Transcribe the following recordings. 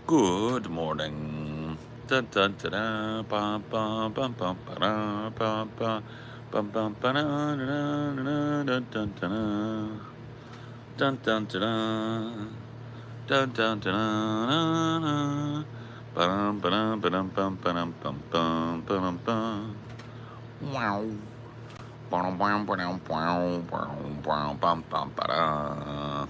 Good morning. Dun, dun, dun, dun, bum, bum, bum, bum, ba-da, bum, bum, bum, bum, ba-da, dun, dun, dun, dun, dun, dun, dun, dun, dun, dun, dun, dun, ba-dum, ba-dum, ba-dum, bum, ba-dum, bum, bum, ba-dum, bum. Wow. Ba-dum, bum, ba-dum, bum, bum, bum, bum, bum, ba-da.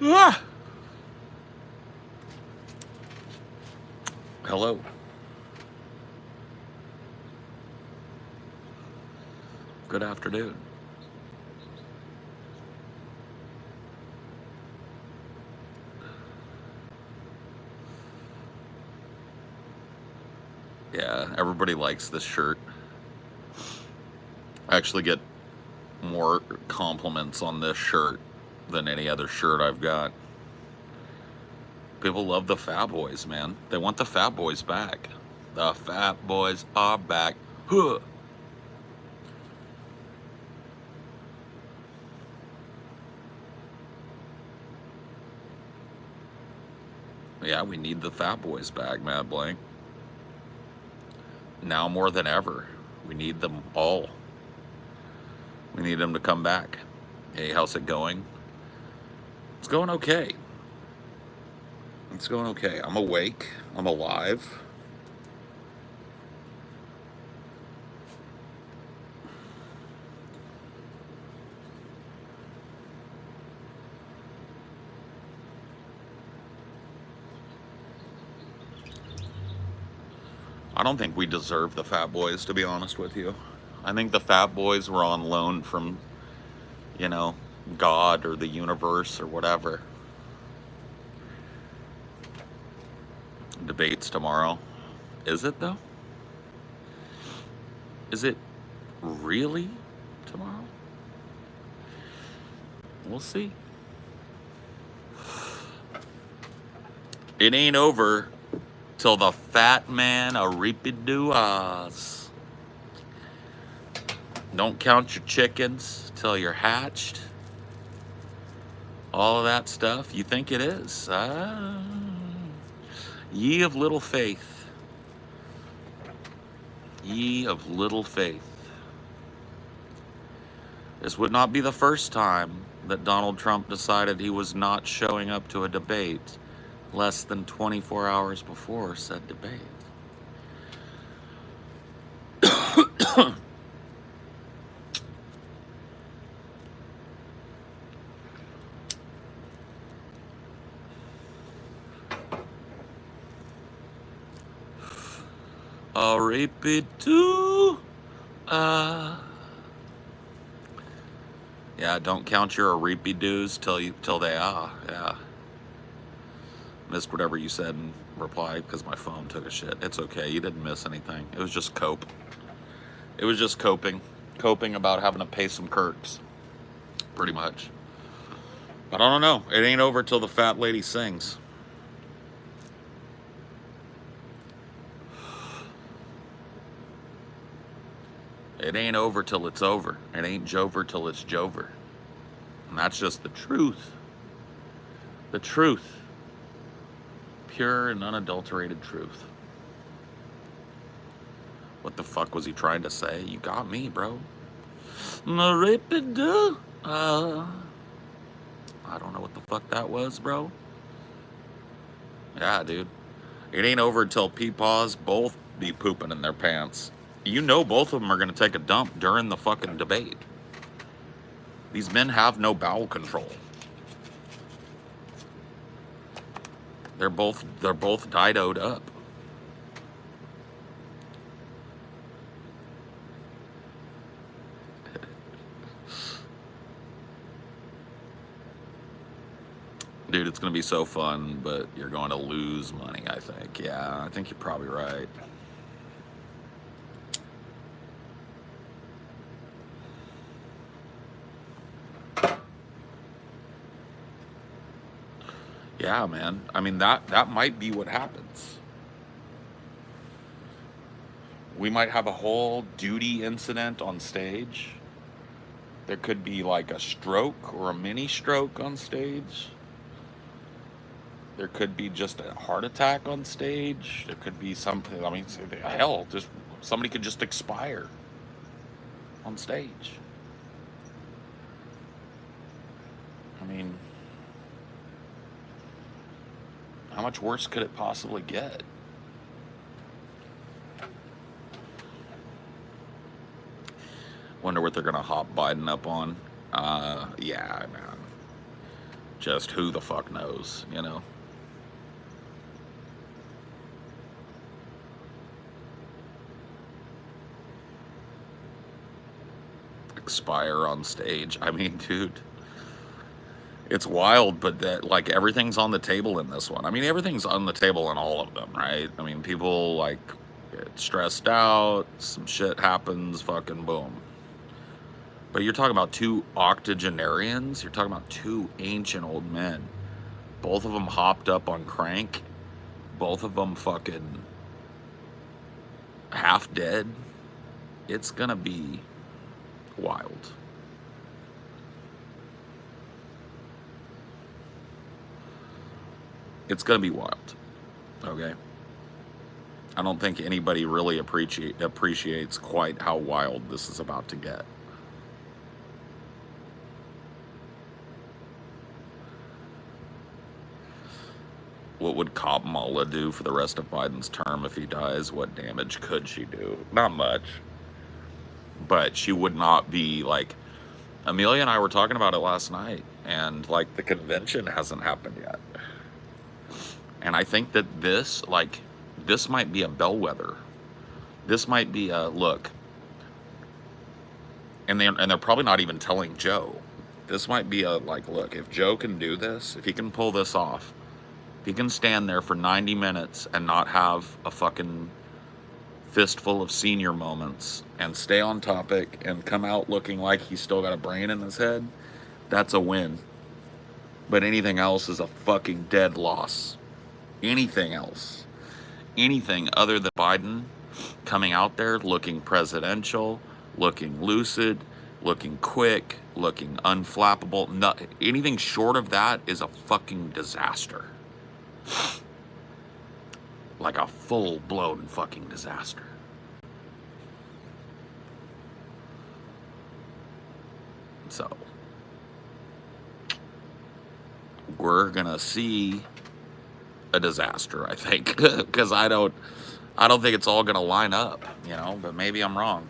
Ah! Hello. Good afternoon. Yeah, everybody likes this shirt. I actually get more compliments on this shirt than any other shirt I've got. People love the Fat Boys, man. They want the Fat Boys back. The Fat Boys are back. Huh. Yeah, we need the Fat Boys back, Mad Blank. Now more than ever. We need them all. We need them to come back. Hey, how's it going? It's going okay. It's going okay. I'm awake. I'm alive. I don't think we deserve the Fat Boys, to be honest with you. I think the Fat Boys were on loan from, you know, God or the universe or whatever. Debates tomorrow. Is it, though? Is it really tomorrow? We'll see. It ain't over till the fat man a reapy-doo-ahs. Don't count your chickens till you're hatched. All of that stuff. You think it is? Ye of little faith. Ye of little faith. This would not be the first time that Donald Trump decided he was not showing up to a debate less than 24 hours before said debate. I'll repeat too. Yeah, don't count your reapy doos till they are. Yeah. Missed whatever you said in reply because my phone took a shit. It's okay. You didn't miss anything. It was just cope. It was just coping. Coping about having to pay some Kirks. Pretty much. But I don't know. It ain't over till the fat lady sings. It ain't over till it's over. It ain't Jover till it's Jover. And that's just the truth. The truth. Pure and unadulterated truth. What the fuck was he trying to say? You got me, bro. I don't know what the fuck that was, bro. Yeah, dude. It ain't over until Peepaws both be pooping in their pants. You know both of them are going to take a dump during the fucking debate. These men have no bowel control. They're both didoed up. Dude, it's going to be so fun, but you're going to lose money, I think. Yeah, I think you're probably right. Yeah, man. I mean, that might be what happens. We might have a whole duty incident on stage. There could be like a stroke or a mini stroke on stage. There could be just a heart attack on stage. There could be something. I mean, hell, just somebody could just expire on stage. I mean, how much worse could it possibly get? Wonder what they're gonna hop Biden up on. Yeah, man. Just who the fuck knows, you know? Expire on stage. I mean, dude, it's wild, but that, like, everything's on the table in this one. I mean, everything's on the table in all of them, right? I mean, people, like, get stressed out, some shit happens, fucking boom. But you're talking about two octogenarians, you're talking about two ancient old men. Both of them hopped up on crank, both of them fucking half dead. It's gonna be wild. It's gonna be wild. Okay. I don't think anybody really appreciates quite how wild this is about to get. What would Kamala do for the rest of Biden's term if he dies? What damage could she do? Not much. But she would not be like, Amelia and I were talking about it last night, and like the convention hasn't happened yet. And I think that this might be a bellwether. This might be a look. And they're probably not even telling Joe. This might be a like, look, if Joe can do this, if he can pull this off, if he can stand there for 90 minutes and not have a fucking fistful of senior moments and stay on topic and come out looking like he's still got a brain in his head, that's a win. But anything else is a fucking dead loss. Anything else, anything other than Biden coming out there looking presidential, looking lucid, looking quick, looking unflappable, anything short of that is a fucking disaster. Like a full-blown fucking disaster. So, we're gonna see a disaster, I think, because I don't think it's all gonna line up, you know, but maybe I'm wrong.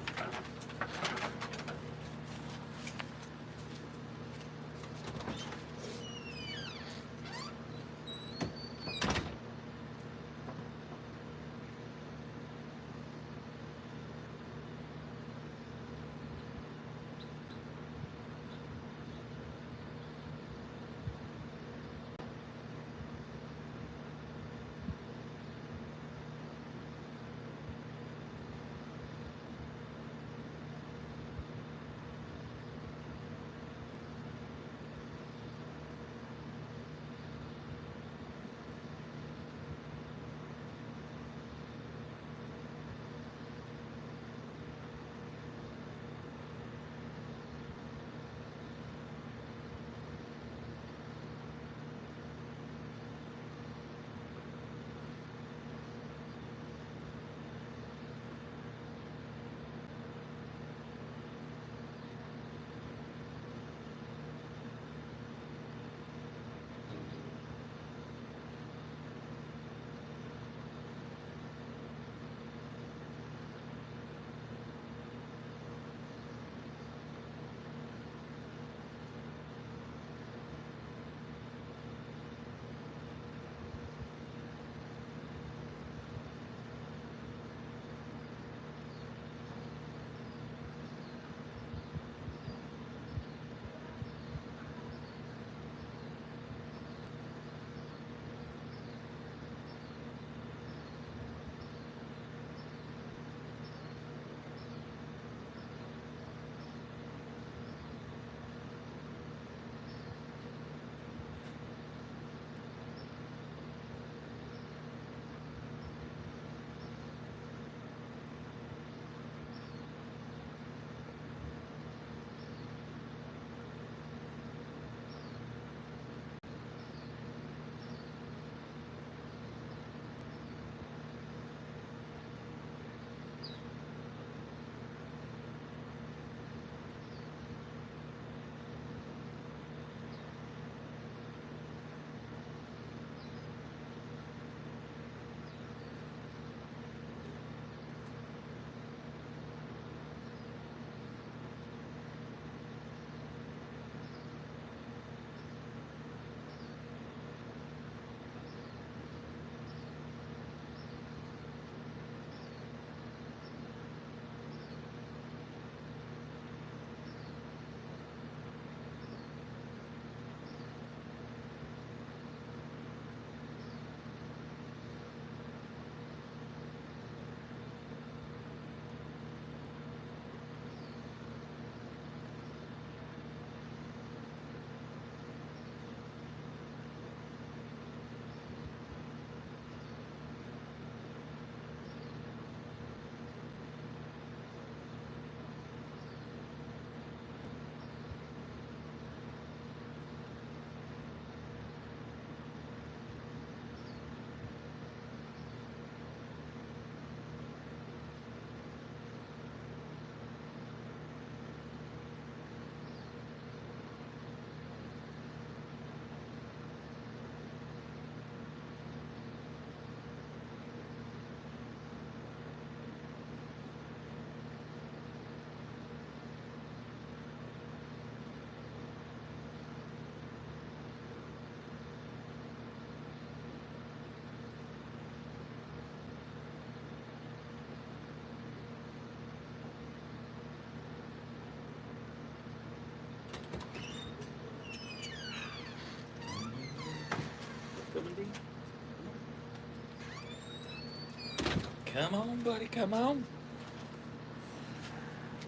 Come on, buddy, come on.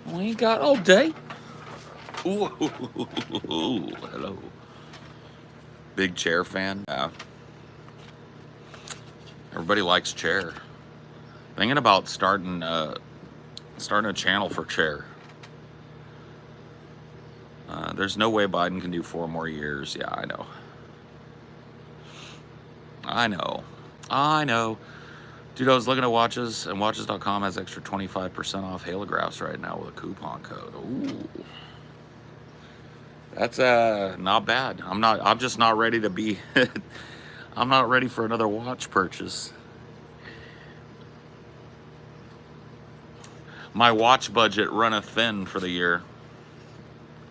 We ain't got all day. Ooh, hello. Big chair fan. Yeah. Everybody likes chair. Thinking about starting a channel for chair. There's no way Biden can do 4 more years. Yeah, I know. I know. Dude, I was looking at watches, and watches.com has extra 25% off halographs right now with a coupon code. Ooh. That's not bad. I'm just not ready to be I'm not ready for another watch purchase. My watch budget runneth thin for the year.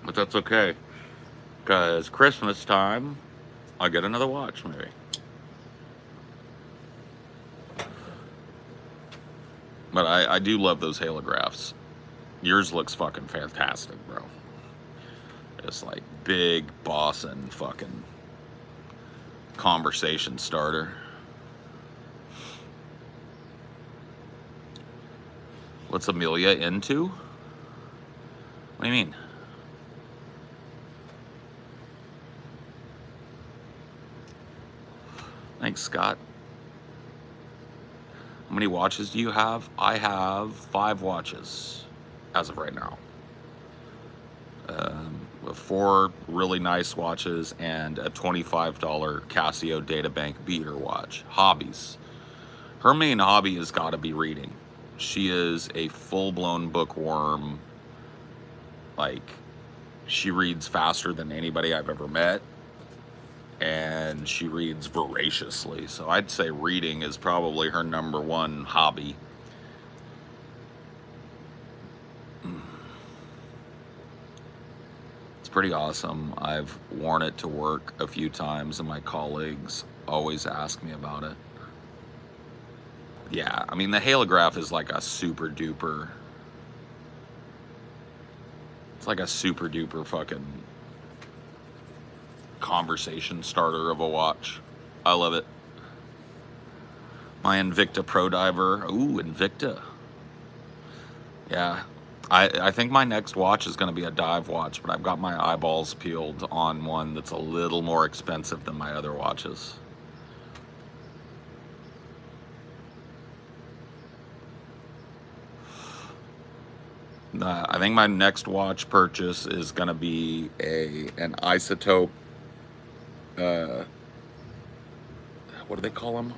But that's okay. Because Christmas time, I'll get another watch maybe. But I do love those halographs. Yours looks fucking fantastic, bro. It's like big bossin' fucking conversation starter. What's Amelia into? What do you mean? Thanks, Scott. How many watches do you have? I have 5 watches as of right now. 4 really nice watches and a $25 Casio Databank beater watch. Hobbies. Her main hobby has got to be reading. She is a full-blown bookworm. Like, she reads faster than anybody I've ever met. And she reads voraciously. So I'd say reading is probably her #1 hobby. It's pretty awesome. I've worn it to work a few times, and my colleagues always ask me about it. Yeah, I mean, the halograph is like a super duper. It's like a super duper fucking conversation starter of a watch. I love it. My Invicta Pro Diver. Ooh, Invicta. Yeah. I think my next watch is going to be a dive watch, but I've got my eyeballs peeled on one that's a little more expensive than my other watches. I think my next watch purchase is going to be an isotope. What do they call them?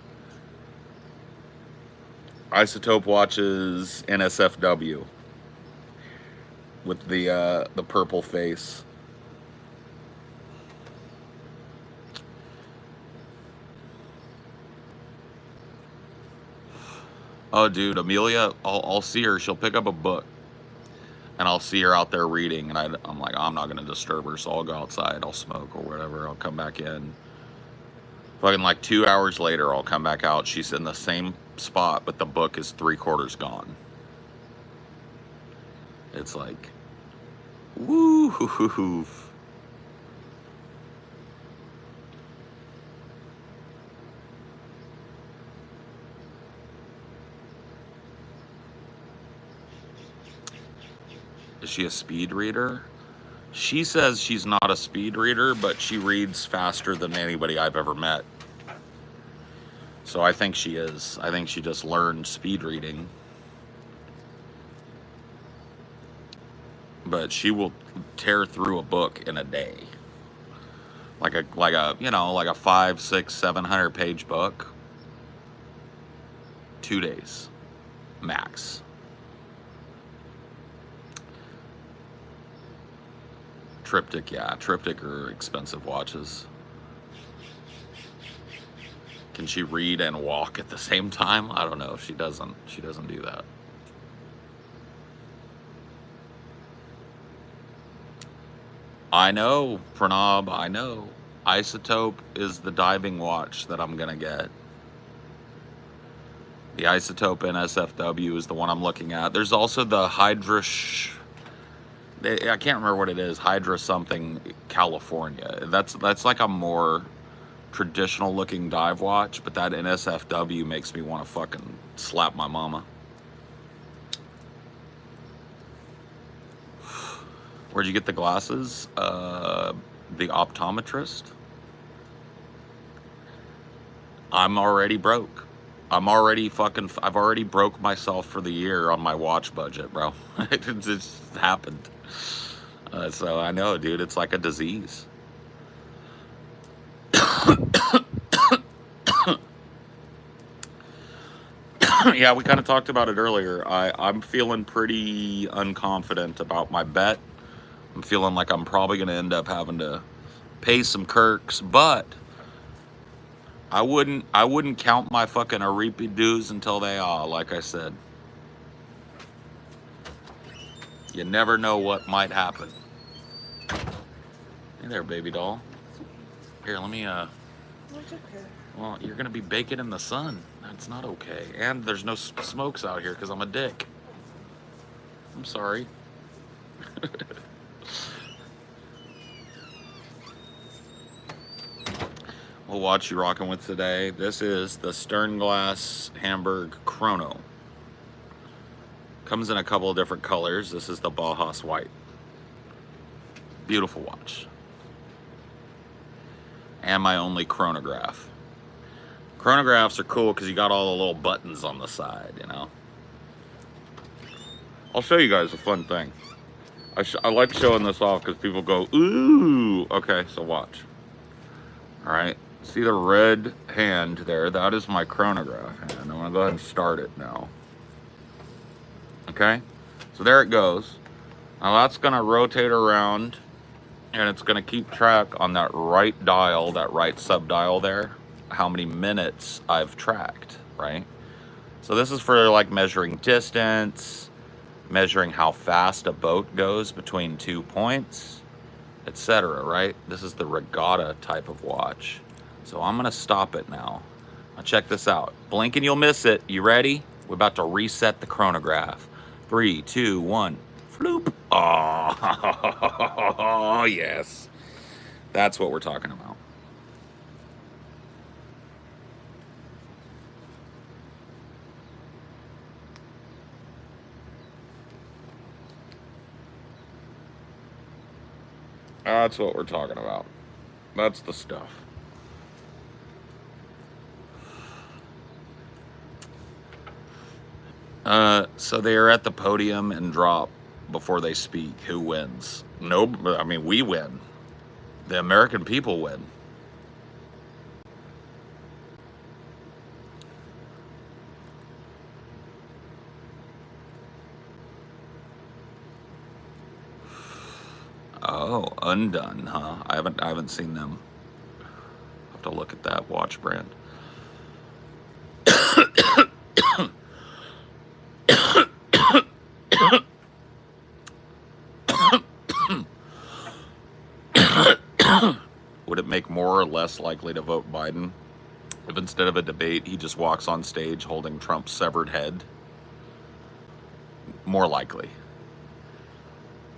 Isotope watches NSFW with the purple face. Oh, dude, Amelia, I'll see her. She'll pick up a book, and I'll see her out there reading, and I'm like, I'm not gonna disturb her, so I'll go outside. I'll smoke or whatever. I'll come back in. Fucking like 2 hours later, I'll come back out. She's in the same spot, but the book is 3/4 gone. It's like, woo. Is she a speed reader? She says she's not a speed reader, but she reads faster than anybody I've ever met. So I think she is. I think she just learned speed reading. But she will tear through a book in a day. Like a 500, 600, 700 page book. 2 days max. Triptych, yeah. Triptych are expensive watches. Can she read and walk at the same time? I don't know. She doesn't do that. I know, Pranav, I know. Isotope is the diving watch that I'm gonna get. The Isotope NSFW is the one I'm looking at. There's also the Hydra... I can't remember what it is. Hydra something California. That's like a more traditional looking dive watch, but that NSFW makes me want to fucking slap my mama. Where'd you get the glasses? The optometrist. I'm already broke. I've already broke myself for the year on my watch budget, bro. It just happened. So I know, dude, it's like a disease. Yeah, we kind of talked about it earlier. I'm feeling pretty unconfident about my bet. I'm feeling like I'm probably going to end up having to pay some Kirks, but I wouldn't count my fucking Arepa dues until they are, like I said. You never know what might happen. Hey there, baby doll. Here, let me, It's okay. well, you're going to be baking in the sun. That's not okay. And there's no smokes out here because I'm a dick. I'm sorry. What watch you rocking with today? This is the Sternglass Hamburg Chrono. Comes in a couple of different colors. This is the Bauhaus White. Beautiful watch. And my only chronograph. Chronographs are cool because you got all the little buttons on the side, you know. I'll show you guys a fun thing. I like showing this off because people go, ooh. Okay, so watch. All right. See the red hand there? That is my chronograph hand. I'm going to go ahead and start it now. Okay? So there it goes. Now that's going to rotate around, and it's going to keep track on that right dial, that right subdial there, how many minutes I've tracked, right? So this is for like measuring distance, measuring how fast a boat goes between 2 points, etc., right? This is the regatta type of watch. So I'm gonna stop it now. Now check this out. Blink and you'll miss it. You ready? We're about to reset the chronograph. 3, 2, 1. Floop. Oh, yes. That's what we're talking about. That's what we're talking about. That's the stuff. So they are at the podium and drop before they speak. Who wins? No, I mean, we win. The American people win. Oh, Undone, huh? I haven't seen them. I'll have to look at that watch brand. Would it make more or less likely to vote Biden if instead of a debate he just walks on stage holding Trump's severed head? More likely.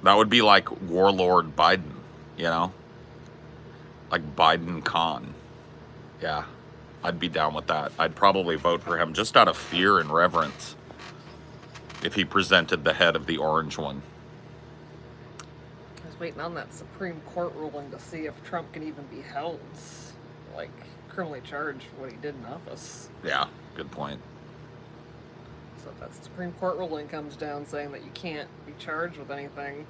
That would be like Warlord Biden, you know? Like Biden Khan. Yeah, I'd be down with that. I'd probably vote for him just out of fear and reverence if he presented the head of the orange one. I was waiting on that Supreme Court ruling to see if Trump can even be held, like, criminally charged for what he did in office. Yeah, good point. So if that Supreme Court ruling comes down saying that you can't be charged with anything.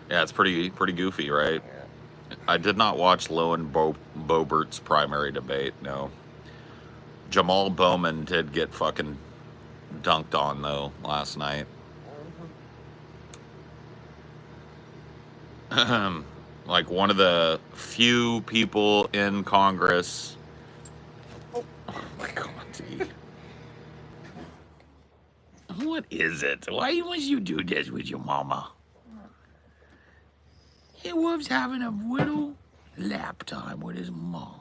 Yeah, it's pretty goofy, right? Yeah. I did not watch Lowen Boebert's primary debate, no. Jamal Bowman did get fucking dunked on, though, last night. Like one of the few people in Congress. Oh my God, D. What is it? Why must you do this with your mama? He loves having a little lap time with his mom.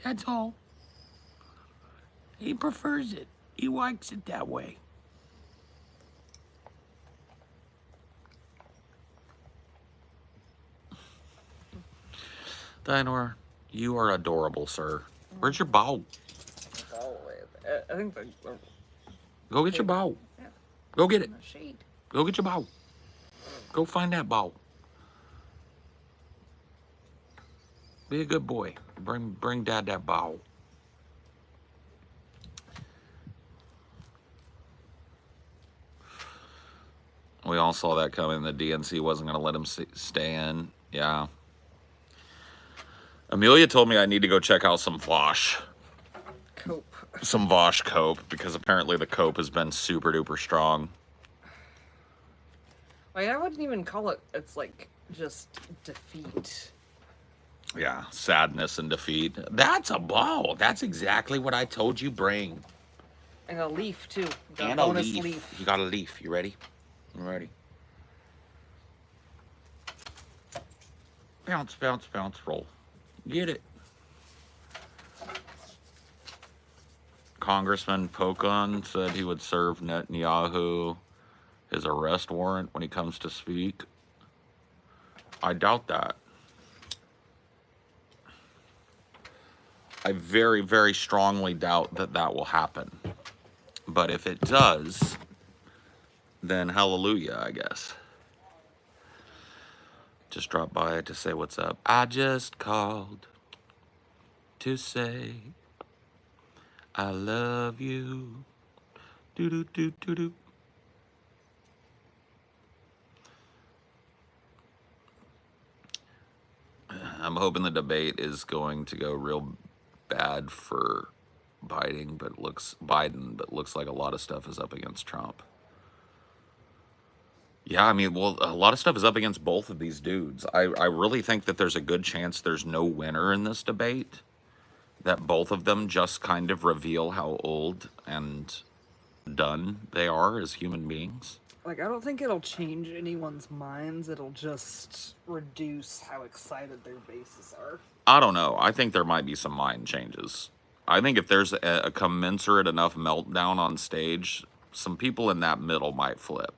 That's all. He prefers it. He likes it that way. Dinor, You are adorable, sir. Where's your ball? It's all the way. I think the Go get your ball. yeah, Go get it. in the shade. Go get your ball. Go find that ball. Be a good boy. Bring Dad that ball. We all saw that coming. The DNC wasn't going to let him stay in. Yeah. Amelia told me I need to go check out some Vosh. Cope. Some Vosh cope, because apparently the cope has been super duper strong. Like, I wouldn't even call it, it's like just defeat. Yeah, sadness and defeat. That's a ball. That's exactly what I told you bring. And a leaf, too. And a leaf. You got a leaf. You ready? You ready? Bounce, bounce, bounce, roll. Get it. Congressman Pokon said he would serve Netanyahu his arrest warrant when he comes to speak. I doubt that. I very, very strongly doubt that that will happen. But if it does, then hallelujah, I guess. Just dropped by to say what's up. I just called to say I love you. Do do do do do. I'm hoping the debate is going to go real bad for Biden, but looks like a lot of stuff is up against Trump. Yeah, I mean, well, a lot of stuff is up against both of these dudes. I really think that there's a good chance there's no winner in this debate. That both of them just kind of reveal how old and done they are as human beings. Like, I don't think it'll change anyone's minds. It'll just reduce how excited their bases are. I don't know. I think there might be some mind changes. I think if there's a commensurate enough meltdown on stage, some people in that middle might flip.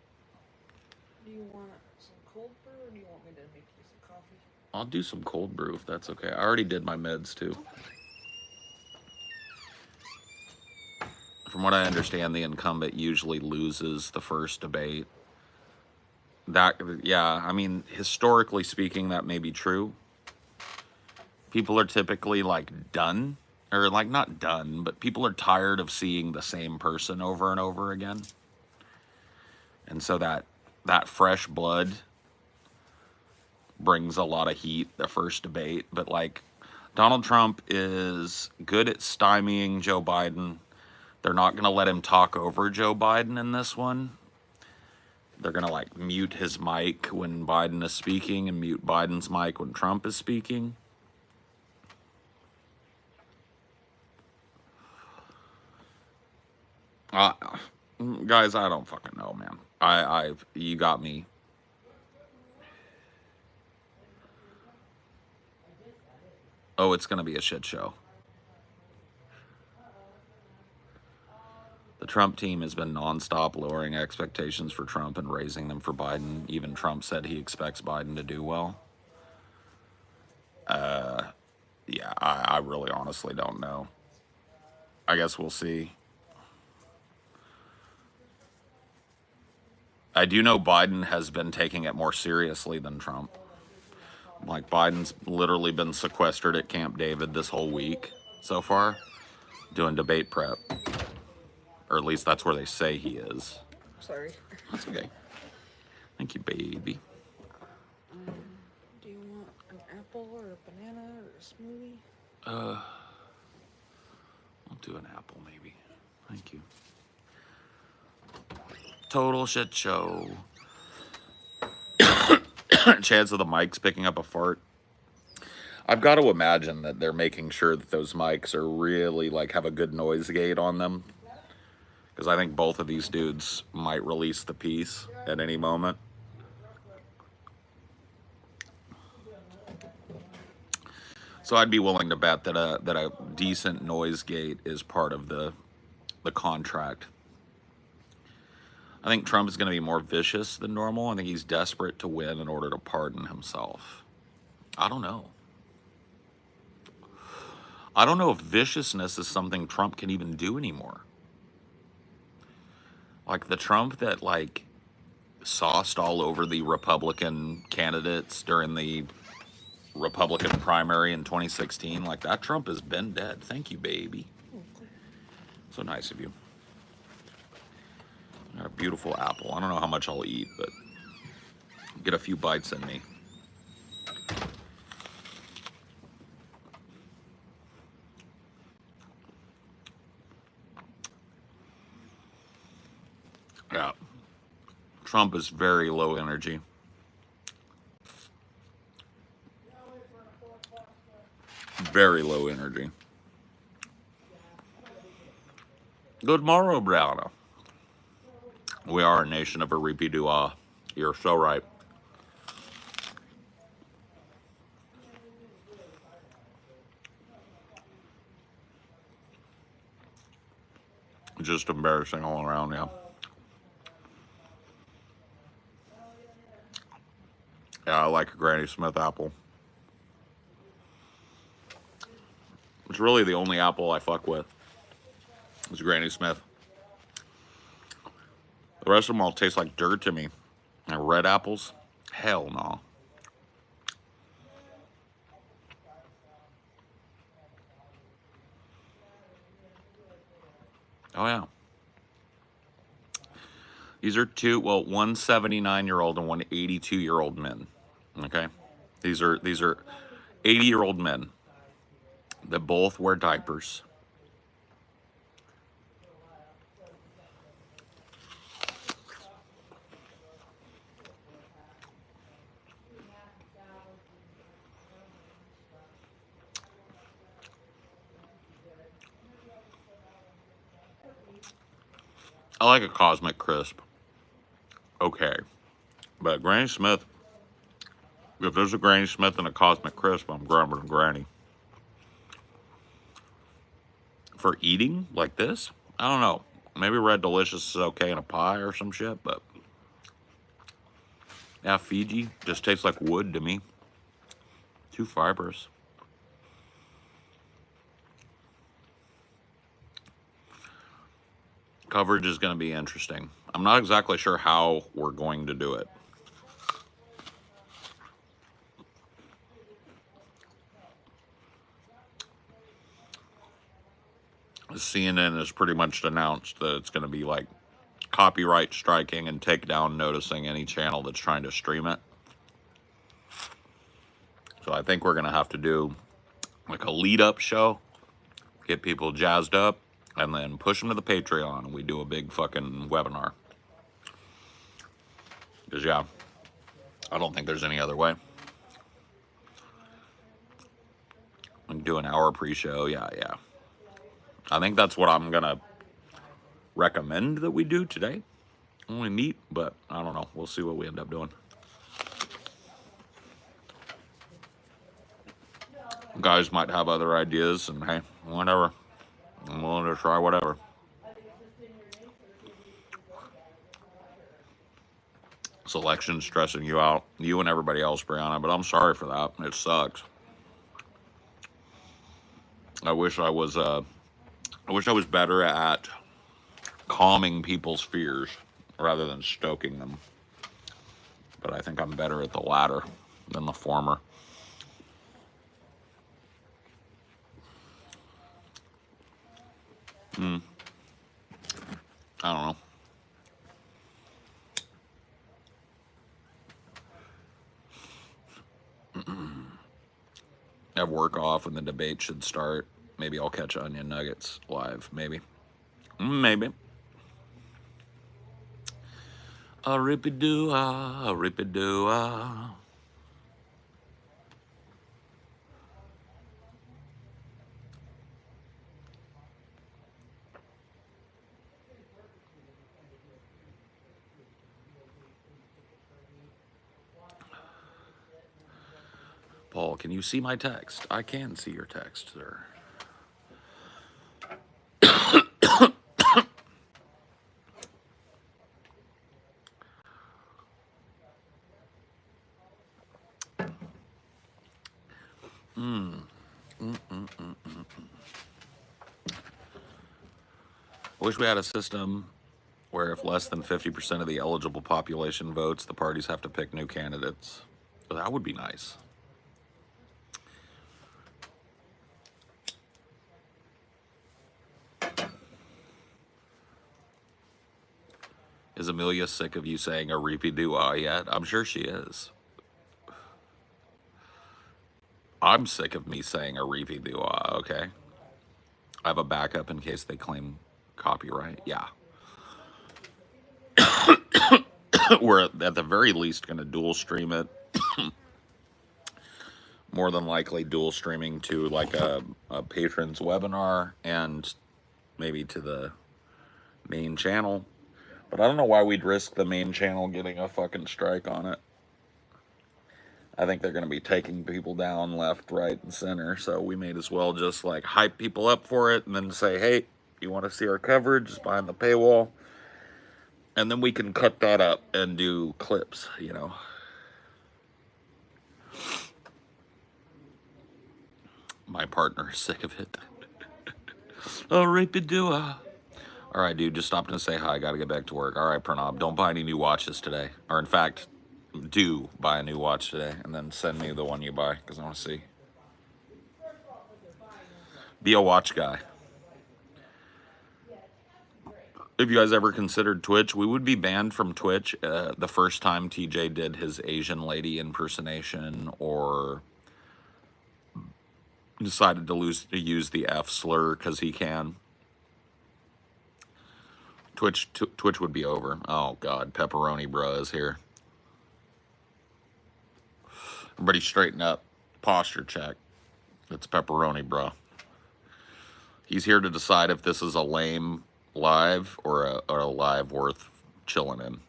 Do you want some cold brew, or do you want me to make you some coffee? I'll do some cold brew if that's okay. I already did my meds too. From what I understand, the incumbent usually loses the first debate. Yeah, I mean, historically speaking, that may be true. People are typically like done, or like not done, but people are tired of seeing the same person over and over again. And so that fresh blood brings a lot of heat the first debate. But like, Donald Trump is good at stymieing Joe Biden. They're not going to let him talk over Joe Biden in this one. They're going to like mute his mic when Biden is speaking and mute Biden's mic when Trump is speaking. Guys, I don't fucking know, man. You got me. Oh, it's going to be a shit show. The Trump team has been nonstop lowering expectations for Trump and raising them for Biden. Even Trump said he expects Biden to do well. Yeah, I really honestly don't know. I guess we'll see. I do know Biden has been taking it more seriously than Trump. Like, Biden's literally been sequestered at Camp David this whole week so far, doing debate prep. Or at least that's where they say he is. Sorry. That's okay. Thank you, baby. Do you want an apple or a banana or a smoothie? I'll do an apple maybe. Thank you. Total shit show. Chance of the mics picking up a fart. I've got to imagine that they're making sure that those mics are really like have a good noise gate on them. Because I think both of these dudes might release the piece at any moment. So I'd be willing to bet that a decent noise gate is part of the contract. I think Trump is going to be more vicious than normal. I think he's desperate to win in order to pardon himself. I don't know. I don't know if viciousness is something Trump can even do anymore. Like the Trump that like sauced all over the Republican candidates during the Republican primary in 2016, like that Trump has been dead. Thank you, baby. So nice of you. Got a beautiful apple. I don't know how much I'll eat, but get a few bites in me. Yeah. Trump is very low energy. Very low energy. Good morrow, Brianna. We are a nation of a repeat dua. You're so right. Just embarrassing all around, yeah. Yeah, I like a Granny Smith apple. It's really the only apple I fuck with. Is Granny Smith. The rest of them all taste like dirt to me. And red apples? Hell no. Oh yeah. These are one 79-year-old and one 82-year-old men. Okay? These are 80-year-old men that both wear diapers. I like a Cosmic Crisp. Okay. But Granny Smith, if there's a Granny Smith and a Cosmic Crisp, I'm grabbing a Granny. For eating like this, I don't know. Maybe Red Delicious is okay in a pie or some shit, but yeah, Fiji just tastes like wood to me. Too fibrous. Coverage is going to be interesting. I'm not exactly sure how we're going to do it. CNN has pretty much announced that it's going to be like copyright striking and takedown noticing any channel that's trying to stream it. So I think we're going to have to do like a lead up show, get people jazzed up, and then push them to the Patreon and we do a big fucking webinar. Because, yeah, I don't think there's any other way. We can do an hour pre-show. Yeah. I think that's what I'm going to recommend that we do today. Only meat, but I don't know. We'll see what we end up doing. Guys might have other ideas, and hey, whatever. I'm willing to try whatever. Selection's stressing you out, you and everybody else, Brianna, but I'm sorry for that. It sucks. I wish I was better at calming people's fears rather than stoking them. But I think I'm better at the latter than the former. I don't know. Have work off and the debate should start. Maybe I'll catch Onion Nuggets live. Maybe. Maybe. A rippy-doo-ah, a rippy-doo-ah. Paul, can you see my text? I can see your text, sir. I wish we had a system where if less than 50% of the eligible population votes, the parties have to pick new candidates. But that would be nice. Is Amelia sick of you saying a repeat doo-ah yet? I'm sure she is. I'm sick of me saying a repeat doo-ah, okay? I have a backup in case they claim copyright. Yeah. We're at the very least going to dual stream it. More than likely dual streaming to like a patron's webinar and maybe to the main channel. But I don't know why we'd risk the main channel getting a fucking strike on it. I think they're going to be taking people down left, right, and center. So we may as well just like hype people up for it and then say, hey, you want to see our coverage? Just behind the paywall. And then we can cut that up and do clips, you know. My partner is sick of it. Oh, rapidua. All right, dude, just stopped to say hi. Got to get back to work. All right, Pranav, don't buy any new watches today. Or in fact, do buy a new watch today and then send me the one you buy because I want to see. Be a watch guy. If you guys ever considered Twitch, we would be banned from Twitch the first time TJ did his Asian lady impersonation or decided to use the F slur because he can. Twitch would be over. Oh, God. Pepperoni bruh is here. Everybody straighten up. Posture check. It's Pepperoni bruh. He's here to decide if this is a lame live or a live worth chilling in.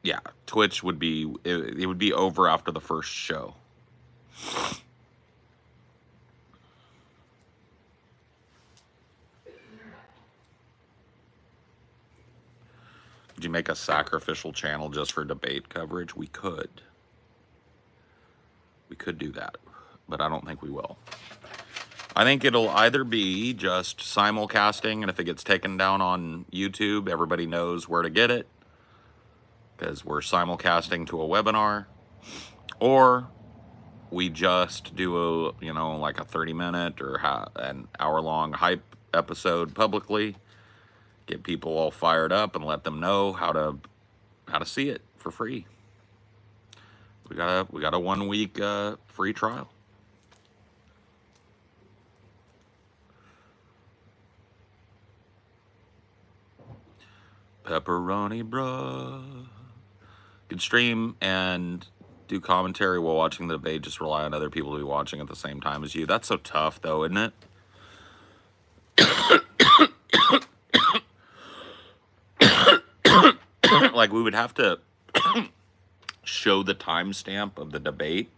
Yeah, Twitch would be, it would be over after the first show. Could you make a sacrificial channel just for debate coverage? We could. We could do that, but I don't think we will. I think it'll either be just simulcasting, and if it gets taken down on YouTube, everybody knows where to get it, because we're simulcasting to a webinar, or we just do a, you know, like a 30-minute or an hour-long hype episode publicly, get people all fired up and let them know how to see it for free. We got a 1 week free trial. Pepperoni bruh. Could stream and do commentary while watching the debate, just rely on other people to be watching at the same time as you. That's so tough though, isn't it? Like we would have to show the timestamp of the debate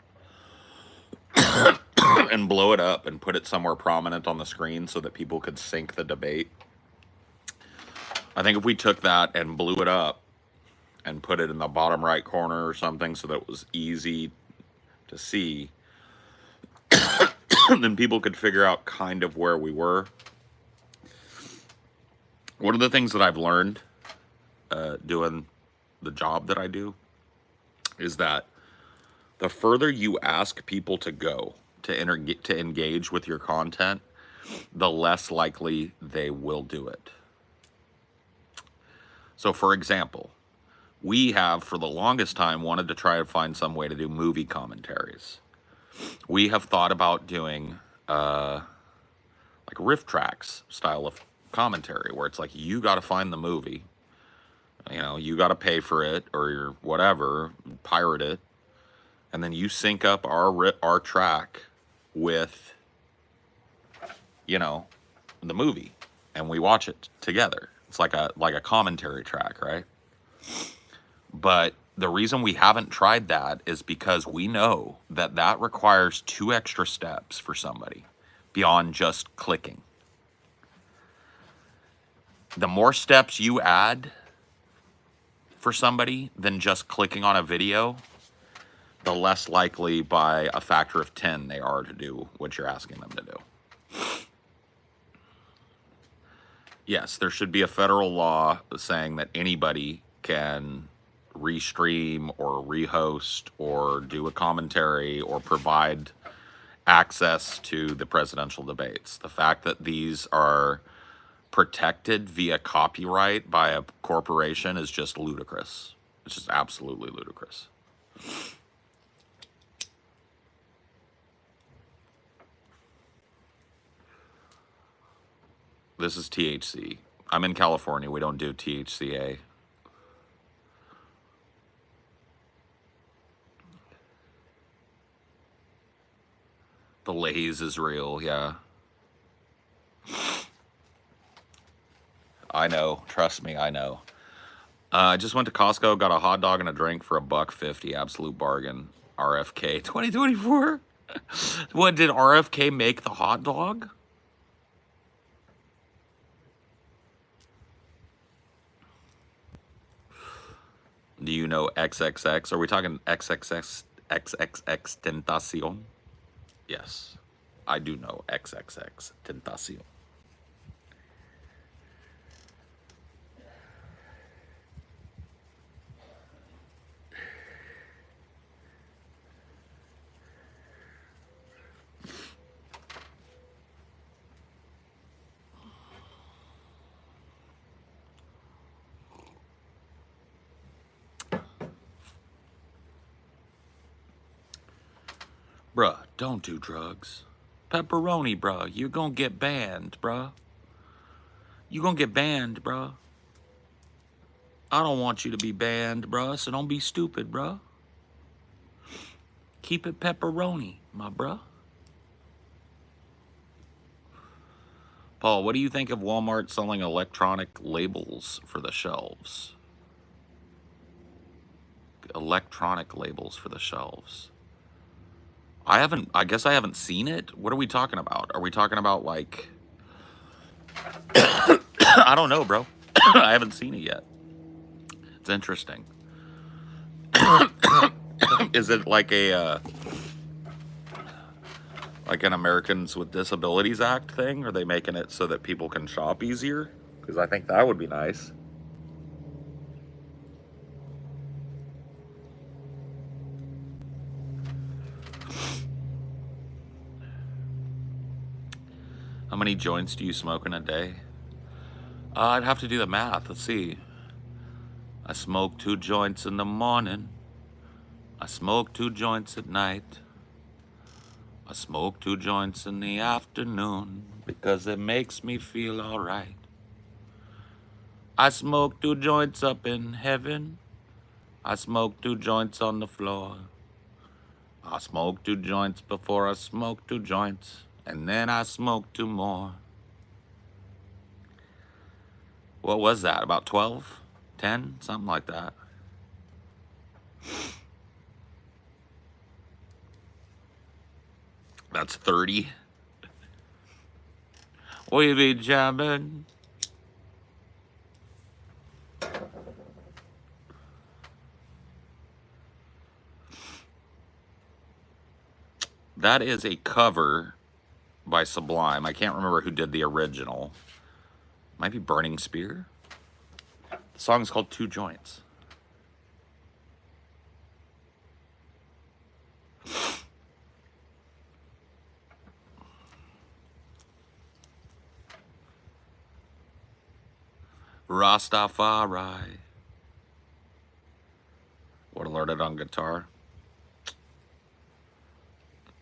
and blow it up and put it somewhere prominent on the screen so that people could sync the debate. I think if we took that and blew it up and put it in the bottom right corner or something so that it was easy to see, then people could figure out kind of where we were. One of the things that I've learned doing the job that I do is that the further you ask people to go to engage with your content, the less likely they will do it. So for example, we have for the longest time wanted to try to find some way to do movie commentaries. We have thought about doing like riff tracks style of commentary where it's like you got to find the movie, you know, you got to pay for it or whatever, pirate it, and then you sync up our track with, you know, the movie, and we watch it together. It's like a commentary track, right? But the reason we haven't tried that is because we know that that requires 2 extra steps for somebody beyond just clicking. the more steps you add for somebody than just clicking on a video, the less likely by a factor of 10 they are to do what you're asking them to do. Yes, there should be a federal law saying that anybody can restream or rehost or do a commentary or provide access to the presidential debates. The fact that these are protected via copyright by a corporation is just ludicrous. It's just absolutely ludicrous. This is THC. I'm in California. We don't do THCA. The laze is real, yeah. I know. Trust me, I know. I just went to Costco, got a hot dog and a drink for $1.50. Absolute bargain. RFK 2024. What, did RFK make the hot dog? Do you know XXX? Are we talking XXX Tentacion? Yes, I do know XXX Tentacion. Bruh, don't do drugs. Pepperoni, bruh. You're gonna get banned, bruh. You gonna get banned, bruh. I don't want you to be banned, bruh, so don't be stupid, bruh. Keep it pepperoni, my bruh. Paul, what do you think of Walmart selling electronic labels for the shelves? Electronic labels for the shelves. I guess I haven't seen it. What are we talking about? Are we talking about like, I don't know, bro. I haven't seen it yet. It's interesting. Is it like a, like an Americans with Disabilities Act thing? Are they making it so that people can shop easier? Because I think that would be nice. How many joints do you smoke in a day? I'd have to do the math. Let's see. I smoke 2 joints in the morning. I smoke 2 joints at night. I smoke 2 joints in the afternoon because it makes me feel alright. I smoke 2 joints up in heaven. I smoke 2 joints on the floor. I smoke 2 joints before I smoke 2 joints, and then I smoke 2 more. What was that? About 12? 10? Something like that. That's 30. We be jamming. That is a cover by Sublime. I can't remember who did the original. Might be Burning Spear. The song's called 2 Joints. Rastafari. Want to learn it on guitar?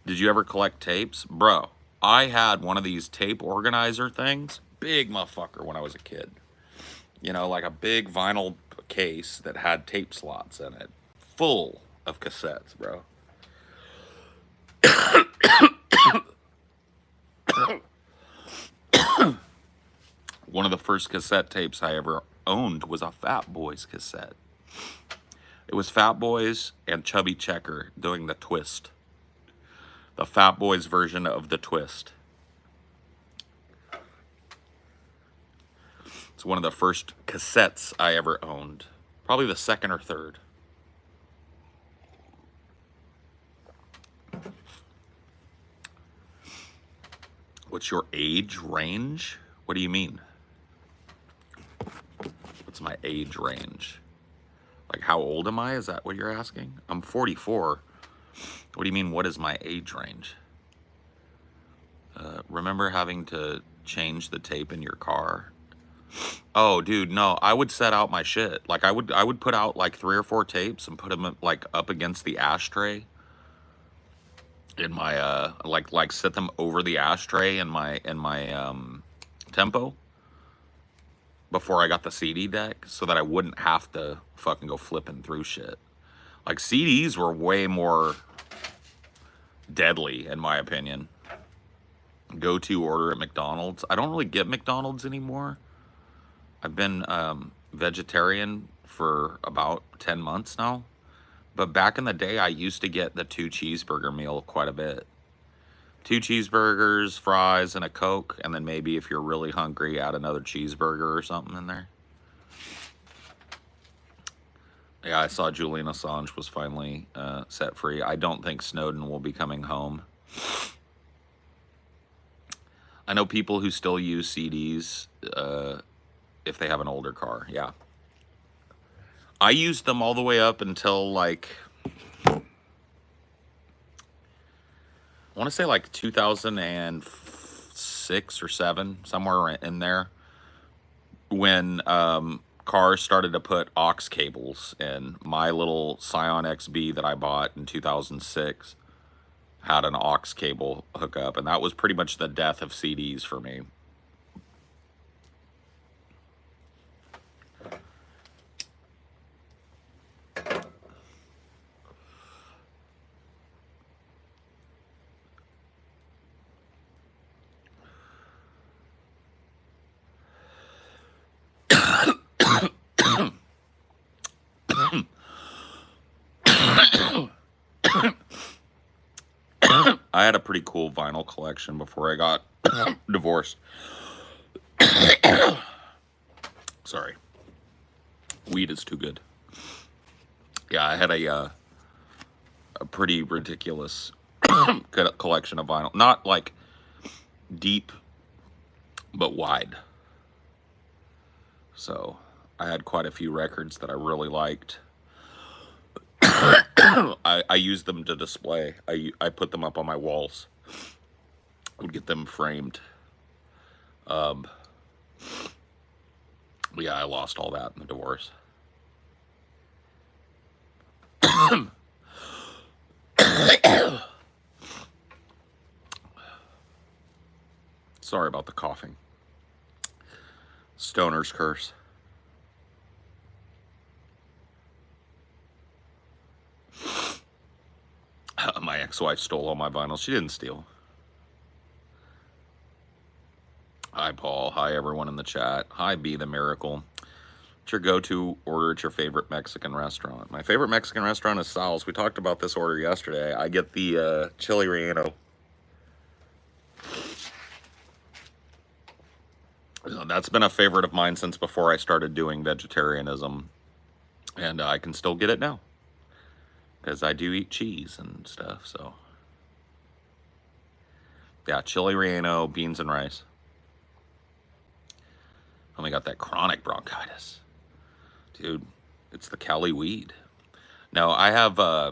Did you ever collect tapes? Bro, I had one of these tape organizer things. Big motherfucker when I was a kid. You know, like a big vinyl case that had tape slots in it. Full of cassettes, bro. One of the first cassette tapes I ever owned was a Fat Boys cassette. It was Fat Boys and Chubby Checker doing the twist. The Fat Boys version of the twist. It's one of the first cassettes I ever owned. Probably the second or third. What's your age range? What do you mean? What's my age range? Like, how old am I? Is that what you're asking? I'm 44. What do you mean, what is my age range? Remember having to change the tape in your car? Oh, dude, no. I would set out my shit. Like, I would put out like 3 or 4 tapes and put them like up against the ashtray in my like set them over the ashtray in my tempo before I got the CD deck, so that I wouldn't have to fucking go flipping through shit. Like, CDs were way more deadly, in my opinion. Go-to order at McDonald's. I don't really get McDonald's anymore. I've been vegetarian for about 10 months now. But back in the day, I used to get the 2 cheeseburger meal quite a bit. 2 cheeseburgers, fries, and a Coke. And then maybe if you're really hungry, add another cheeseburger or something in there. Yeah, I saw Julian Assange was finally set free. I don't think Snowden will be coming home. I know people who still use CDs if they have an older car. Yeah. I used them all the way up until like, I want to say like 2006 or 7, somewhere in there, when cars started to put aux cables in. My little Scion XB that I bought in 2006 had an aux cable hookup, and that was pretty much the death of CDs for me. I had a pretty cool vinyl collection before I got divorced. Sorry. Weed is too good. Yeah, I had a pretty ridiculous collection of vinyl. Not like deep, but wide. So I had quite a few records that I really liked. I used them to display. I put them up on my walls. I would get them framed. Yeah, I lost all that in the divorce. Sorry about the coughing. Stoner's curse. My ex-wife stole all my vinyls. She didn't steal. Hi, Paul. Hi, everyone in the chat. Hi, Be the Miracle. What's your go-to order at your favorite Mexican restaurant? My favorite Mexican restaurant is Sal's. We talked about this order yesterday. I get the chili relleno. That's been a favorite of mine since before I started doing vegetarianism. And I can still get it now, because I do eat cheese and stuff, so. Yeah, chili relleno, beans and rice. Oh, we got that chronic bronchitis. Dude, it's the Cali weed. No, I have, I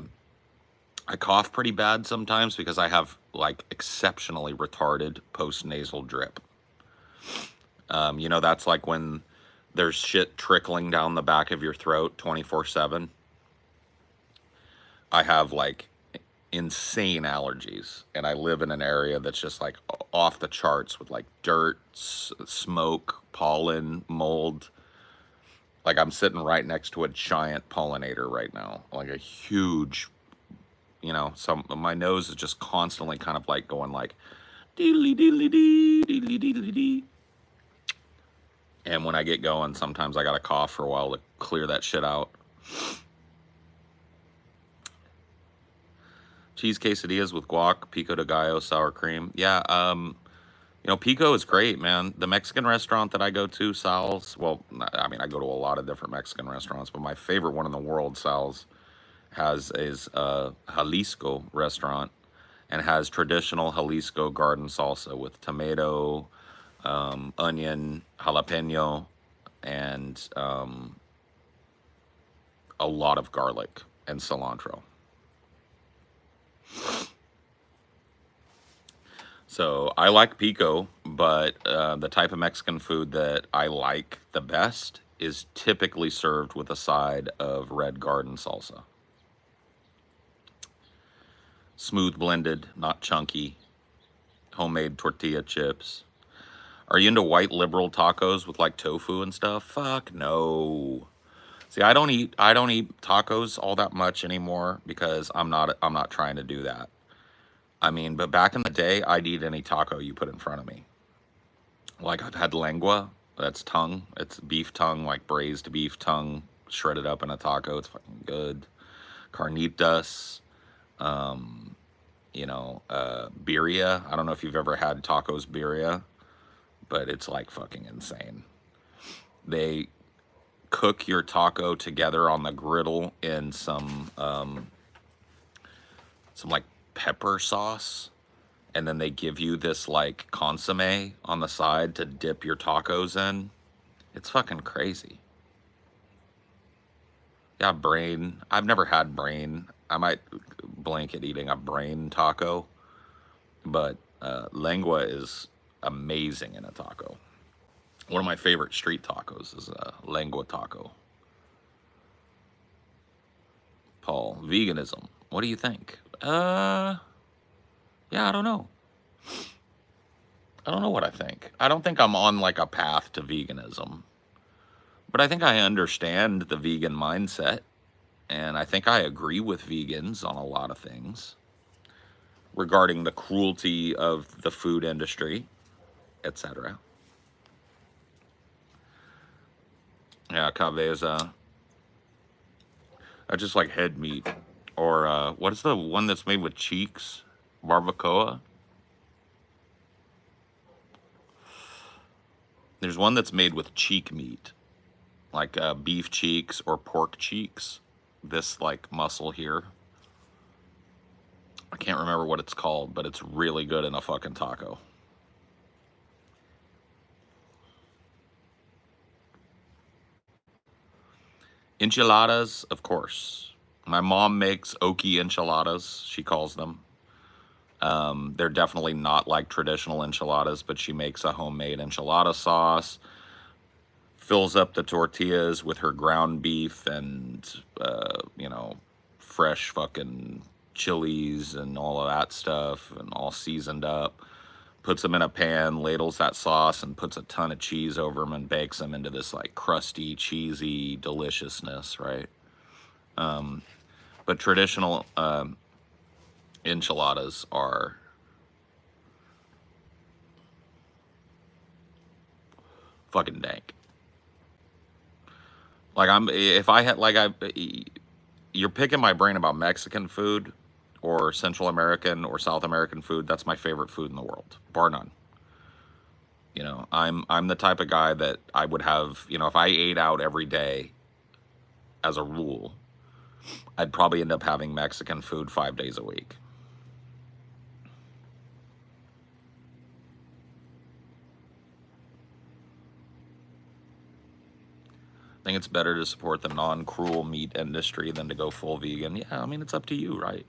cough pretty bad sometimes because I have, like, exceptionally retarded post-nasal drip. You know, that's like when there's shit trickling down the back of your throat 24/7. I have, like, insane allergies, and I live in an area that's just, like, off the charts with, like, dirt, smoke, pollen, mold. Like, I'm sitting right next to a giant pollinator right now, like a huge, you know, my nose is just constantly kind of like going like, deedly deedly dee, deedly deedly dee. And when I get going, sometimes I gotta cough for a while to clear that shit out. Cheese quesadillas with guac, pico de gallo, sour cream. Yeah, You know, Pico is great, man. The Mexican restaurant that I go to, Sal's, well, I mean, I go to a lot of different Mexican restaurants, but my favorite one in the world, Sal's, is a Jalisco restaurant and has traditional Jalisco garden salsa with tomato, onion, jalapeno, and a lot of garlic and cilantro. So I like pico, but the type of Mexican food that I like the best is typically served with a side of red garden salsa. Smooth blended, not chunky, homemade tortilla chips. Are you into white liberal tacos with like tofu and stuff? Fuck no. See, I don't eat tacos all that much anymore because I'm not trying to do that. I mean, but back in the day, I'd eat any taco you put in front of me. Like I've had lengua, that's tongue. It's beef tongue, like braised beef tongue, shredded up in a taco. It's fucking good. Carnitas, birria. I don't know if you've ever had tacos birria, but it's like fucking insane. They cook your taco together on the griddle in some like pepper sauce, and then they give you this like consomme on the side to dip your tacos in. It's fucking crazy. Yeah, brain. I've never had brain. I might blanket eating a brain taco, but lengua is amazing in a taco. One of my favorite street tacos is a lengua taco. Paul, veganism. What do you think? Yeah, I don't know. I don't know what I think. I don't think I'm on like a path to veganism, but I think I understand the vegan mindset, and I think I agree with vegans on a lot of things regarding the cruelty of the food industry, etc. Yeah, cabeza. I just like head meat. Or what is the one that's made with cheeks? Barbacoa? There's one that's made with cheek meat, like beef cheeks or pork cheeks. This like muscle here. I can't remember what it's called, but it's really good in a fucking taco. Enchiladas, of course. My mom makes oki enchiladas, she calls them. They're definitely not like traditional enchiladas, but she makes a homemade enchilada sauce, fills up the tortillas with her ground beef and, fresh fucking chilies and all of that stuff, and all seasoned up. Puts them in a pan, ladles that sauce, and puts a ton of cheese over them and bakes them into this like crusty, cheesy deliciousness, right? But traditional enchiladas are fucking dank. Like if I had like you're picking my brain about Mexican food or Central American or South American food. That's my favorite food in the world, bar none. You know, I'm the type of guy that I would have, if I ate out every day as a rule, I'd probably end up having Mexican food 5 days a week. I think it's better to support the non-cruel meat industry than to go full vegan. Yeah, I mean, it's up to you, right?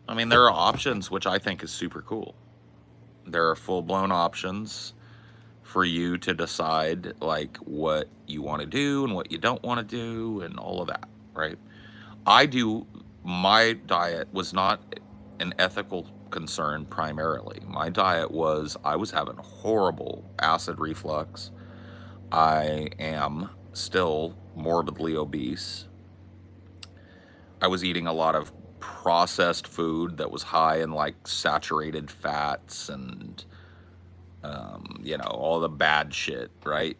I mean, there are options, which I think is super cool. There are full-blown options for you to decide, like, what you want to do and what you don't want to do and all of that, right? My diet was not an ethical concern primarily. My diet was, I was having horrible acid reflux. I am still morbidly obese. I was eating a lot of processed food that was high in like saturated fats and, all the bad shit, right?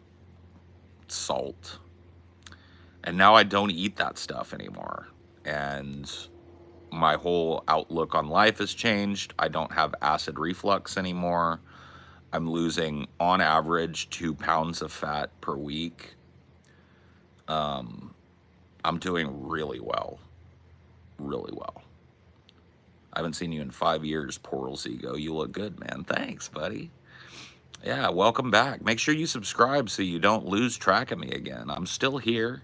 Salt. And now I don't eat that stuff anymore. And my whole outlook on life has changed. I don't have acid reflux anymore. I'm losing, on average, 2 pounds of fat per week. I'm doing really well. Really well. I haven't seen you in 5 years, Portal's Ego. You look good, man. Thanks, buddy. Yeah, welcome back. Make sure you subscribe so you don't lose track of me again. I'm still here.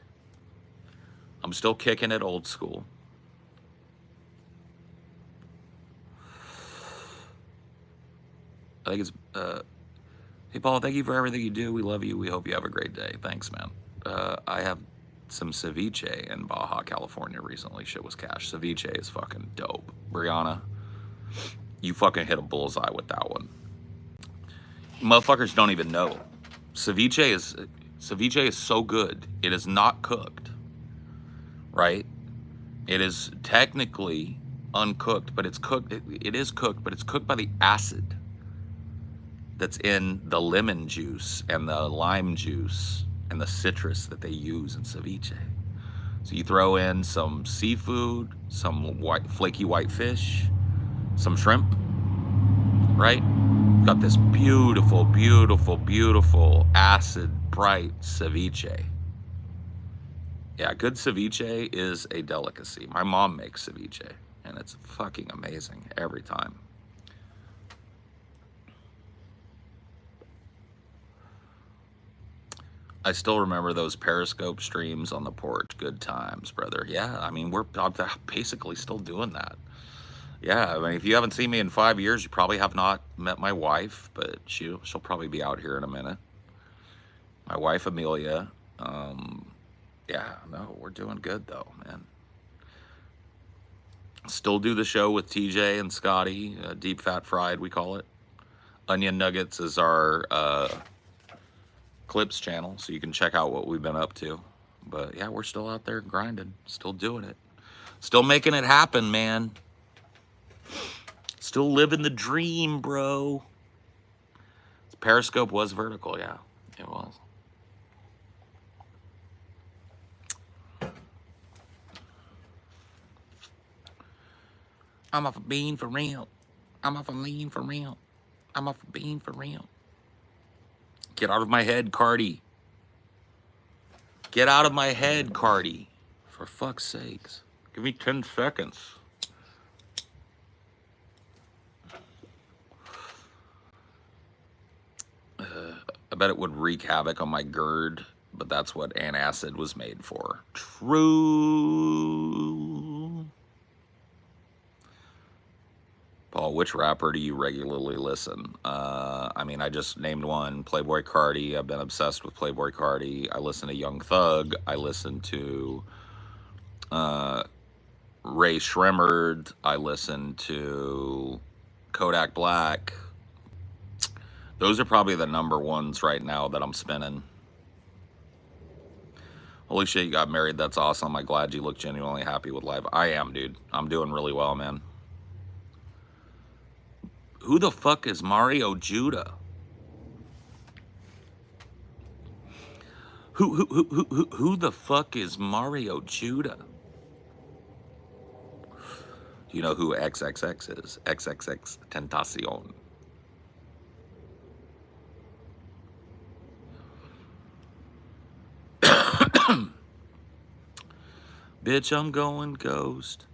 I'm still kicking it old school. I think it's, hey, Paul, thank you for everything you do. We love you. We hope you have a great day. Thanks, man. I have some ceviche in Baja, California recently. Shit was cash. Ceviche is fucking dope. Brianna, you fucking hit a bullseye with that one. Motherfuckers don't even know. Ceviche is so good. It is not cooked, right? It is technically uncooked, but it's cooked. It is cooked, but it's cooked by the acid that's in the lemon juice and the lime juice and the citrus that they use in ceviche. So you throw in some seafood, some flaky white fish, some shrimp, right? Got this beautiful, beautiful, beautiful acid bright ceviche. Yeah, good ceviche is a delicacy. My mom makes ceviche, and it's fucking amazing every time. I still remember those Periscope streams on the porch. Good times, brother. Yeah, I mean, I'm basically still doing that. Yeah, I mean, if you haven't seen me in 5 years, you probably have not met my wife, but she'll probably be out here in a minute. My wife, Amelia. Yeah, no, we're doing good, though, man. Still do the show with TJ and Scotty, Deep Fat Fried, we call it. Onion Nuggets is our Clips channel, so you can check out what we've been up to. But yeah, we're still out there grinding, still doing it, still making it happen, man. Still living the dream, bro. Periscope was vertical, yeah, it was. I'm off a bean for real. I'm off a lean for real. I'm off a bean for real. Get out of my head, Cardi. Get out of my head, Cardi. For fuck's sakes. Give me 10 seconds. I bet it would wreak havoc on my GERD, but that's what antacid was made for. True. Paul, which rapper do you regularly listen? I mean, I just named one, Playboi Carti. I've been obsessed with Playboi Carti. I listen to Young Thug. I listen to Ray Shremmerd. I listen to Kodak Black. Those are probably the number ones right now that I'm spinning. Holy shit, you got married. That's awesome. I'm glad you look genuinely happy with life. I am, dude. I'm doing really well, man. Who the fuck is Mario Judah? Who the fuck is Mario Judah? Do you know who XXX is? XXX Tentacion. Bitch, I'm going ghost.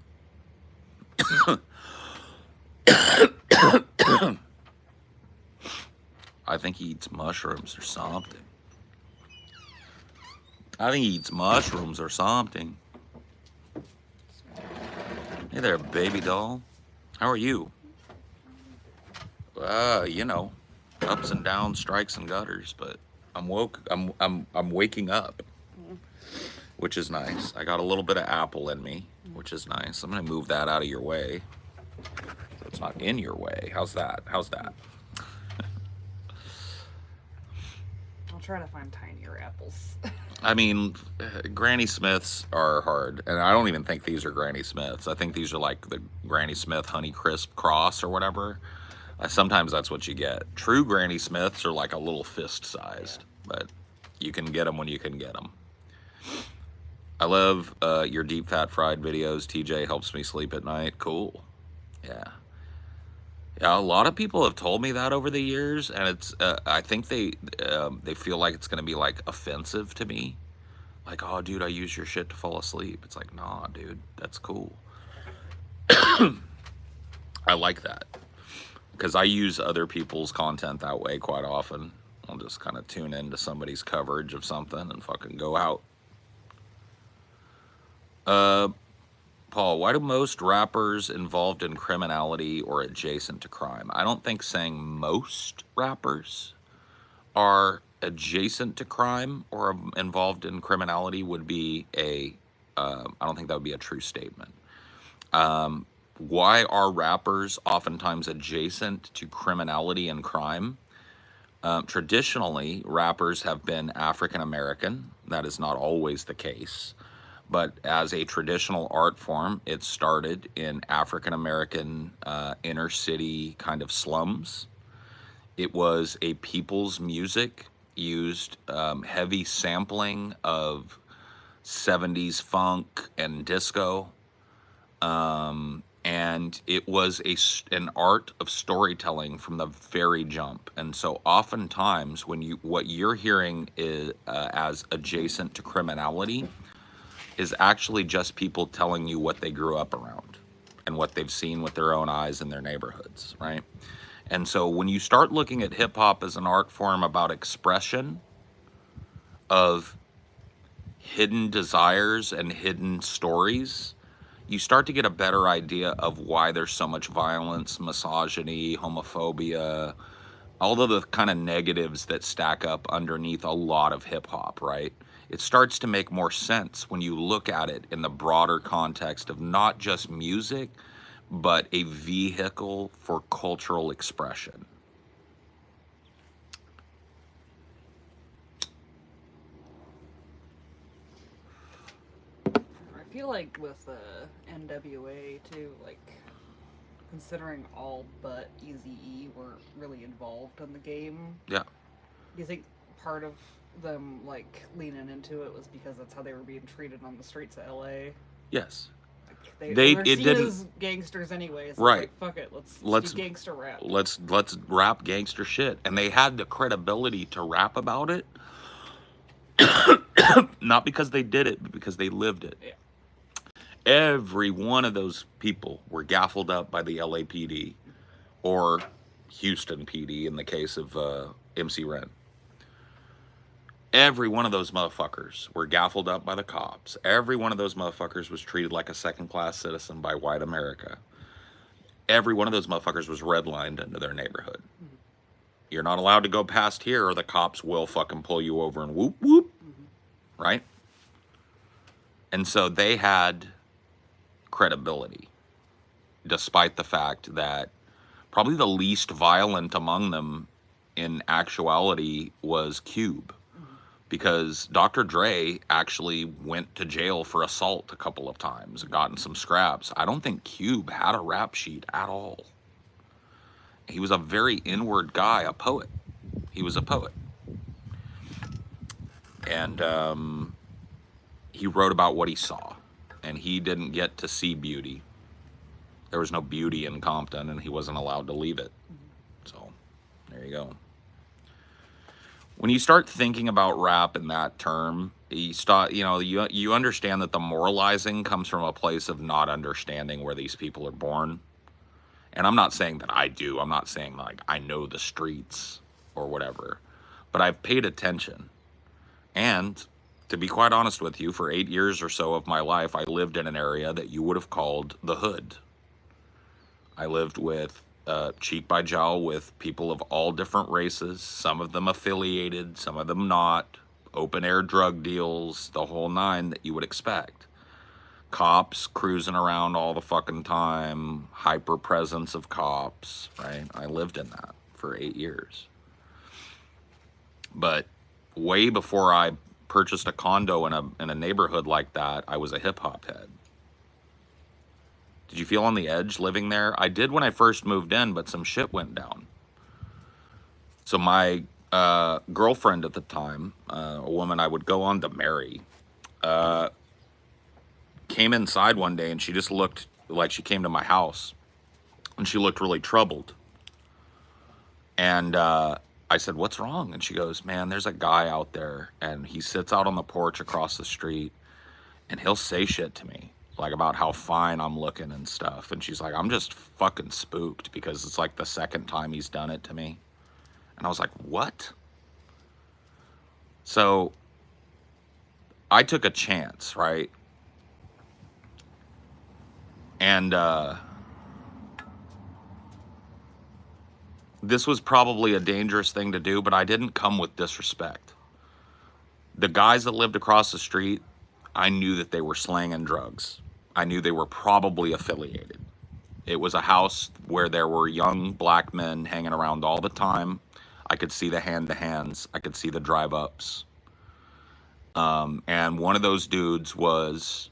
I think he eats mushrooms or something. I think he eats mushrooms or something. Hey there, baby doll. How are you? You know, ups and downs, strikes and gutters, but I'm woke. I'm waking up, which is nice. I got a little bit of apple in me, which is nice. I'm gonna move that out of your way, so it's not in your way. How's that? How's that? I'll try to find tinier apples. I mean, Granny Smiths are hard, and I don't even think these are Granny Smiths. I think these are like the Granny Smith Honey Crisp Cross or whatever. Sometimes that's what you get. True Granny Smiths are like a little fist sized, but you can get them when you can get them. I love your deep fat fried videos. TJ helps me sleep at night. Cool. Yeah. A lot of people have told me that over the years, and it's I think they feel like it's gonna be like offensive to me. Like, oh, dude, I use your shit to fall asleep. It's like, nah, dude, that's cool. I like that because I use other people's content that way quite often. I'll just kind of tune into somebody's coverage of something and fucking go out. Paul, why do most rappers involved in criminality or adjacent to crime? I don't think saying most rappers are adjacent to crime or involved in criminality would be I don't think that would be a true statement. Why are rappers oftentimes adjacent to criminality and crime? Traditionally, rappers have been African American. That is not always the case. But as a traditional art form, it started in African American inner city kind of slums. It was a people's music, used heavy sampling of 70s funk and disco. And it was an art of storytelling from the very jump. And so oftentimes what you're hearing is as adjacent to criminality is actually just people telling you what they grew up around and what they've seen with their own eyes in their neighborhoods, right? And so when you start looking at hip hop as an art form about expression of hidden desires and hidden stories, you start to get a better idea of why there's so much violence, misogyny, homophobia, all of the kind of negatives that stack up underneath a lot of hip hop, right? It starts to make more sense when you look at it in the broader context of not just music, but a vehicle for cultural expression. I feel like with NWA too, like considering all but Eazy-E were really involved in the game. Yeah. Do you think part of them like leaning into it was because that's how they were being treated on the streets of LA? Yes. Like They were it seen didn't as gangsters anyways. So right. Like, fuck it, let's do gangster rap. Let's rap gangster shit, and they had the credibility to rap about it, not because they did it, but because they lived it. Yeah. Every one of those people were gaffled up by the LAPD or Houston PD in the case of MC Ren. Every one of those motherfuckers were gaffled up by the cops. Every one of those motherfuckers was treated like a second-class citizen by white America. Every one of those motherfuckers was redlined into their neighborhood. Mm-hmm. You're not allowed to go past here or the cops will fucking pull you over and whoop, whoop. Mm-hmm. Right? And so they had credibility, despite the fact that probably the least violent among them in actuality was Cube. Because Dr. Dre actually went to jail for assault a couple of times and gotten some scraps. I don't think Cube had a rap sheet at all. He was a very inward guy, a poet. He was a poet. And he wrote about what he saw. And he didn't get to see beauty. There was no beauty in Compton, and he wasn't allowed to leave it. So, there you go. When you start thinking about rap in that term, you understand that the moralizing comes from a place of not understanding where these people are born. And I'm not saying that I do. I'm not saying like I know the streets or whatever. But I've paid attention. And to be quite honest with you, for 8 years or so of my life, I lived in an area that you would have called the hood. I lived with cheek by jowl with people of all different races, some of them affiliated, some of them not, open air drug deals, the whole nine that you would expect. Cops cruising around all the fucking time, hyper presence of cops, right? I lived in that for 8 years. But way before I purchased a condo in a neighborhood like that, I was a hip hop head. Did you feel on the edge living there? I did when I first moved in, but some shit went down. So my girlfriend at the time, a woman I would go on to marry, came inside one day and she just looked like she came to my house and she looked really troubled. And I said, what's wrong? And she goes, man, there's a guy out there and he sits out on the porch across the street and he'll say shit to me, like about how fine I'm looking and stuff. And she's like, I'm just fucking spooked because it's like the second time he's done it to me. And I was like, what? So I took a chance, right? And this was probably a dangerous thing to do, but I didn't come with disrespect. The guys that lived across the street, I knew that they were slanging drugs. I knew they were probably affiliated. It was a house where there were young black men hanging around all the time. I could see the hand-to-hands. I could see the drive-ups. And one of those dudes was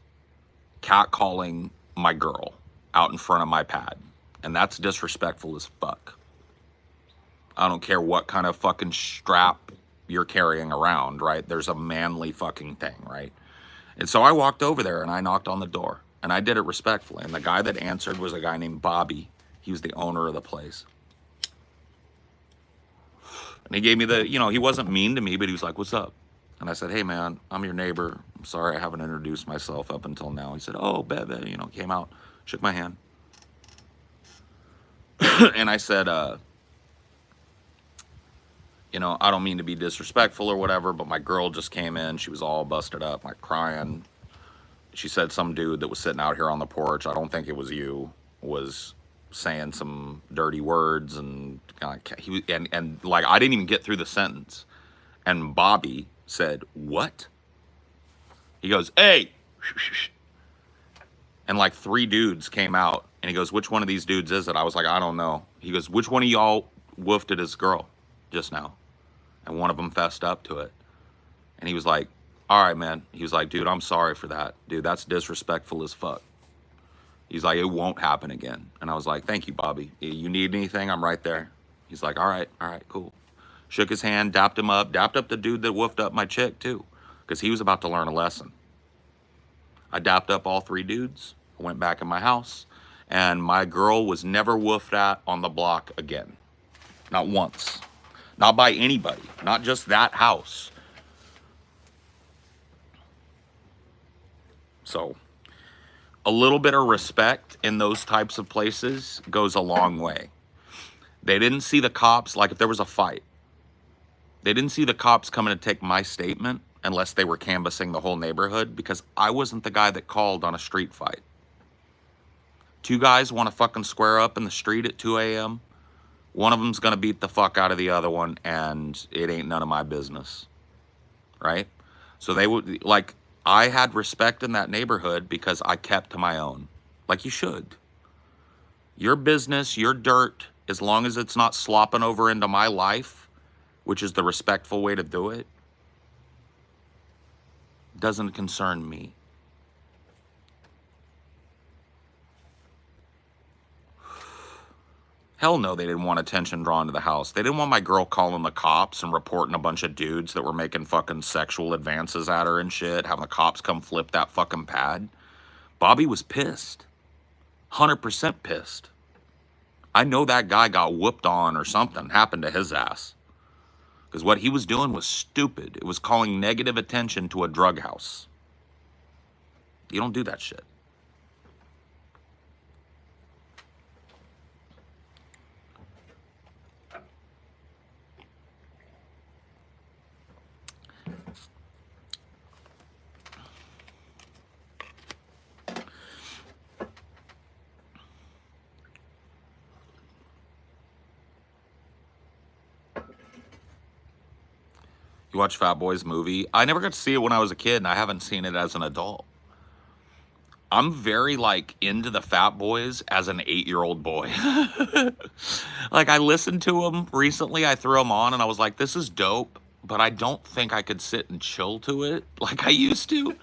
catcalling my girl out in front of my pad. And that's disrespectful as fuck. I don't care what kind of fucking strap you're carrying around, right? There's a manly fucking thing, right? And so I walked over there and I knocked on the door. And I did it respectfully. And the guy that answered was a guy named Bobby. He was the owner of the place. And he gave me the, he wasn't mean to me, but he was like, what's up? And I said, hey, man, I'm your neighbor. I'm sorry I haven't introduced myself up until now. He said, oh, Bebe, came out, shook my hand. And I said, I don't mean to be disrespectful or whatever, but my girl just came in. She was all busted up, like crying. She said some dude that was sitting out here on the porch, I don't think it was you, was saying some dirty words and like I didn't even get through the sentence. And Bobby said, what? He goes, hey. And like 3 dudes came out and he goes, which one of these dudes is it? I was like, I don't know. He goes, which one of y'all woofed at his girl just now? And one of them fessed up to it. And he was like, all right, man. He was like, dude, I'm sorry for that. Dude, that's disrespectful as fuck. He's like, it won't happen again. And I was like, thank you, Bobby. You need anything? I'm right there. He's like, all right, cool. Shook his hand, dapped him up, dapped up the dude that woofed up my chick too, because he was about to learn a lesson. I dapped up all 3 dudes. I went back in my house, and my girl was never woofed at on the block again. Not once. Not by anybody. Not just that house. So a little bit of respect in those types of places goes a long way. They didn't see the cops, like if there was a fight, they didn't see the cops coming to take my statement unless they were canvassing the whole neighborhood, because I wasn't the guy that called on a street fight. 2 guys want to fucking square up in the street at 2 a.m. One of them's going to beat the fuck out of the other one, and it ain't none of my business, right? So they would, like, I had respect in that neighborhood because I kept to my own, like you should. Your business, your dirt, as long as it's not slopping over into my life, which is the respectful way to do it, doesn't concern me. Hell no, they didn't want attention drawn to the house. They didn't want my girl calling the cops and reporting a bunch of dudes that were making fucking sexual advances at her and shit, having the cops come flip that fucking pad. Bobby was pissed. 100% pissed. I know that guy got whooped on or something happened to his ass. Because what he was doing was stupid. It was calling negative attention to a drug house. You don't do that shit. You watch Fat Boy's movie? I never got to see it when I was a kid, and I haven't seen it as an adult. I'm very, like, into the Fat Boys as an 8-year-old boy. Like, I listened to them recently. I threw them on, and I was like, this is dope, but I don't think I could sit and chill to it like I used to.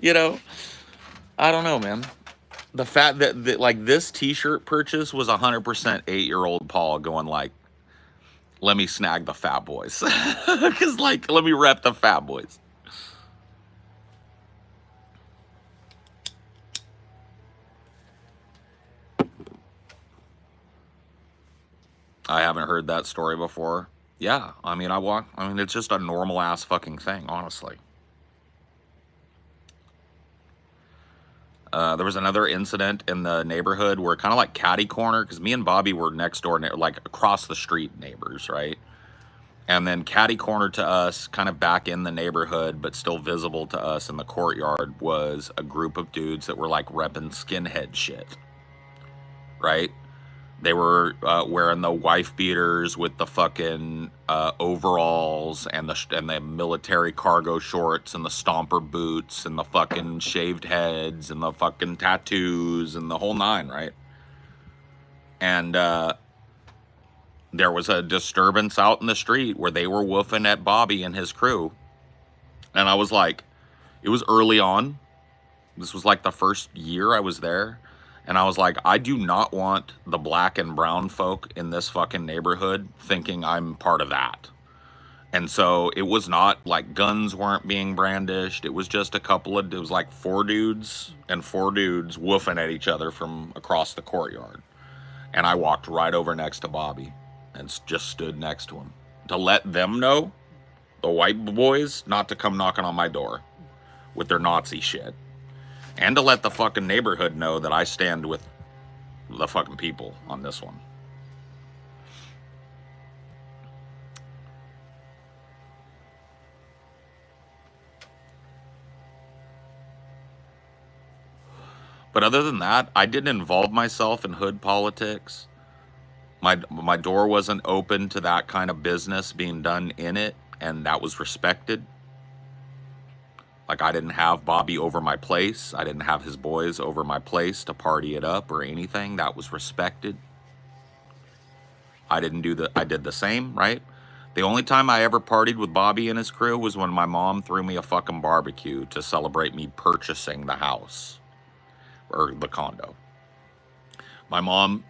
I don't know, man. The fact that like, this T-shirt purchase was 100% 8-year-old Paul going, like, let me snag the Fat Boys. Because, like, let me rep the Fat Boys. I haven't heard that story before. Yeah, I mean, it's just a normal ass fucking thing, honestly. There was another incident in the neighborhood where kind of like catty corner, because me and Bobby were next door, like across the street neighbors, right? And then catty corner to us, kind of back in the neighborhood, but still visible to us in the courtyard, was a group of dudes that were like repping skinhead shit, right? They were wearing the wife beaters with the fucking overalls and the military cargo shorts and the stomper boots and the fucking shaved heads and the fucking tattoos and the whole nine, right? And there was a disturbance out in the street where they were woofing at Bobby and his crew. And I was like, it was early on. This was like the first year I was there. And I was like, I do not want the black and brown folk in this fucking neighborhood thinking I'm part of that. And so it was not like guns weren't being brandished. It was just it was like 4 dudes and 4 dudes woofing at each other from across the courtyard. And I walked right over next to Bobby and just stood next to him to let them know, the white boys, not to come knocking on my door with their Nazi shit. And to let the fucking neighborhood know that I stand with the fucking people on this one. But other than that, I didn't involve myself in hood politics. My door wasn't open to that kind of business being done in it, and that was respected. Like, I didn't have Bobby over my place. I didn't have his boys over my place to party it up or anything. That was respected. I did the same, right? The only time I ever partied with Bobby and his crew was when my mom threw me a fucking barbecue to celebrate me purchasing the house or the condo. My mom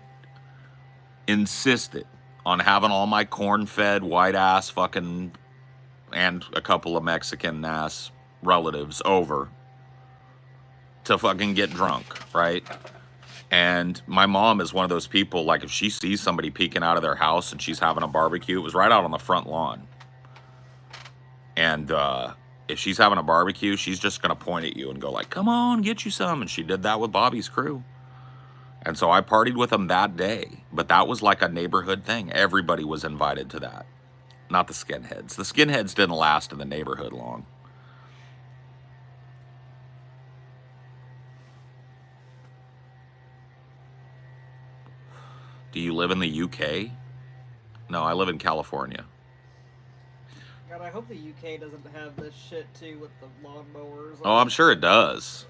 insisted on having all my corn-fed white ass fucking and a couple of Mexican ass relatives over to fucking get drunk, right? And my mom is one of those people, like, if she sees somebody peeking out of their house and she's having a barbecue, it was right out on the front lawn. And if she's having a barbecue, she's just going to point at you and go like, come on, get you some. And she did that with Bobby's crew. And so I partied with them that day. But that was like a neighborhood thing. Everybody was invited to that. Not the skinheads. The skinheads didn't last in the neighborhood long. Do you live in the UK? No, I live in California. God, I hope the UK doesn't have this shit too with the lawnmowers. Oh, I'm sure it does.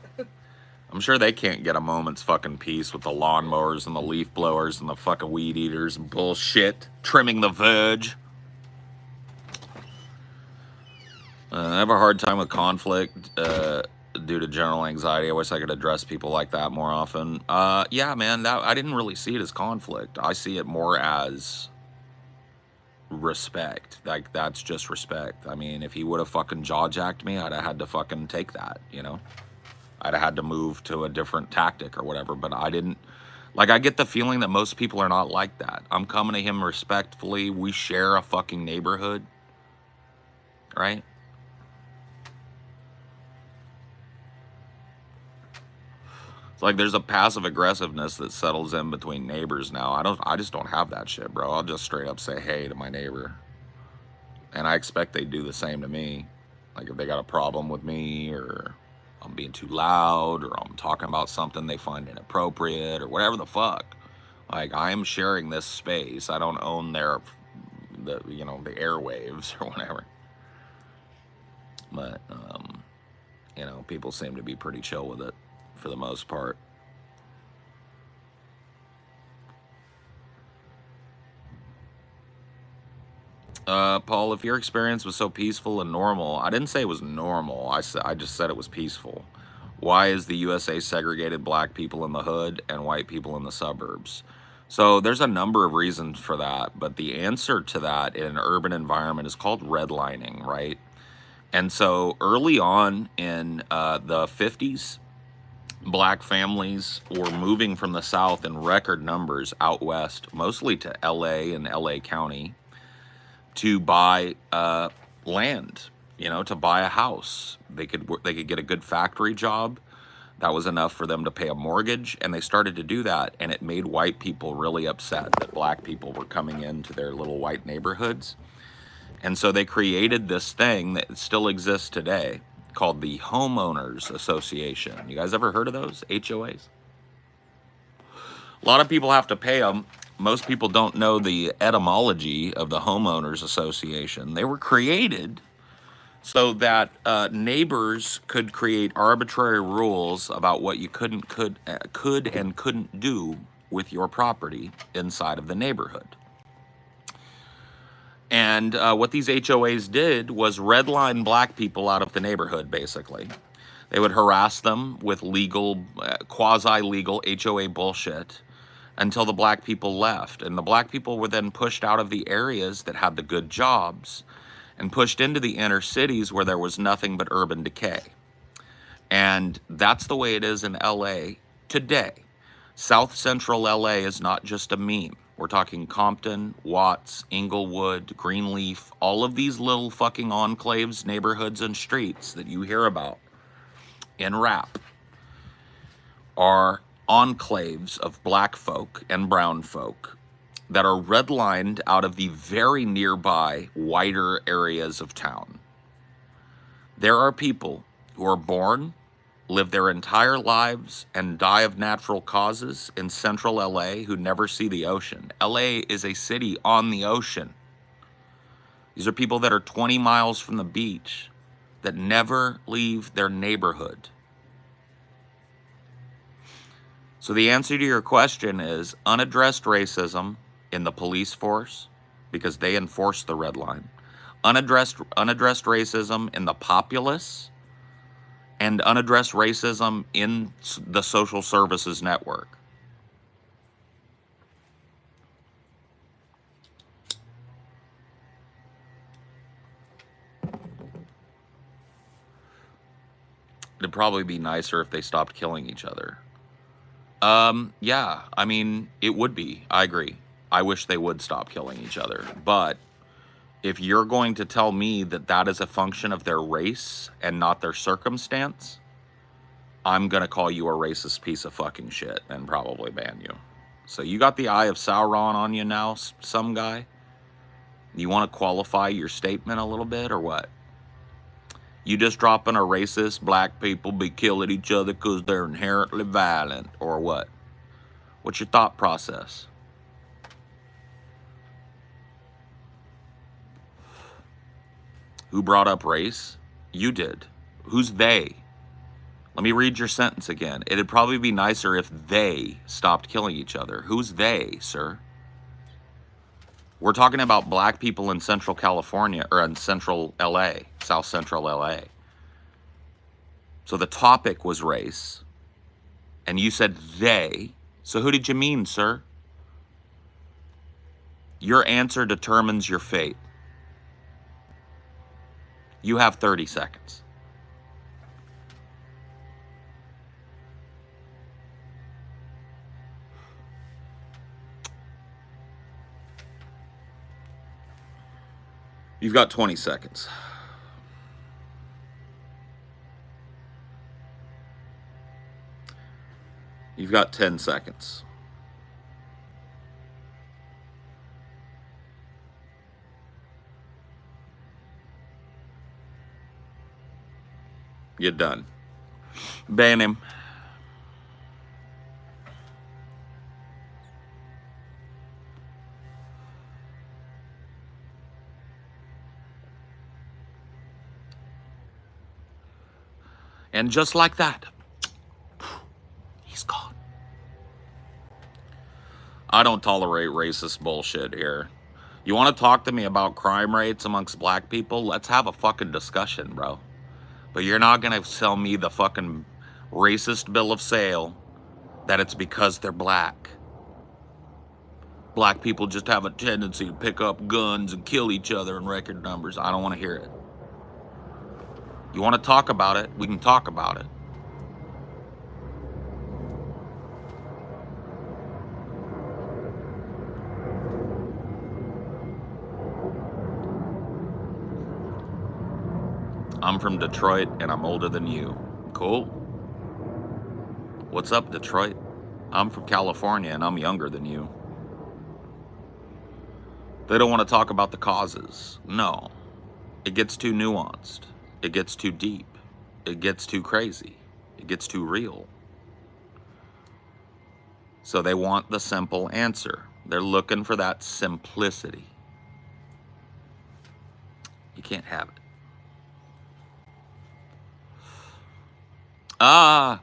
I'm sure they can't get a moment's fucking peace with the lawnmowers and the leaf blowers and the fucking weed eaters and bullshit. Trimming the verge. I have a hard time with conflict due to general anxiety. I wish I could address people like that more often. Yeah, man, I didn't really see it as conflict. I see it more as respect. Like, that's just respect. I mean, if he would have fucking jaw-jacked me, I'd have had to fucking take that, you know? I'd have had to move to a different tactic or whatever, but I didn't. Like, I get the feeling that most people are not like that. I'm coming to him respectfully. We share a fucking neighborhood, right? It's like there's a passive aggressiveness that settles in between neighbors now. I just don't have that shit, bro. I'll just straight up say hey to my neighbor. And I expect they do the same to me. Like, if they got a problem with me, or I'm being too loud, or I'm talking about something they find inappropriate, or whatever the fuck. Like, I am sharing this space. I don't own the airwaves or whatever. But, people seem to be pretty chill with it for the most part. Paul, if your experience was so peaceful and normal, I didn't say it was normal. I just said it was peaceful. Why is the USA segregated black people in the hood and white people in the suburbs? So there's a number of reasons for that, but the answer to that in an urban environment is called redlining, right? And so early on in the 50s, black families were moving from the South in record numbers out west, mostly to LA and LA County, to buy land, to buy a house. They could get a good factory job. That was enough for them to pay a mortgage, and they started to do that, and it made white people really upset that black people were coming into their little white neighborhoods. And so they created this thing that still exists today called the Homeowners Association. You guys ever heard of those HOAs? A lot of people have to pay them. Most people don't know the etymology of the Homeowners Association. They were created so that neighbors could create arbitrary rules about what you could and couldn't do with your property inside of the neighborhood. And what these HOAs did was redline black people out of the neighborhood, basically. They would harass them with legal, quasi-legal HOA bullshit until the black people left. And the black people were then pushed out of the areas that had the good jobs and pushed into the inner cities where there was nothing but urban decay. And that's the way it is in LA today. South Central LA is not just a meme. We're talking Compton, Watts, Inglewood, Greenleaf, all of these little fucking enclaves, neighborhoods, and streets that you hear about in rap are enclaves of black folk and brown folk that are redlined out of the very nearby whiter areas of town. There are people who are born, live their entire lives, and die of natural causes in central LA who never see the ocean. LA is a city on the ocean. These are people that are 20 miles from the beach that never leave their neighborhood. So the answer to your question is unaddressed racism in the police force, because they enforce the red line. Unaddressed racism in the populace, and unaddressed racism in the social services network. It'd probably be nicer if they stopped killing each other. Yeah, I mean, it would be. I agree. I wish they would stop killing each other. But if you're going to tell me that that is a function of their race and not their circumstance, I'm going to call you a racist piece of fucking shit and probably ban you. So you got the Eye of Sauron on you now, some guy? You want to qualify your statement a little bit or what? You just dropping a racist, black people be killing each other because they're inherently violent or what? What's your thought process? Who brought up race? You did. Who's they? Let me read your sentence again. It'd probably be nicer if they stopped killing each other. Who's they, sir? We're talking about black people in Central California, or in Central LA, South Central LA. So the topic was race, and you said they. So who did you mean, sir? Your answer determines your fate. You have 30 seconds. You've got 20 seconds. You've got 10 seconds. You're done. Ban him. And just like that, he's gone. I don't tolerate racist bullshit here. You want to talk to me about crime rates amongst black people? Let's have a fucking discussion, bro. But you're not going to sell me the fucking racist bill of sale that it's because they're black. Black people just have a tendency to pick up guns and kill each other in record numbers. I don't want to hear it. You want to talk about it? We can talk about it. I'm from Detroit and I'm older than you. Cool. What's up, Detroit? I'm from California and I'm younger than you. They don't want to talk about the causes. No. It gets too nuanced. It gets too deep. It gets too crazy. It gets too real. So they want the simple answer. They're looking for that simplicity. You can't have it. Ah,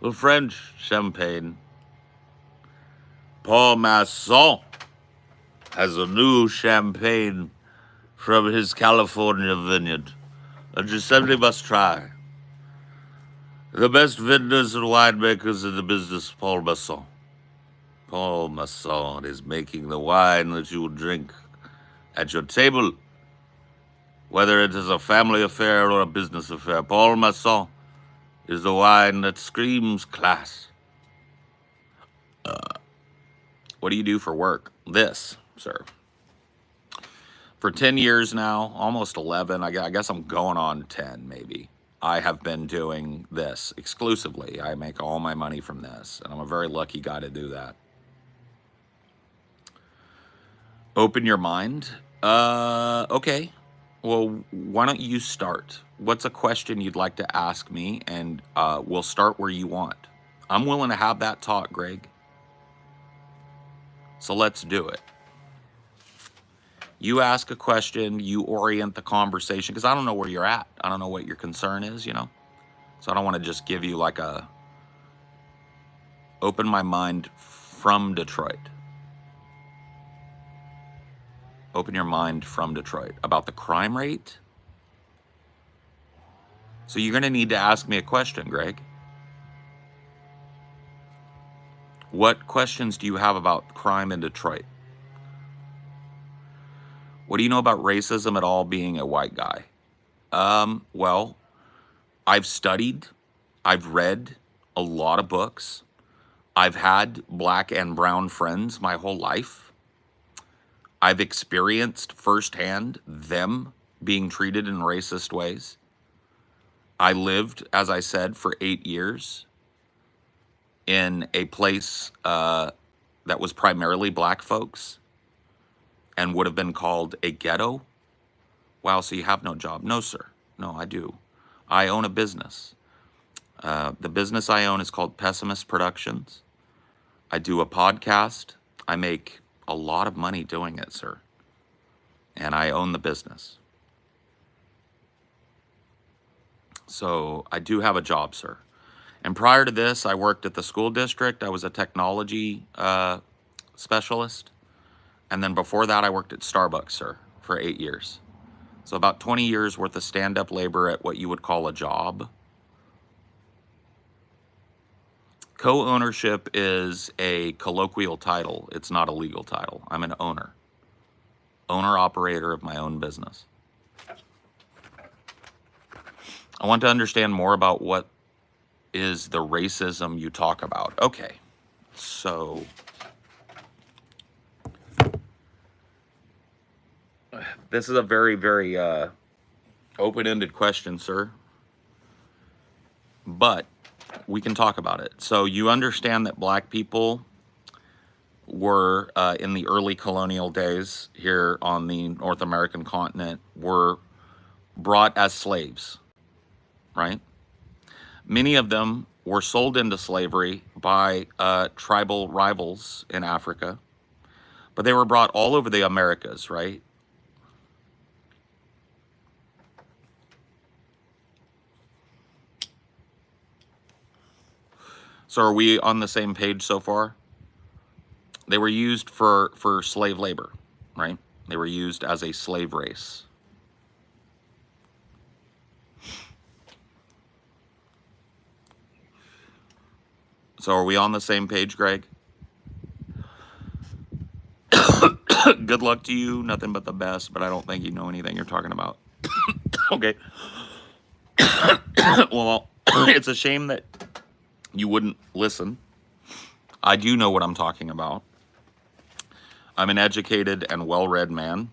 the French champagne. Paul Masson has a new champagne from his California vineyard that you simply must try. The best vintners and winemakers in the business, Paul Masson. Paul Masson is making the wine that you will drink at your table, whether it is a family affair or a business affair. Paul Masson is the wine that screams class. What do you do for work? This, sir. For 10 years now, almost 11, I guess I'm going on 10 maybe. I have been doing this exclusively. I make all my money from this, and I'm a very lucky guy to do that. Open your mind. Okay. Well, why don't you start? What's a question you'd like to ask me? And we'll start where you want. I'm willing to have that talk, Greg. So let's do it. You ask a question, you orient the conversation, because I don't know where you're at. I don't know what your concern is, you know? So I don't want to just give you like a open my mind from Detroit. Open your mind from Detroit about the crime rate. So you're going to need to ask me a question, Greg. What questions do you have about crime in Detroit? What do you know about racism at all being a white guy? Well, I've studied, I've read a lot of books. I've had black and brown friends my whole life. I've experienced firsthand them being treated in racist ways. I lived, as I said, for 8 years in a place that was primarily black folks and would have been called a ghetto. Wow, so you have no job? No, sir. No, I do. I own a business. The business I own is called Pessimist Productions. I do a podcast. I make a lot of money doing it, sir. And I own the business. So I do have a job, sir. And prior to this, I worked at the school district. I was a technology specialist. And then before that, I worked at Starbucks, sir, for 8 years. So about 20 years worth of stand-up labor at what you would call a job. Co-ownership is a colloquial title. It's not a legal title. I'm an owner. Owner-operator of my own business. I want to understand more about what is the racism you talk about. Okay, so this is a very, very open-ended question, sir. But we can talk about it. So you understand that black people were, in the early colonial days here on the North American continent, were brought as slaves, right? Many of them were sold into slavery by tribal rivals in Africa, but they were brought all over the Americas, right? So are we on the same page so far? They were used for slave labor, right? They were used as a slave race. So are we on the same page, Greg? Good luck to you. Nothing but the best, but I don't think you know anything you're talking about. Okay. Well, it's a shame that you wouldn't listen. I do know what I'm talking about. I'm an educated and well-read man.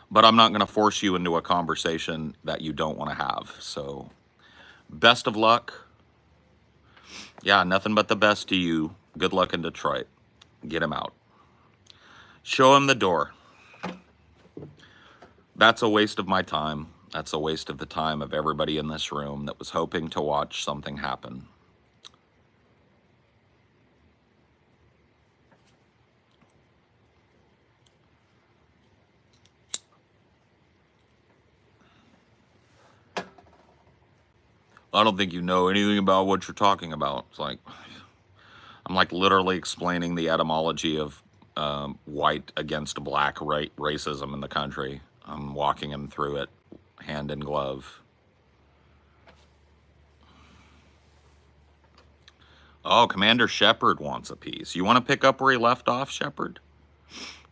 But I'm not going to force you into a conversation that you don't want to have. So, best of luck. Yeah, nothing but the best to you. Good luck in Detroit. Get him out. Show him the door. That's a waste of my time. That's a waste of the time of everybody in this room that was hoping to watch something happen. I don't think you know anything about what you're talking about. It's like, I'm like literally explaining the etymology of white against black racism in the country. I'm walking him through it hand in glove. Oh, Commander Shepard wants a piece. You want to pick up where he left off, Shepard?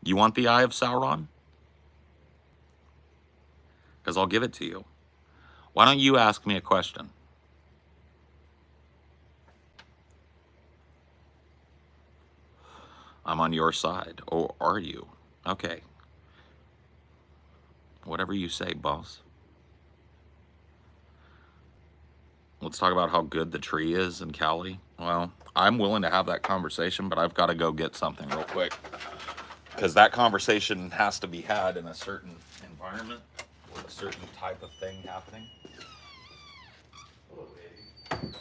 You want the Eye of Sauron? Because I'll give it to you. Why don't you ask me a question? I'm on your side. Or are you? Okay. Whatever you say, boss. Let's talk about how good the tree is in Cali. Well, I'm willing to have that conversation, but I've got to go get something real quick. Because that conversation has to be had in a certain environment with a certain type of thing happening. Hello, baby.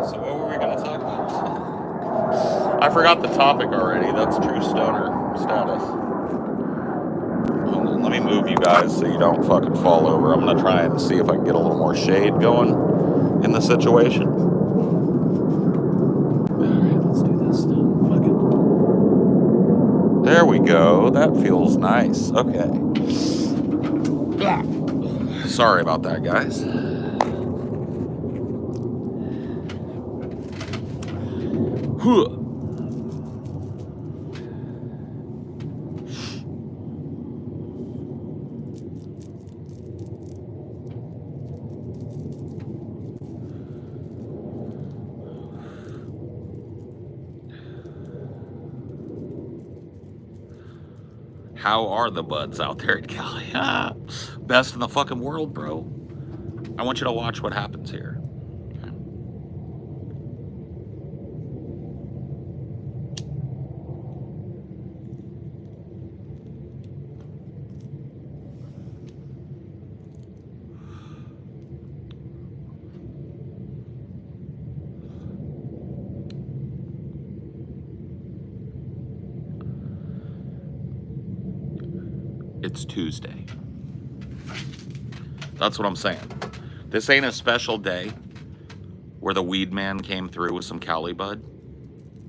So what were we going to talk about? I forgot the topic already. That's true stoner status. Hold on, let me move you guys so you don't fucking fall over. I'm going to try and see if I can get a little more shade going in the situation. Alright, let's do this then. Fuck it. There we go. That feels nice. Okay. Sorry about that, guys. How are the buds out there at Cali? Best in the fucking world, bro. I want you to watch what happens here. It's Tuesday. That's what I'm saying. This ain't a special day where the weed man came through with some Cali bud.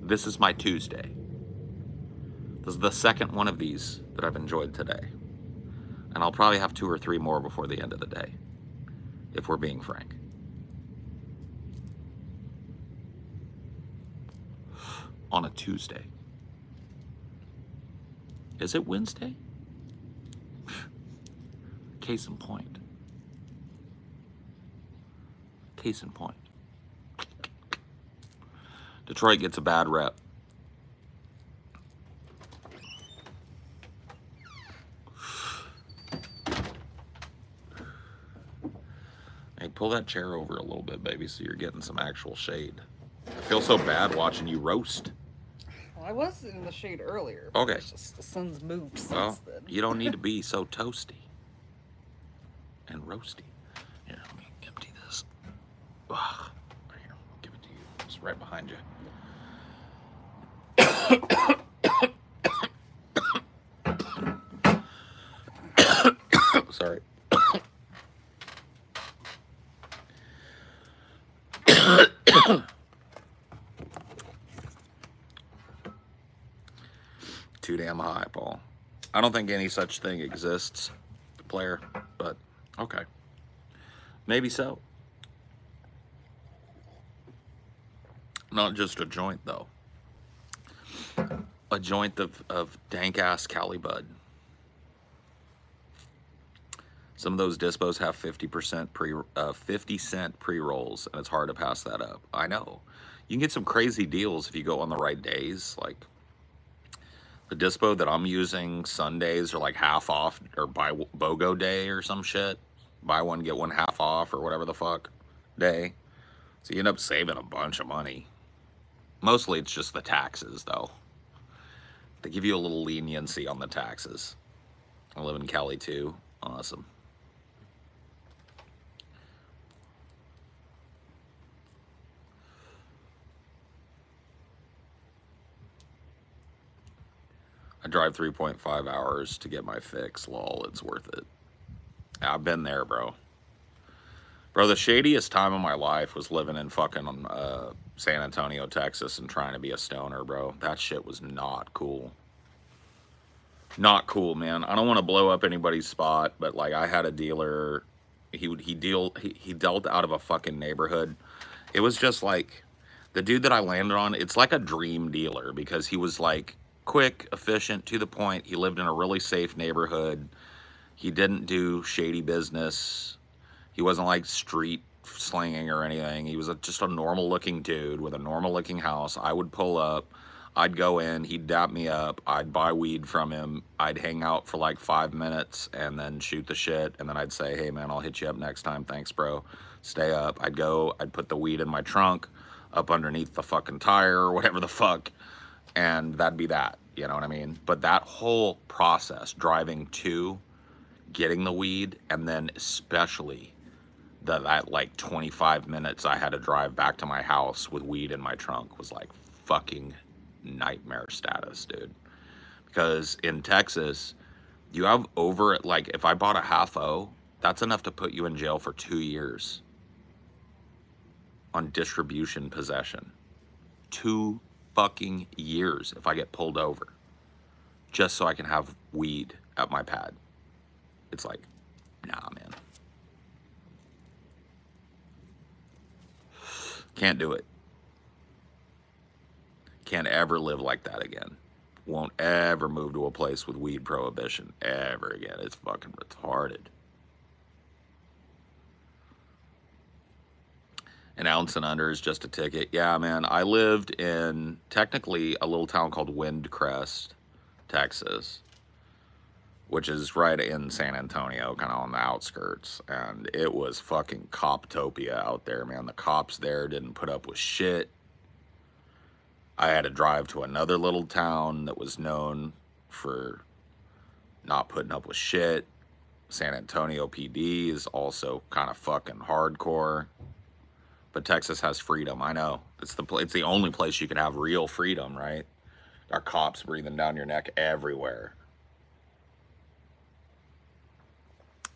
This is my Tuesday. This is the second one of these that I've enjoyed today. And I'll probably have 2 or 3 more before the end of the day, if we're being frank. On a Tuesday. Is it Wednesday? Case in point. Case in point. Detroit gets a bad rep. Hey, pull that chair over a little bit, baby, so you're getting some actual shade. I feel so bad watching you roast. Well, I was in the shade earlier. Okay. It's just the sun's moved since Well, then. you don't need to be so toasty. and roasty. Here, let me empty this. Ugh. Right here, I'll give it to you. It's right behind you. Sorry. 'Too damn high, Paul. I don't think any such thing exists, player, but okay. Maybe so. Not just a joint, though. A joint of dank-ass Cali bud. Some of those dispos have 50 cent pre-rolls, and it's hard to pass that up. I know. You can get some crazy deals if you go on the right days. Like, the dispo that I'm using, Sundays are like half off, or buy BOGO day or some shit. Buy one, get one half off, or whatever the fuck day. So you end up saving a bunch of money. Mostly it's just the taxes, though. They give you a little leniency on the taxes. I live in Cali, too. Awesome. I drive 3.5 hours to get my fix. Lol, it's worth it. I've been there, bro. Bro, the shadiest time of my life was living in fucking San Antonio, Texas, and trying to be a stoner, bro. That shit was not cool. Not cool, man. I don't want to blow up anybody's spot, but like I had a dealer. He dealt out of a fucking neighborhood. It was just like the dude that I landed on. It's like a dream dealer because he was like quick, efficient, to the point. He lived in a really safe neighborhood. He didn't do shady business. He wasn't like street slinging or anything. He was just a normal looking dude with a normal looking house. I would pull up. I'd go in. He'd dap me up. I'd buy weed from him. I'd hang out for like 5 minutes and then shoot the shit. And then I'd say, hey, man, I'll hit you up next time. Thanks, bro. Stay up. I'd go. I'd put the weed in my trunk up underneath the fucking tire or whatever the fuck. And that'd be that. You know what I mean? But that whole process, driving to getting the weed, and then especially that like 25 minutes I had to drive back to my house with weed in my trunk was like fucking nightmare status, dude. Because in Texas, you have over, like, if I bought a half O, that's enough to put you in jail for 2 years on distribution possession. 2 fucking years if I get pulled over just so I can have weed at my pad. It's like, nah, man. Can't do it. Can't ever live like that again. Won't ever move to a place with weed prohibition ever again. It's fucking retarded. An ounce and under is just a ticket. Yeah, man. I lived in technically a little town called Windcrest, Texas, which is right in San Antonio, kind of on the outskirts. And it was fucking coptopia out there, man. The cops there didn't put up with shit. I had to drive to another little town that was known for not putting up with shit. San Antonio PD is also kind of fucking hardcore. But Texas has freedom. I know. It's the only place you can have real freedom, right? Our cops breathing down your neck everywhere.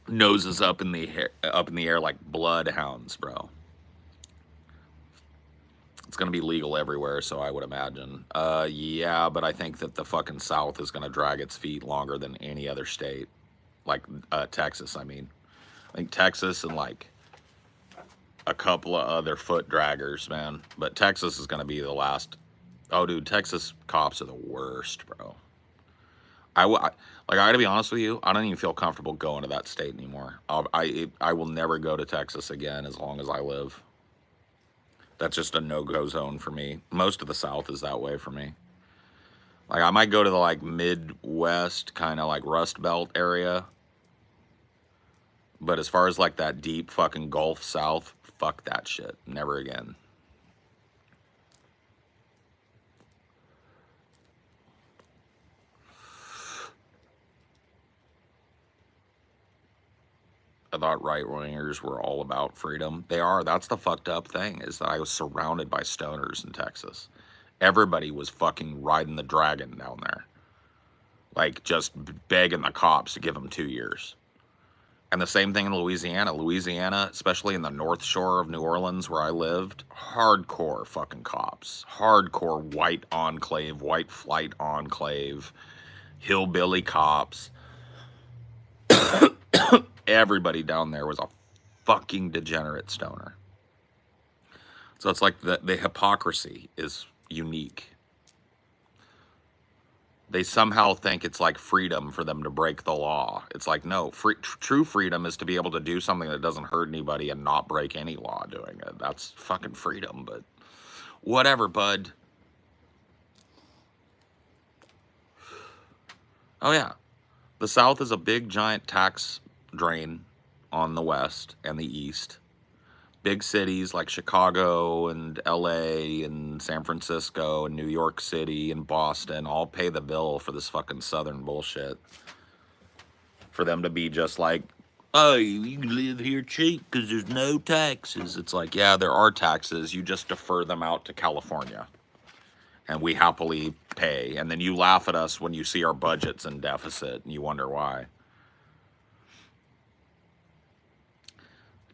Noses up in the air like bloodhounds, bro. It's going to be legal everywhere, so I would imagine. Yeah, but I think that the fucking South is going to drag its feet longer than any other state. Like, Texas, I mean. I think Texas and, like, a couple of other foot draggers, man. But Texas is going to be the last. Oh, dude, Texas cops are the worst, bro. I gotta be honest with you, I don't even feel comfortable going to that state anymore. I will never go to Texas again as long as I live. That's just a no-go zone for me. Most of the South is that way for me. Like, I might go to the, like, Midwest, kind of like Rust Belt area. But as far as, like, that deep fucking Gulf South, fuck that shit. Never again. I thought right-wingers were all about freedom. They are. That's the fucked up thing, is that I was surrounded by stoners in Texas. Everybody was fucking riding the dragon down there. Like, just begging the cops to give them 2 years. And the same thing in Louisiana. Louisiana, especially in the North Shore of New Orleans where I lived, hardcore fucking cops. Hardcore white enclave, white flight enclave, hillbilly cops. Everybody down there was a fucking degenerate stoner. So it's like the hypocrisy is unique. They somehow think it's like freedom for them to break the law. It's like, no, true freedom is to be able to do something that doesn't hurt anybody and not break any law doing it. That's fucking freedom, but whatever, bud. Oh, yeah. The South is a big, giant tax drain on the West and the East. Big cities like Chicago and LA and San Francisco and New York City and Boston all pay the bill for this fucking Southern bullshit. For them to be just like, oh, you can live here cheap because there's no taxes. It's like, yeah, there are taxes. You just defer them out to California. And we happily pay. And then you laugh at us when you see our budgets in deficit and you wonder why.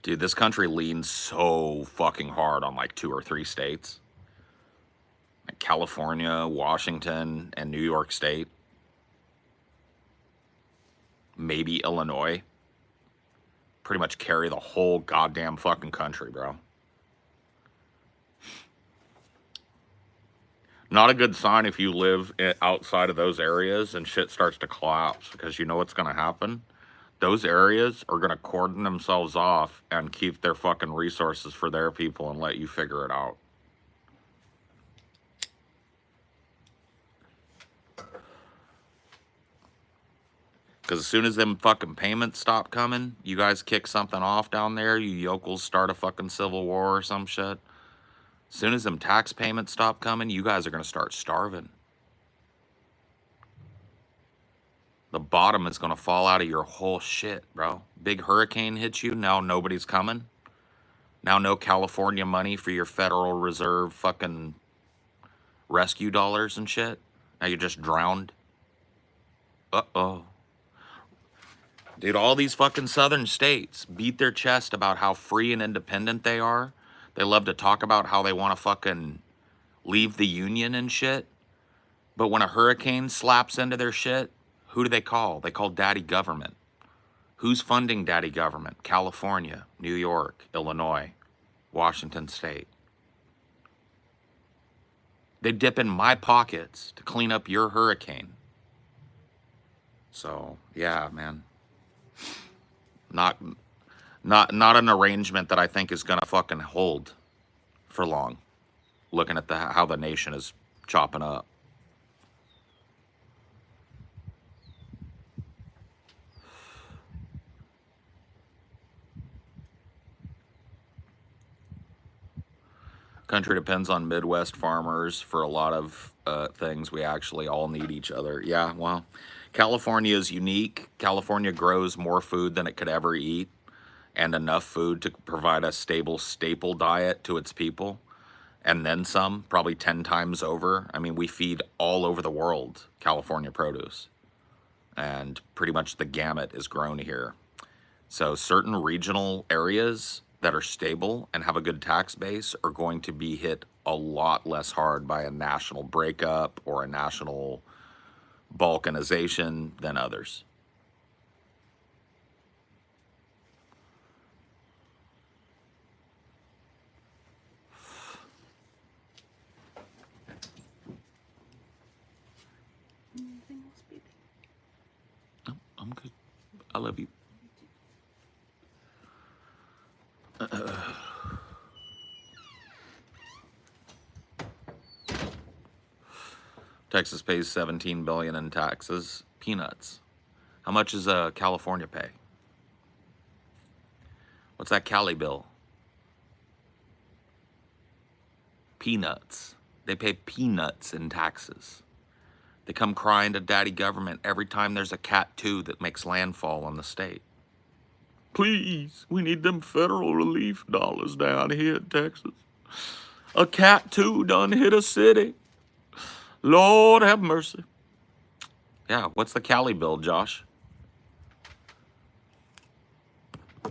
Dude, this country leans so fucking hard on like 2 or 3 states. Like California, Washington, and New York State. Maybe Illinois. Pretty much carry the whole goddamn fucking country, bro. Not a good sign if you live outside of those areas and shit starts to collapse, because you know what's going to happen? Those areas are going to cordon themselves off and keep their fucking resources for their people and let you figure it out. Because as soon as them fucking payments stop coming, you guys kick something off down there, you yokels start a fucking civil war or some shit. As soon as them tax payments stop coming, you guys are going to start starving. The bottom is going to fall out of your whole shit, bro. Big hurricane hits you, now nobody's coming. Now no California money for your Federal Reserve fucking rescue dollars and shit. Now you're just drowned. Uh-oh. Dude, all these fucking southern states beat their chest about how free and independent they are. They love to talk about how they want to fucking leave the union and shit. But when a hurricane slaps into their shit, who do they call? They call daddy government. Who's funding daddy government? California, New York, Illinois, Washington State. They dip in my pockets to clean up your hurricane. So, yeah, man. Not an arrangement that I think is gonna fucking hold for long. Looking at how the nation is chopping up. Country depends on Midwest farmers for a lot of things. We actually all need each other. Yeah, well, California is unique. California grows more food than it could ever eat, and enough food to provide a stable staple diet to its people, and then some, probably 10 times over. I mean, we feed all over the world California produce, and pretty much the gamut is grown here. So certain regional areas that are stable and have a good tax base are going to be hit a lot less hard by a national breakup or a national balkanization than others. Anything else, baby? No, I'm good. I love you. Texas pays $17 billion in taxes. Peanuts. How much does California pay? What's that Cali bill? Peanuts. They pay peanuts in taxes. They come crying to daddy government every time there's a cat 2 that makes landfall on the state. Please, we need them federal relief dollars down here in Texas. A cat too done hit a city. Lord have mercy. Yeah, what's the Cali bill, Josh?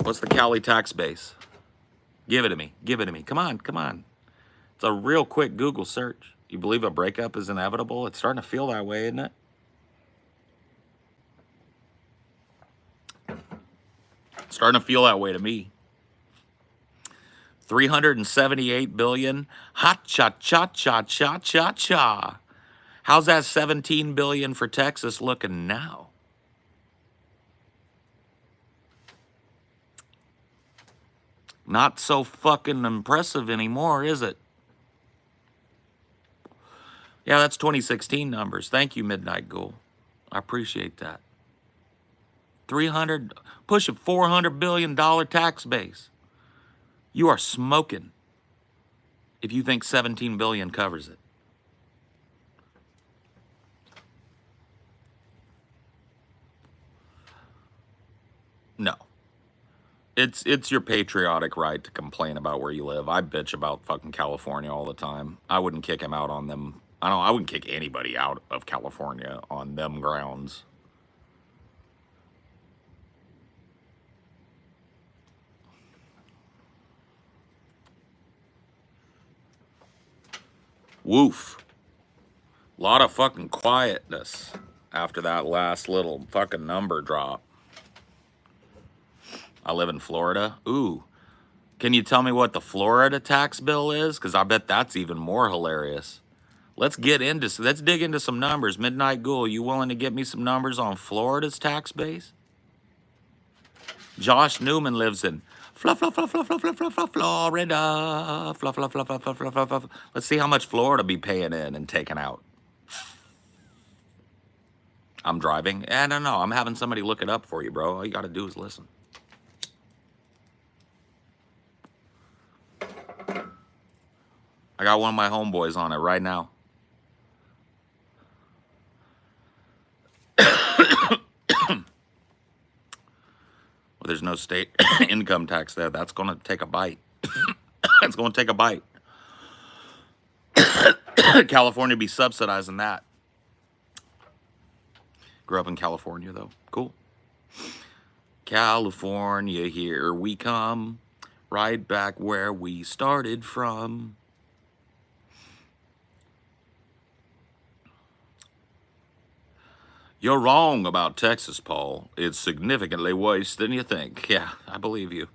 What's the Cali tax base? Give it to me. Give it to me. Come on, come on. It's a real quick Google search. You believe a breakup is inevitable? It's starting to feel that way, isn't it? It's starting to feel that way to me. 378 billion. Hot cha cha cha cha cha cha. How's that 17 billion for Texas looking now? Not so fucking impressive anymore, is it? Yeah, that's 2016 numbers. Thank you, Midnight Ghoul. I appreciate that. 300, push a $400 billion tax base. You are smoking if you think 17 billion covers it. No. It's your patriotic right to complain about where you live. I bitch about fucking California all the time. I wouldn't kick him out on them. I wouldn't kick anybody out of California on them grounds. Woof. A lot of fucking quietness after that last little fucking number drop. I live in Florida. Ooh. Can you tell me what the Florida tax bill is? Because I bet that's even more hilarious. Let's dig into some numbers. Midnight Ghoul, you willing to get me some numbers on Florida's tax base? Josh Newman lives in Florida. Let's see how much Florida be paying in and taking out. I'm driving. I don't know. I'm having somebody look it up for you, bro. All you got to do is listen. I got one of my homeboys on it right now. Well, there's no state income tax there. That's going to take a bite. It's going to take a bite. California be subsidizing that. Grew up in California, though. Cool. California, here we come. Right back where we started from. You're wrong about Texas, Paul. It's significantly worse than you think. Yeah, I believe you.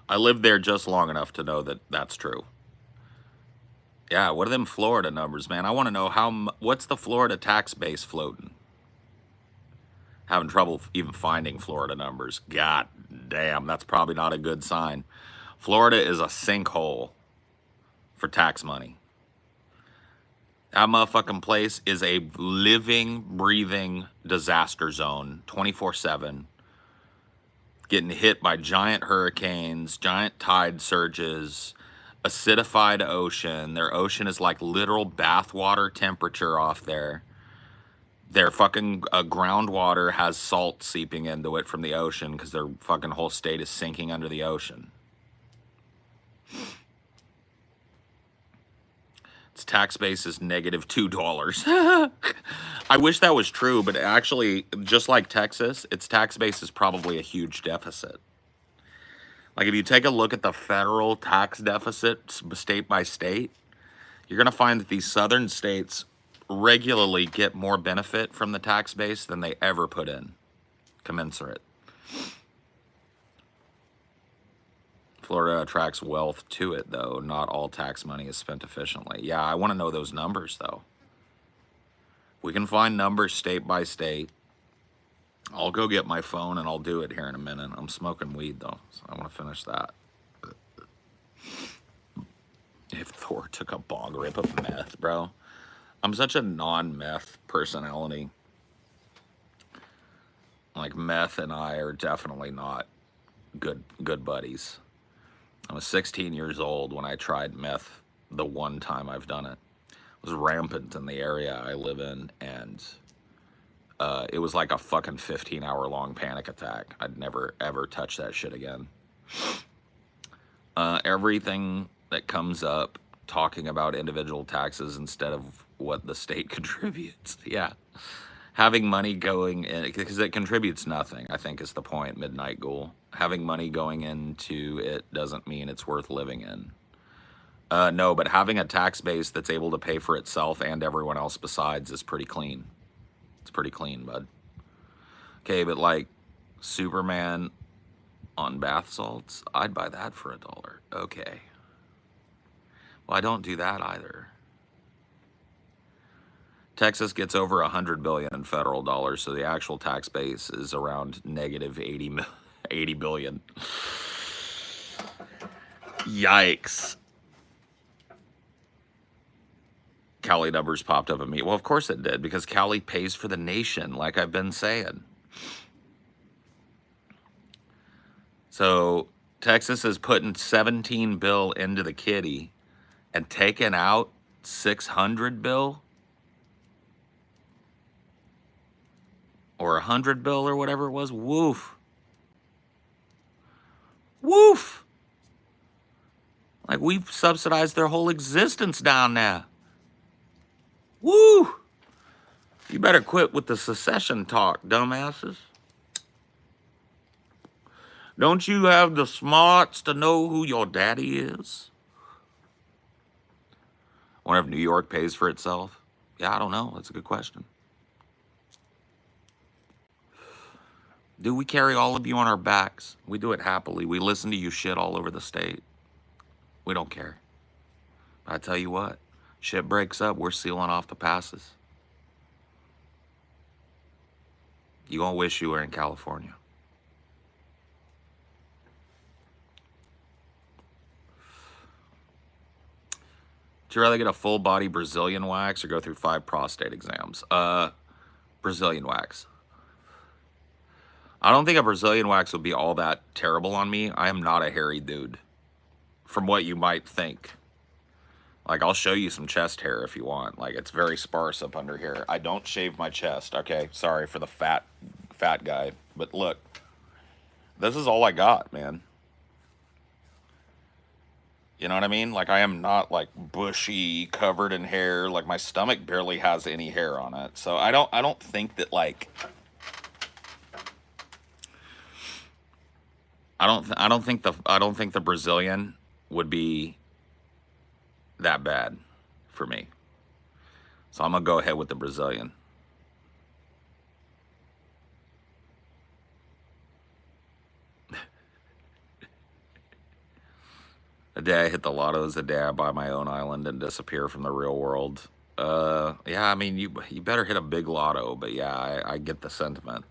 I lived there just long enough to know that that's true. Yeah, what are them Florida numbers, man? I want to know what's the Florida tax base floating? Having trouble even finding Florida numbers. God damn, that's probably not a good sign. Florida is a sinkhole for tax money. That motherfucking place is a living, breathing disaster zone, 24/7. Getting hit by giant hurricanes, giant tide surges, acidified ocean. Their ocean is like literal bathwater temperature off there. Their fucking groundwater has salt seeping into it from the ocean because their fucking whole state is sinking under the ocean. Its tax base is negative $2. I wish that was true, but actually, just like Texas, its tax base is probably a huge deficit. Like if you take a look at the federal tax deficit state by state, you're going to find that these southern states regularly get more benefit from the tax base than they ever put in, commensurate. Florida attracts wealth to it, though. Not all tax money is spent efficiently. Yeah, I want to know those numbers, though. We can find numbers state by state. I'll go get my phone and I'll do it here in a minute. I'm smoking weed, though, so I want to finish that. If Thor took a bong rip of meth, bro. I'm such a non-meth personality. Like, meth and I are definitely not good buddies. I was 16 years old when I tried meth the one time I've done it. It was rampant in the area I live in, and It was like a fucking 15-hour long panic attack. I'd never ever touch that shit again. Everything that comes up talking about individual taxes instead of what the state contributes. Yeah. Having money going in, because it contributes nothing, I think is the point, Midnight Ghoul. Having money going into it doesn't mean it's worth living in. No, but having a tax base that's able to pay for itself and everyone else besides is pretty clean. It's pretty clean, bud. Okay, but like Superman on bath salts, I'd buy that for $1. Okay. Well, I don't do that either. Texas gets over 100 billion in federal dollars, so the actual tax base is around negative 80 billion. Yikes. Cali numbers popped up at me. Well, of course it did, because Cali pays for the nation, like I've been saying. So Texas is putting 17 bill into the kitty and taking out 600 bill or 100 bill or whatever it was. Woof. Woof. Like we've subsidized their whole existence down there. Woo. You better quit with the secession talk, dumbasses. Don't you have the smarts to know who your daddy is? I wonder if New York pays for itself. Yeah, I don't know. That's a good question. Do we carry all of you on our backs? We do it happily. We listen to you shit all over the state. We don't care. But I tell you what, shit breaks up, we're sealing off the passes. You gonna wish you were in California. Would you rather get a full body Brazilian wax or go through 5 prostate exams? Brazilian wax. I don't think a Brazilian wax would be all that terrible on me. I am not a hairy dude, from what you might think. Like, I'll show you some chest hair if you want. Like, it's very sparse up under here. I don't shave my chest, okay? Sorry for the fat guy. But look, this is all I got, man. You know what I mean? Like, I am not, like, bushy, covered in hair. Like, my stomach barely has any hair on it. So I don't think that, like... I don't think the Brazilian would be that bad for me. So I'm gonna go ahead with the Brazilian. The day I hit the lotto is the day I buy my own island and disappear from the real world. Yeah, I mean, you better hit a big lotto, but yeah, I get the sentiment.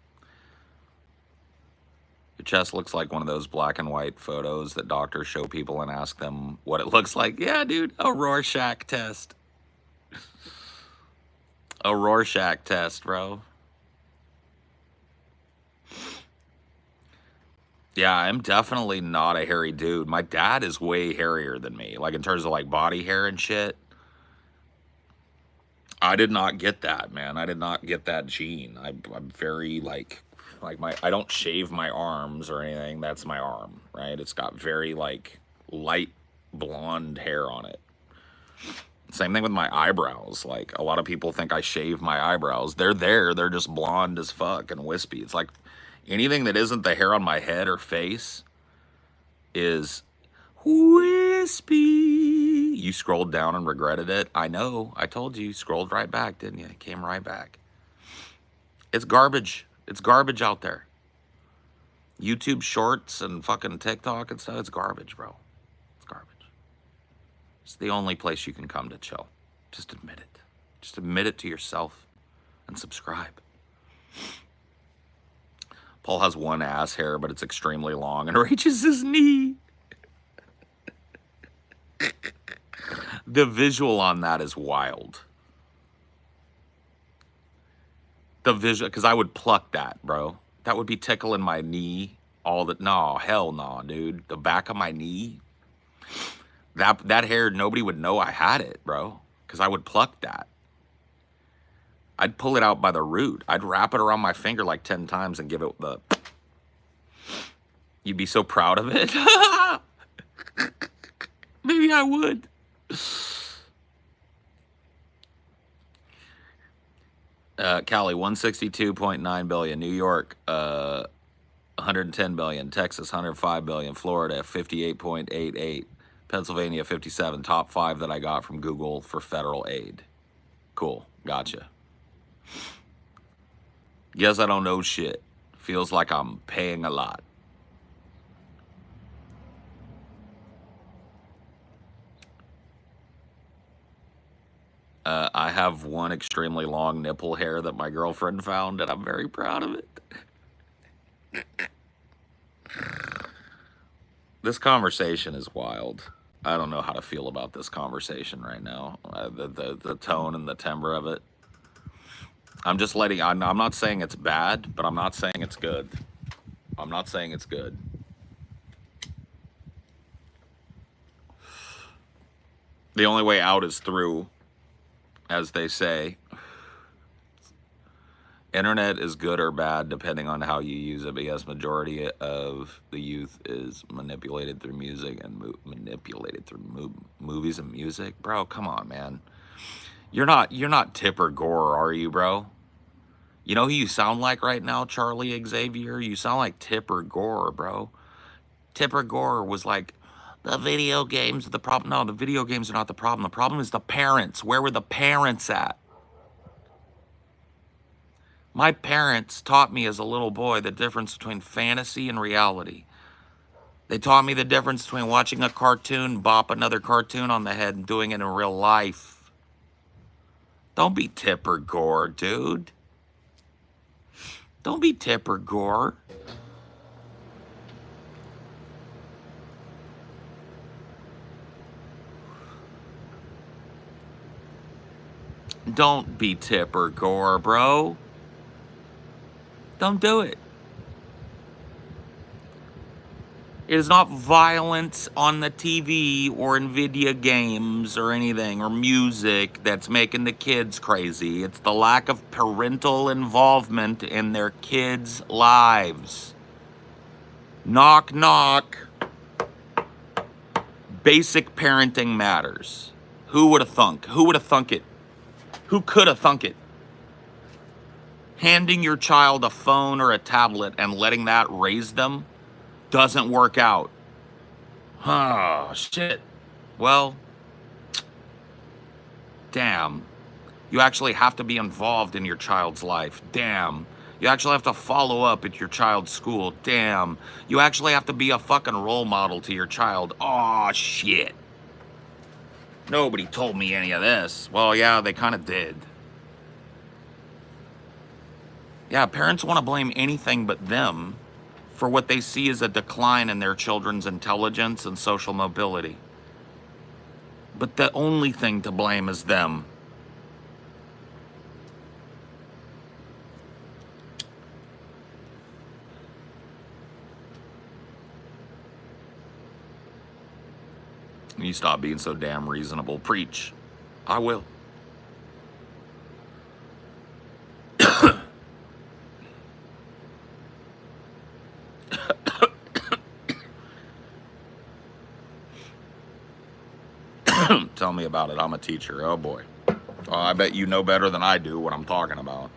Your chest looks like one of those black and white photos that doctors show people and ask them what it looks like. Yeah, dude, a Rorschach test. A Rorschach test, bro. Yeah, I'm definitely not a hairy dude. My dad is way hairier than me, like in terms of like body hair and shit. I did not get that, man. I did not get that gene. I'm very like I don't shave my arms or anything. That's my arm, right? It's got very like light blonde hair on it. Same thing with my eyebrows. Like a lot of people think I shave my eyebrows. They're there. They're just blonde as fuck and wispy. It's like anything that isn't the hair on my head or face is wispy. You scrolled down and regretted it. I know. I told you. You scrolled right back, didn't you? It came right back. It's garbage. It's garbage out there. YouTube shorts and fucking TikTok and stuff. It's garbage, bro. It's garbage. It's the only place you can come to chill. Just admit it. Just admit it to yourself and subscribe. Paul has one ass hair, but it's extremely long and reaches his knee. The visual on that is wild. The visual, because I would pluck that, bro. That would be tickling my knee all the... No, hell no, dude. The back of my knee. That hair, nobody would know I had it, bro. Because I would pluck that. I'd pull it out by the root. I'd wrap it around my finger like 10 times and give it the... You'd be so proud of it. Maybe I would. Cali, 162.9 billion. New York, 110 billion. Texas, 105 billion. Florida, 58.88. Pennsylvania, 57. Top 5 that I got from Google for federal aid. Cool. Gotcha. Guess I don't know shit. Feels like I'm paying a lot. I have one extremely long nipple hair that my girlfriend found, and I'm very proud of it. This conversation is wild. I don't know how to feel about this conversation right now. The tone and the timbre of it. I'm just letting, I'm not saying it's bad, but I'm not saying it's good. I'm not saying it's good. The only way out is through, as they say. Internet is good or bad depending on how you use it, but yes, majority of the youth is manipulated through music and manipulated through movies and music. Bro, come on, man. You're not Tipper Gore, are you, bro? You know who you sound like right now, Charlie Xavier? You sound like Tipper Gore, bro. Tipper Gore was like, the video games are the problem. No, the video games are not the problem. The problem is the parents. Where were the parents at? My parents taught me as a little boy the difference between fantasy and reality. They taught me the difference between watching a cartoon, bop another cartoon on the head, and doing it in real life. Don't be Tipper Gore, dude. Don't be Tipper Gore. Don't be Tipper Gore, bro. Don't do it. It is not violence on the TV or in video games or anything or music that's making the kids crazy. It's the lack of parental involvement in their kids' lives. Knock, knock. Basic parenting matters. Who would have thunk? Who would have thunk it? Who could have thunk it? Handing your child a phone or a tablet and letting that raise them doesn't work out. Oh, shit. Well, damn. You actually have to be involved in your child's life. Damn. You actually have to follow up at your child's school. Damn. You actually have to be a fucking role model to your child. Oh, shit. Nobody told me any of this. Well, yeah, they kind of did. Yeah, parents want to blame anything but them for what they see as a decline in their children's intelligence and social mobility. But the only thing to blame is them. You stop being so damn reasonable. Preach. I will. Tell me about it. I'm a teacher. Oh boy. I bet you know better than I do what I'm talking about.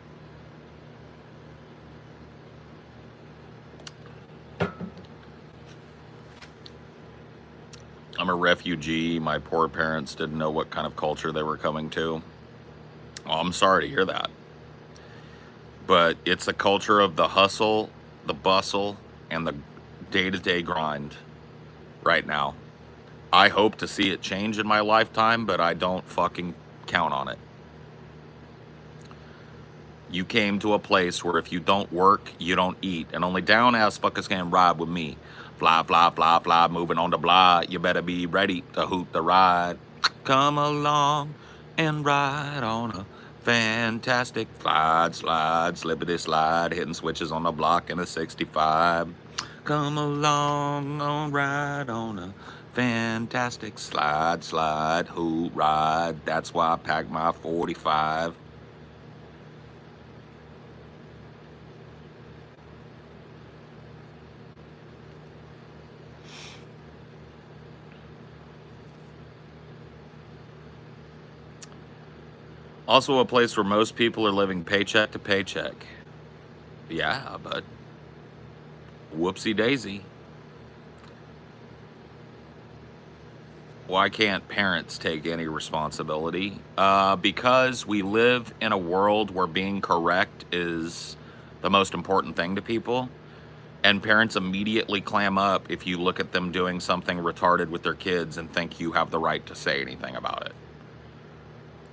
I'm a refugee. My poor parents didn't know what kind of culture they were coming to. Oh, I'm sorry to hear that. But it's a culture of the hustle, the bustle, and the day-to-day grind right now. I hope to see it change in my lifetime, but I don't fucking count on it. You came to a place where if you don't work, you don't eat. And only down-ass fuckers can ride with me. Fly, fly, fly, fly, moving on the block. You better be ready to hoot the ride. Come along and ride on a fantastic slide, slippity slide, hitting switches on the block in a 65. Come along and ride on a fantastic slide, hoot, ride. That's why I packed my 45. Also a place where most people are living paycheck to paycheck. Yeah, but whoopsie daisy. Why can't parents take any responsibility? Because we live in a world where being correct is the most important thing to people. And parents immediately clam up if you look at them doing something retarded with their kids and think you have the right to say anything about it.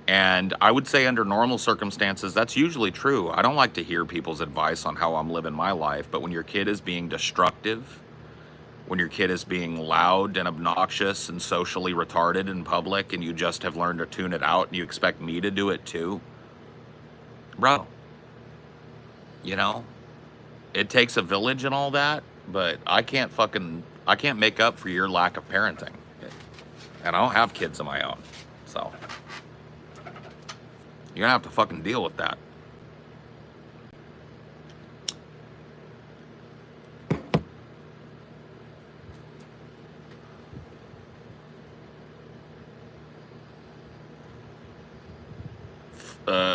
And I would say under normal circumstances, that's usually true. I don't like to hear people's advice on how I'm living my life, but when your kid is being destructive, when your kid is being loud and obnoxious and socially retarded in public, and you just have learned to tune it out and you expect me to do it too, bro, you know, it takes a village and all that, but I can't make up for your lack of parenting. And I don't have kids of my own. So you're gonna have to fucking deal with that.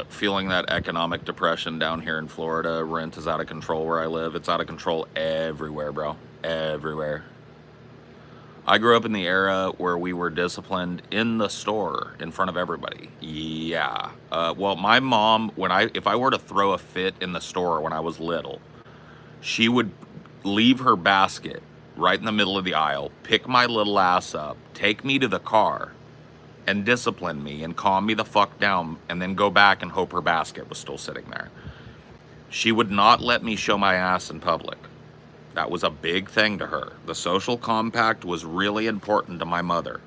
Feeling that economic depression down here in Florida. Rent is out of control where I live. It's out of control everywhere, bro. Everywhere. I grew up in the era where we were disciplined in the store in front of everybody. Yeah. Well, my mom, if I were to throw a fit in the store when I was little, she would leave her basket right in the middle of the aisle, pick my little ass up, take me to the car, and discipline me and calm me the fuck down, and then go back and hope her basket was still sitting there. She would not let me show my ass in public. That was a big thing to her. The social compact was really important to my mother.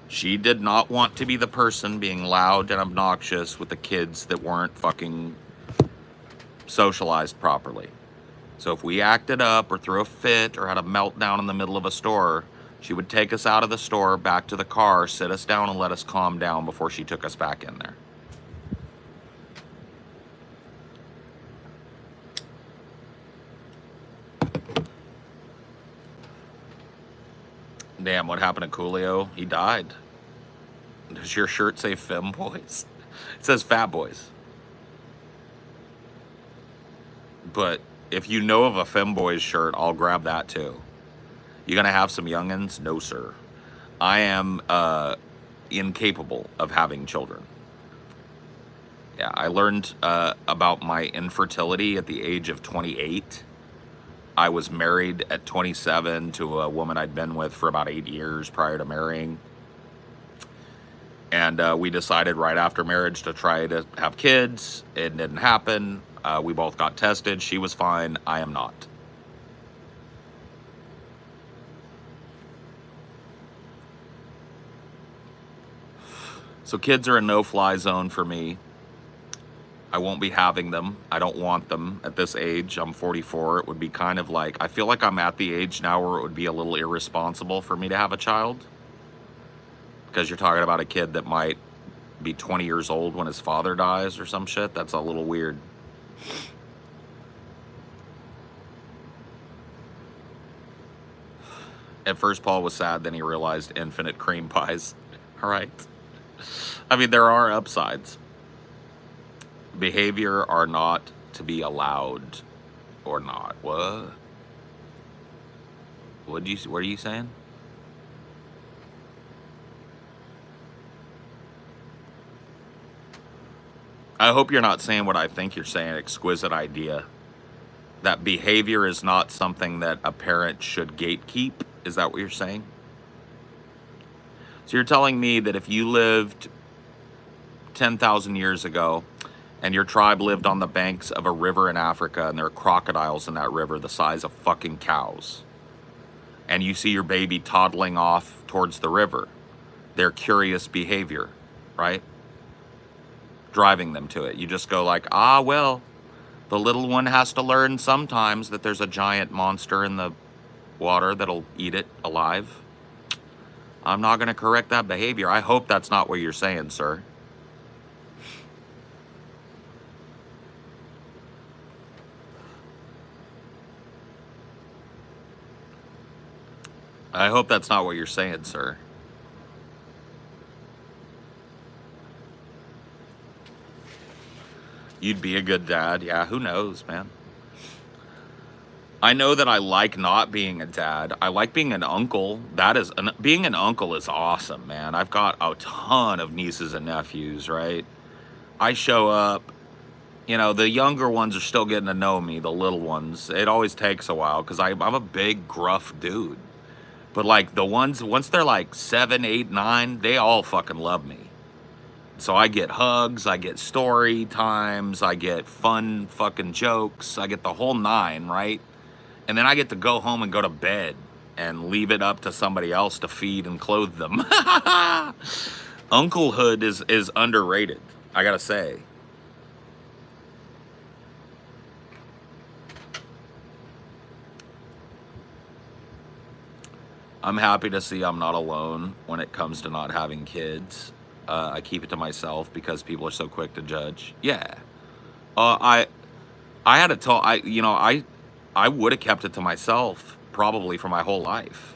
She did not want to be the person being loud and obnoxious with the kids that weren't fucking socialized properly. So if we acted up or threw a fit or had a meltdown in the middle of a store, she would take us out of the store, back to the car, sit us down, and let us calm down before she took us back in there. Damn, what happened to Coolio? He died. Does your shirt say Fem Boys? It says Fat Boys. But if you know of a Fem Boys shirt, I'll grab that too. You gonna have some youngins? No, sir. I am incapable of having children. Yeah, I learned about my infertility at the age of 28. I was married at 27 to a woman I'd been with for about 8 years prior to marrying. And we decided right after marriage to try to have kids. It didn't happen. We both got tested. She was fine. I am not. So kids are a no-fly zone for me. I won't be having them. I don't want them at this age. I'm 44. It would be kind of like, I feel like I'm at the age now where it would be a little irresponsible for me to have a child. Because you're talking about a kid that might be 20 years old when his father dies or some shit. That's a little weird. At first, Paul was sad, then he realized infinite cream pies. All right. I mean, there are upsides. Behavior are not to be allowed or not. What? What are you saying? I hope you're not saying what I think you're saying. Exquisite idea. That behavior is not something that a parent should gatekeep. Is that what you're saying? So you're telling me that if you lived 10,000 years ago and your tribe lived on the banks of a river in Africa and there are crocodiles in that river the size of fucking cows, and you see your baby toddling off towards the river, their curious behavior, right? Driving them to it. You just go like, well, the little one has to learn sometimes that there's a giant monster in the water that'll eat it alive. I'm not going to correct that behavior. I hope that's not what you're saying, sir. I hope that's not what you're saying, sir. You'd be a good dad. Yeah, who knows, man? I know that I like not being a dad. I like being an uncle. Being an uncle is awesome, man. I've got a ton of nieces and nephews, right? I show up, the younger ones are still getting to know me, the little ones. It always takes a while because I'm a big, gruff dude. But like the ones, once they're like 7, 8, 9, they all fucking love me. So I get hugs, I get story times, I get fun fucking jokes, I get the whole nine, right? And then I get to go home and go to bed and leave it up to somebody else to feed and clothe them. Unclehood is underrated, I gotta say. I'm happy to see I'm not alone when it comes to not having kids. I keep it to myself because people are so quick to judge. Yeah. Uh, I I had to tell I would have kept it to myself probably for my whole life,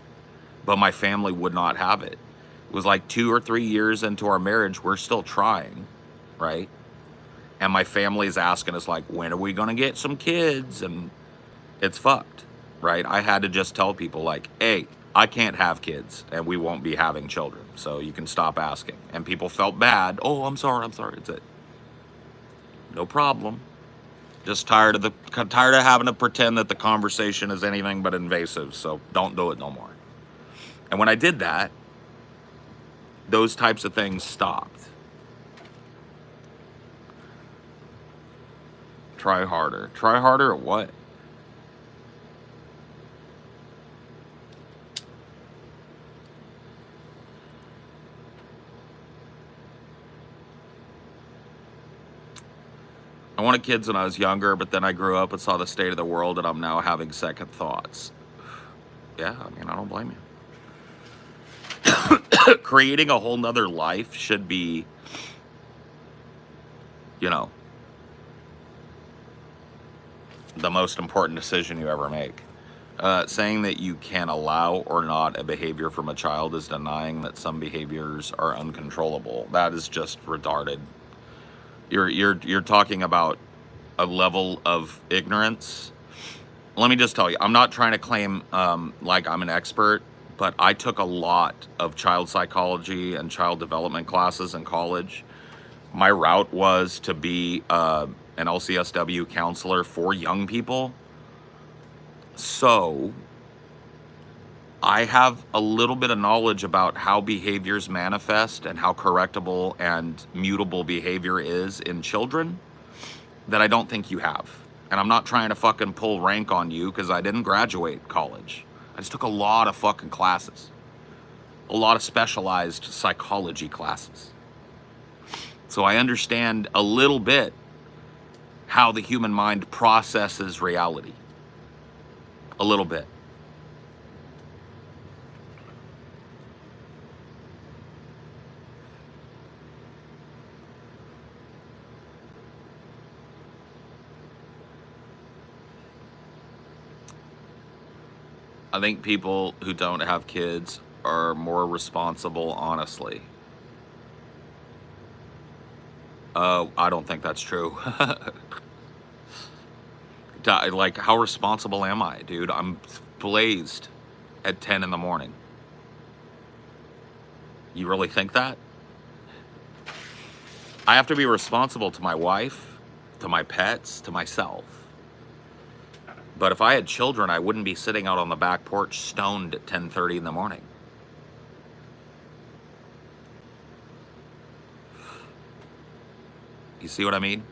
but my family would not have it. It was like 2 or 3 years into our marriage, we're still trying, right? And my family's asking us like, when are we gonna get some kids? And it's fucked, right? I had to just tell people like, hey, I can't have kids and we won't be having children. So you can stop asking. And people felt bad. Oh, I'm sorry. It's it. No problem. Just tired of having to pretend that the conversation is anything but invasive. So don't do it no more. And when I did that, those types of things stopped. Try harder. Try harder at what? I wanted kids when I was younger, but then I grew up and saw the state of the world, and I'm now having second thoughts. Yeah, I mean, I don't blame you. Creating a whole nother life should be, you know, the most important decision you ever make. Saying that you can allow or not a behavior from a child is denying that some behaviors are uncontrollable. That is just retarded. You're talking about a level of ignorance. Let me just tell you, I'm not trying to claim like I'm an expert, but I took a lot of child psychology and child development classes in college. My route was to be an LCSW counselor for young people. So I have a little bit of knowledge about how behaviors manifest and how correctable and mutable behavior is in children that I don't think you have. And I'm not trying to fucking pull rank on you because I didn't graduate college. I just took a lot of fucking classes, a lot of specialized psychology classes. So I understand a little bit how the human mind processes reality. A little bit. I think people who don't have kids are more responsible, honestly. I don't think that's true. Like, how responsible am I, dude? I'm blazed at 10 in the morning. You really think that? I have to be responsible to my wife, to my pets, to myself. But if I had children, I wouldn't be sitting out on the back porch stoned at 10:30 in the morning. You see what I mean?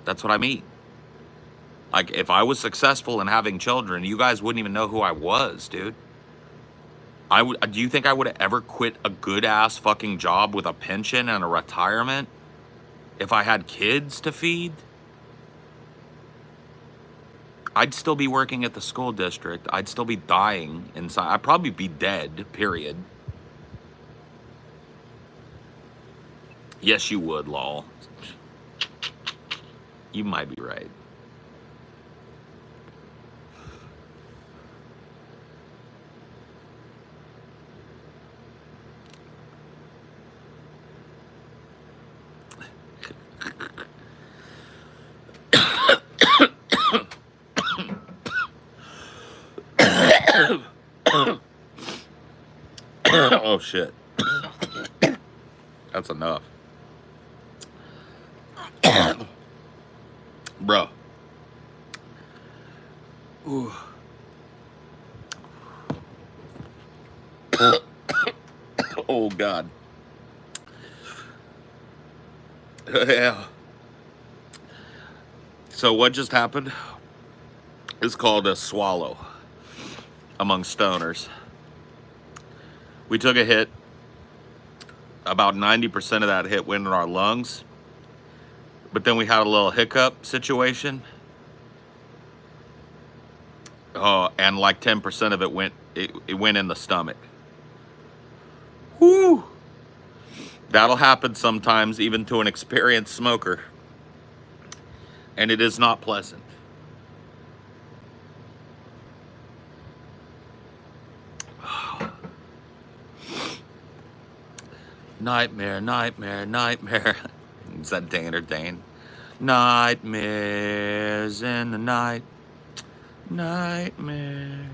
That's what I mean. Like, if I was successful in having children, you guys wouldn't even know who I was, dude. Do you think I would have ever quit a good ass fucking job with a pension and a retirement if I had kids to feed? I'd still be working at the school district. I'd still be dying inside. I'd probably be dead, period. Yes, you would, lol. You might be right. Oh shit. That's enough. Bro. Ooh. Oh God. Yeah. So what just happened is called a swallow among stoners. We took a hit. About 90% of that hit went in our lungs. But then we had a little hiccup situation. Oh, and like 10% of it went in the stomach. Whoo! That'll happen sometimes even to an experienced smoker. And it is not pleasant. Nightmare, nightmare, nightmare. Is that Dane or Dane? Nightmares in the night. Nightmare.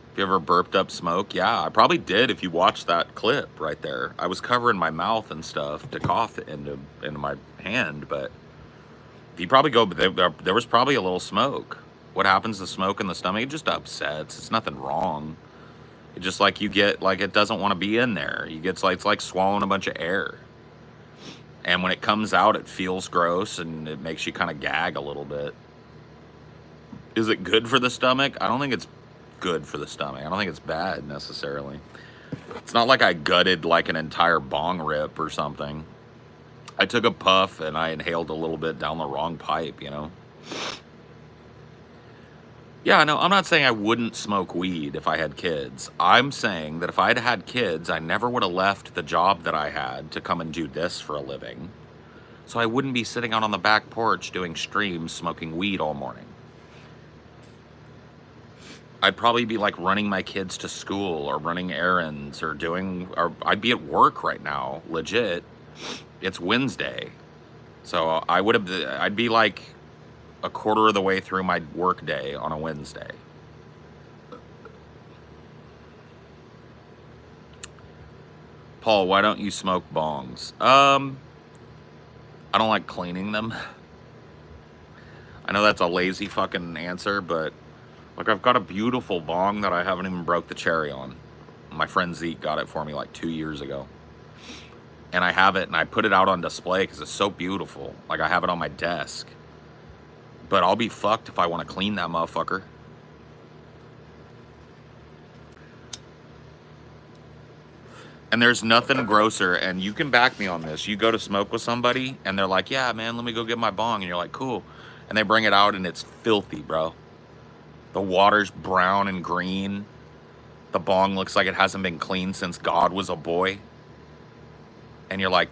Have you ever burped up smoke? Yeah, I probably did if you watched that clip right there. I was covering my mouth and stuff to cough into my hand, but if you probably go, there was probably a little smoke. What happens to smoke in the stomach? It just upsets. It's nothing wrong. It just like you get, like it doesn't want to be in there. You get, it's like swallowing a bunch of air. And when it comes out, it feels gross and it makes you kind of gag a little bit. Is it good for the stomach? I don't think it's good for the stomach. I don't think it's bad necessarily. It's not like I gutted like an entire bong rip or something. I took a puff and I inhaled a little bit down the wrong pipe, you know? Yeah, no, I'm not saying I wouldn't smoke weed if I had kids. I'm saying that if I'd had kids, I never would have left the job that I had to come and do this for a living. So I wouldn't be sitting out on the back porch doing streams smoking weed all morning. I'd probably be like running my kids to school or running errands or I'd be at work right now, legit. It's Wednesday. So I'd be like a quarter of the way through my work day on a Wednesday. Paul, why don't you smoke bongs? I don't like cleaning them. I know that's a lazy fucking answer, but like I've got a beautiful bong that I haven't even broke the cherry on. My friend Zeke got it for me like 2 years ago. And I have it and I put it out on display because it's so beautiful. Like I have it on my desk. But I'll be fucked if I want to clean that motherfucker. And there's nothing grosser, and you can back me on this. You go to smoke with somebody, and they're like, yeah, man, let me go get my bong. And you're like, cool. And they bring it out, and it's filthy, bro. The water's brown and green. The bong looks like it hasn't been cleaned since God was a boy. And you're like,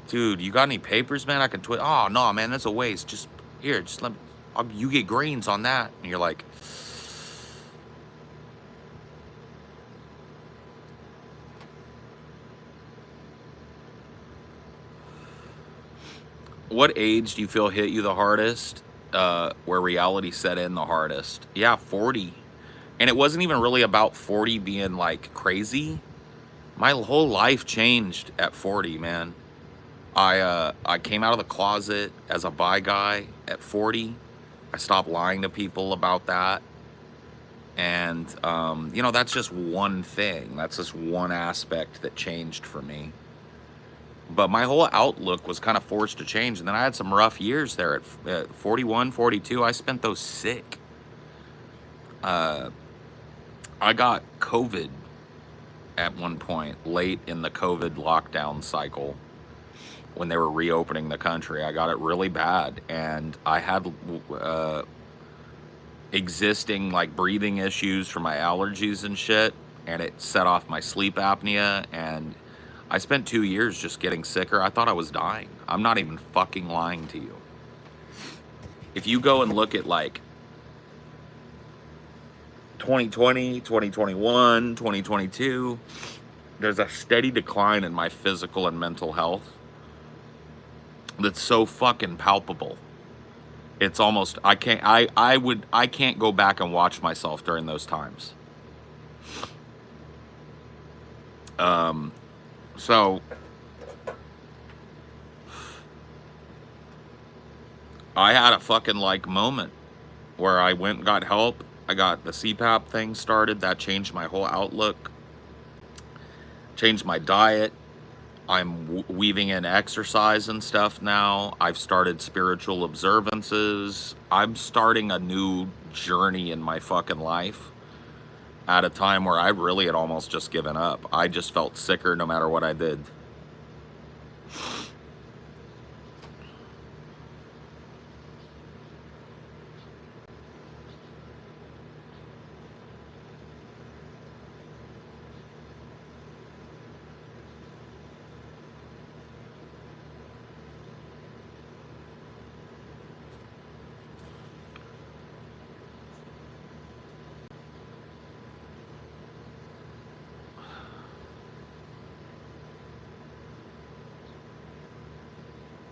dude, you got any papers, man? I can twist. Oh, no, man, that's a waste. Just, here, just let me. You get greens on that. And you're like, what age do you feel hit you the hardest? Where reality set in the hardest? Yeah, 40. And it wasn't even really about 40 being like crazy. My whole life changed at 40, man. I came out of the closet as a bi guy at 40. I stopped lying to people about that. And, you know, that's just one thing. That's just one aspect that changed for me. But my whole outlook was kind of forced to change. And then I had some rough years there at 41, 42. I spent those sick. I got COVID at one point, late in the COVID lockdown cycle, when they were reopening the country. I got it really bad. And I had existing like breathing issues from my allergies and shit. And it set off my sleep apnea. And I spent 2 years just getting sicker. I thought I was dying. I'm not even fucking lying to you. If you go and look at like 2020, 2021, 2022, there's a steady decline in my physical and mental health that's so fucking palpable. It's almost, I can't go back and watch myself during those times. So I had a fucking like moment where I went and got help. I got the CPAP thing started. That changed my whole outlook, changed my diet. I'm weaving in exercise and stuff now. I've started spiritual observances. I'm starting a new journey in my fucking life at a time where I really had almost just given up. I just felt sicker no matter what I did.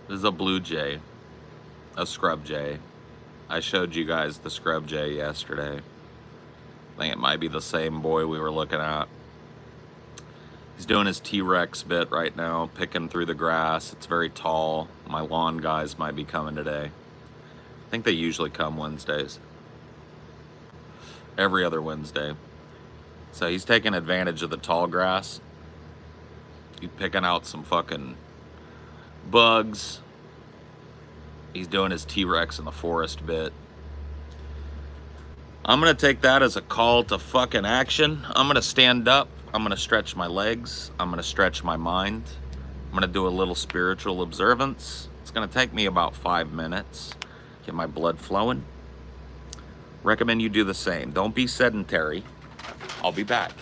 This is a blue jay, a scrub jay. I showed you guys the scrub jay yesterday. I think it might be the same boy we were looking at. He's doing his T-Rex bit right now, picking through the grass. It's very tall. My lawn guys might be coming today. I think they usually come Wednesdays. Every other Wednesday. So he's taking advantage of the tall grass. He's picking out some fucking bugs. He's doing his T-Rex in the forest bit. I'm gonna take that as a call to fucking action. I'm gonna stand up. I'm gonna stretch my legs. I'm gonna stretch my mind. I'm gonna do a little spiritual observance. It's gonna take me about 5 minutes. Get my blood flowing. Recommend you do the same. Don't be sedentary. I'll be back.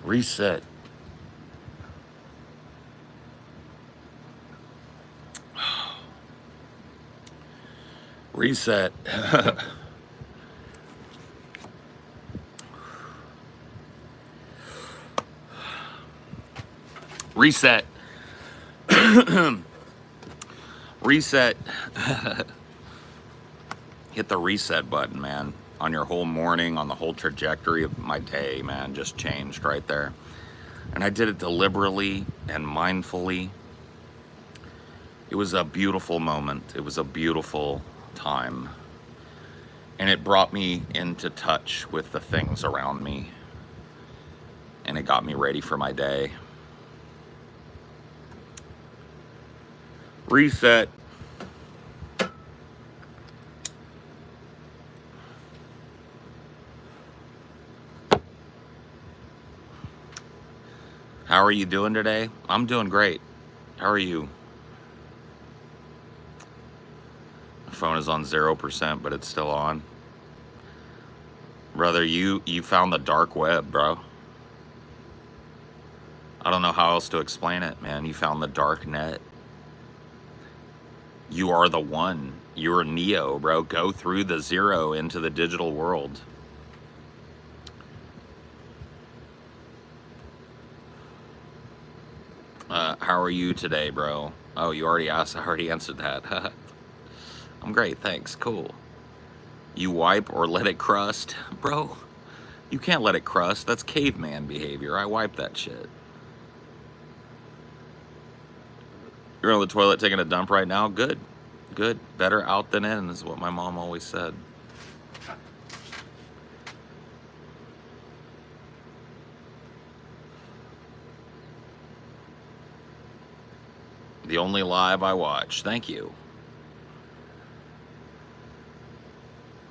Reset. Reset. Reset. Reset. Hit the reset button, man. On your whole morning, on the whole trajectory of my day, man, just changed right there. And I did it deliberately and mindfully. It was a beautiful moment. It was a beautiful time. And it brought me into touch with the things around me. And it got me ready for my day. Reset. How are you doing today? I'm doing great. How are you? My phone is on 0%, but it's still on. Brother, you found the dark web, bro. I don't know how else to explain it, man. You found the dark net. You are the one. You're Neo, bro. Go through the zero into the digital world. How are you today, bro? Oh, you already asked. I already answered that. I'm great, thanks. Cool. You wipe or let it crust? Bro, you can't let it crust. That's caveman behavior. I wipe that shit. You're on the toilet taking a dump right now? Good. Good. Better out than in is what my mom always said. The only live I watch. Thank you.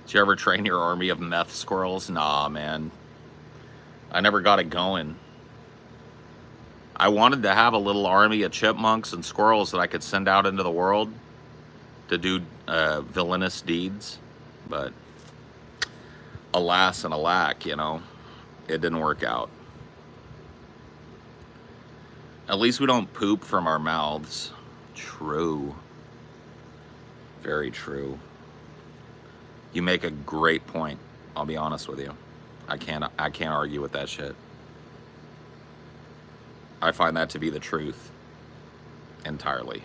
Did you ever train your army of meth squirrels? Nah, man. I never got it going. I wanted to have a little army of chipmunks and squirrels that I could send out into the world to do villainous deeds, but alas and alack, you know, it didn't work out. At least we don't poop from our mouths. True. Very true. You make a great point. I'll be honest with you. I can't argue with that shit. I find that to be the truth entirely.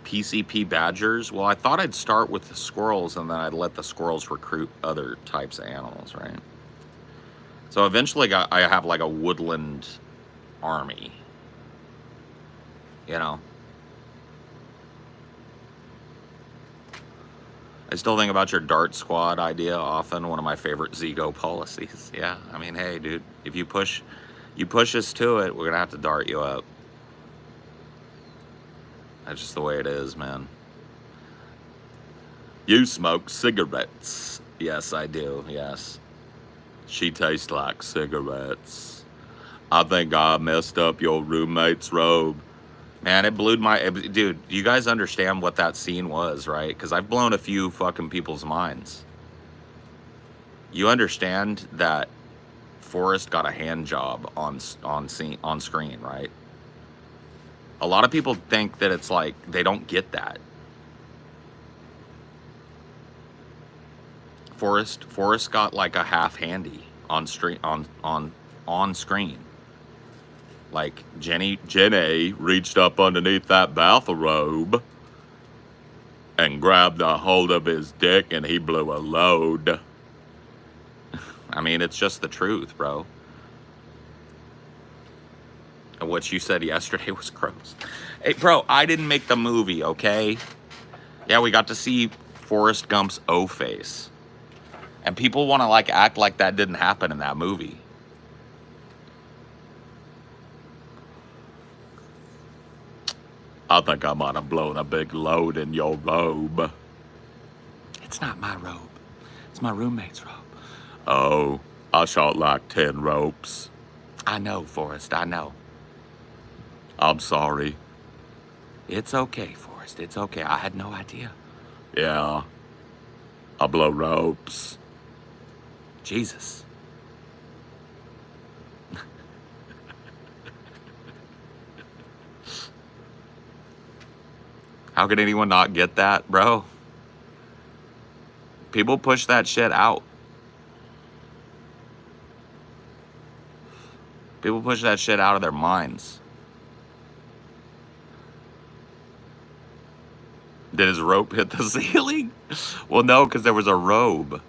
PCP badgers? Well, I thought I'd start with the squirrels and then I'd let the squirrels recruit other types of animals, right? So eventually I have like a woodland army, you know? I still think about your Dart Squad idea often, one of my favorite Zigo policies. Yeah, I mean, hey, dude, if you push us to it, we're gonna have to dart you up. That's just the way it is, man. You smoke cigarettes. Yes, I do, yes. She tastes like cigarettes. I think I messed up your roommate's robe. Man, it blew my... Dude, do you guys understand what that scene was, right? Because I've blown a few fucking people's minds. You understand that Forrest got a hand job on screen, right? A lot of people think that it's like, they don't get that. Forrest got like a half handy on screen. Like Jenny reached up underneath that bathrobe and grabbed a hold of his dick and he blew a load. I mean, it's just the truth, bro. And what you said yesterday was gross. Hey, bro, I didn't make the movie, okay? Yeah, we got to see Forrest Gump's O-face. And people want to like act like that didn't happen in that movie. I think I might have blown a big load in your robe. It's not my robe. It's my roommate's robe. Oh, I shot like 10 ropes. I know, Forrest, I know. I'm sorry. It's okay, Forrest. Forrest, it's okay. I had no idea. Yeah, I blow ropes. Jesus. How could anyone not get that, bro? People push that shit out. People push that shit out of their minds. Did his rope hit the ceiling? Well, no, because there was a robe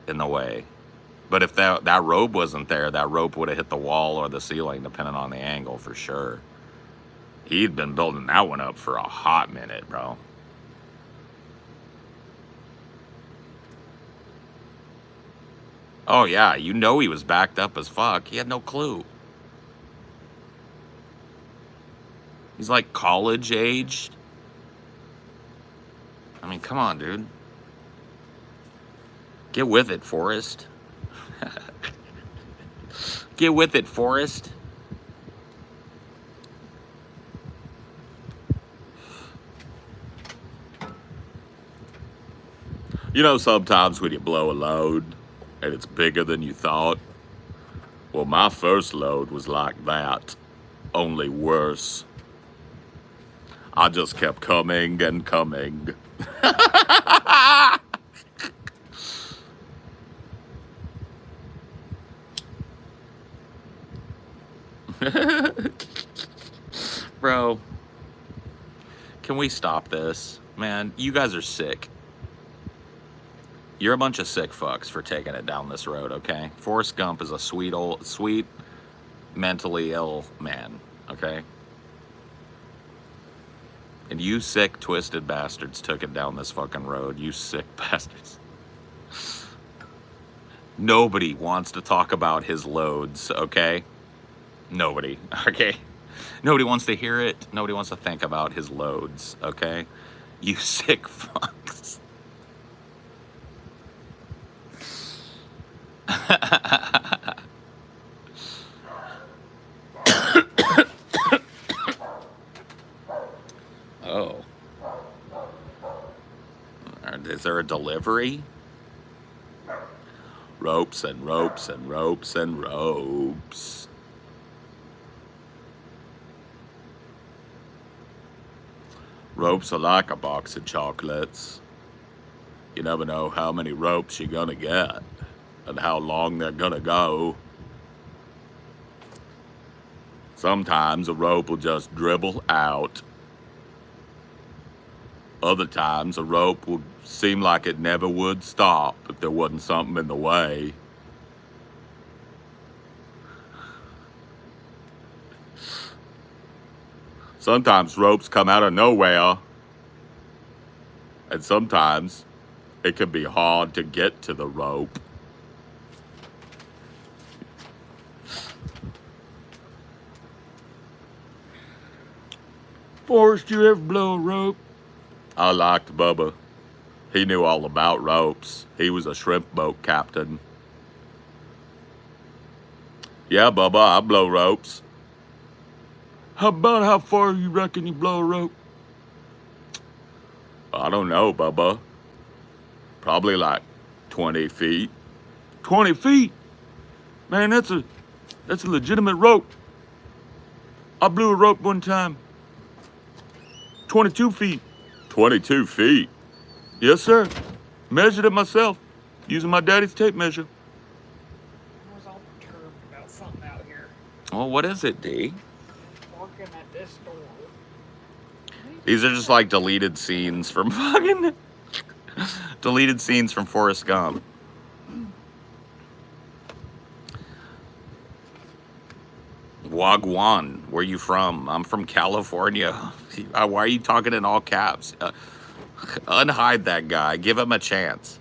in the way. But if that robe wasn't there, that rope would have hit the wall or the ceiling, depending on the angle, for sure. He'd been building that one up for a hot minute, bro. Oh, yeah, you know he was backed up as fuck. He had no clue. He's like college aged. I mean, come on, dude. Get with it, Forrest. Get with it, Forrest. You know, sometimes when you blow a load and it's bigger than you thought. Well, my first load was like that, only worse. I just kept coming and coming. Bro, can we stop this? Man, you guys are sick. You're a bunch of sick fucks for taking it down this road, okay? Forrest Gump is a sweet, mentally ill man, okay? And you sick, twisted bastards took it down this fucking road. You sick bastards. Nobody wants to talk about his loads, okay? Nobody, okay? Nobody wants to hear it. Nobody wants to think about his loads, okay? You sick fucks. Oh. Is there a delivery? Ropes and ropes and ropes and ropes. Ropes are like a box of chocolates. You never know how many ropes you're gonna get and how long they're gonna go. Sometimes a rope will just dribble out. Other times a rope will seem like it never would stop if there wasn't something in the way. Sometimes ropes come out of nowhere, and sometimes it can be hard to get to the rope. Forrest, you ever blow a rope? I liked Bubba. He knew all about ropes. He was a shrimp boat captain. Yeah, Bubba, I blow ropes. How far you reckon you blow a rope? I don't know, Bubba. Probably like 20 feet. 20 feet? Man, that's a legitimate rope. I blew a rope one time. 22 feet. 22 feet? Yes, sir. Measured it myself, using my daddy's tape measure. I was all perturbed about something out here. Well, what is it, D? Working at this door. These are just like deleted scenes from fucking... deleted scenes from Forrest Gump. Wagwan, where you from? I'm from California. Why are you talking in all caps? Unhide that guy. Give him a chance.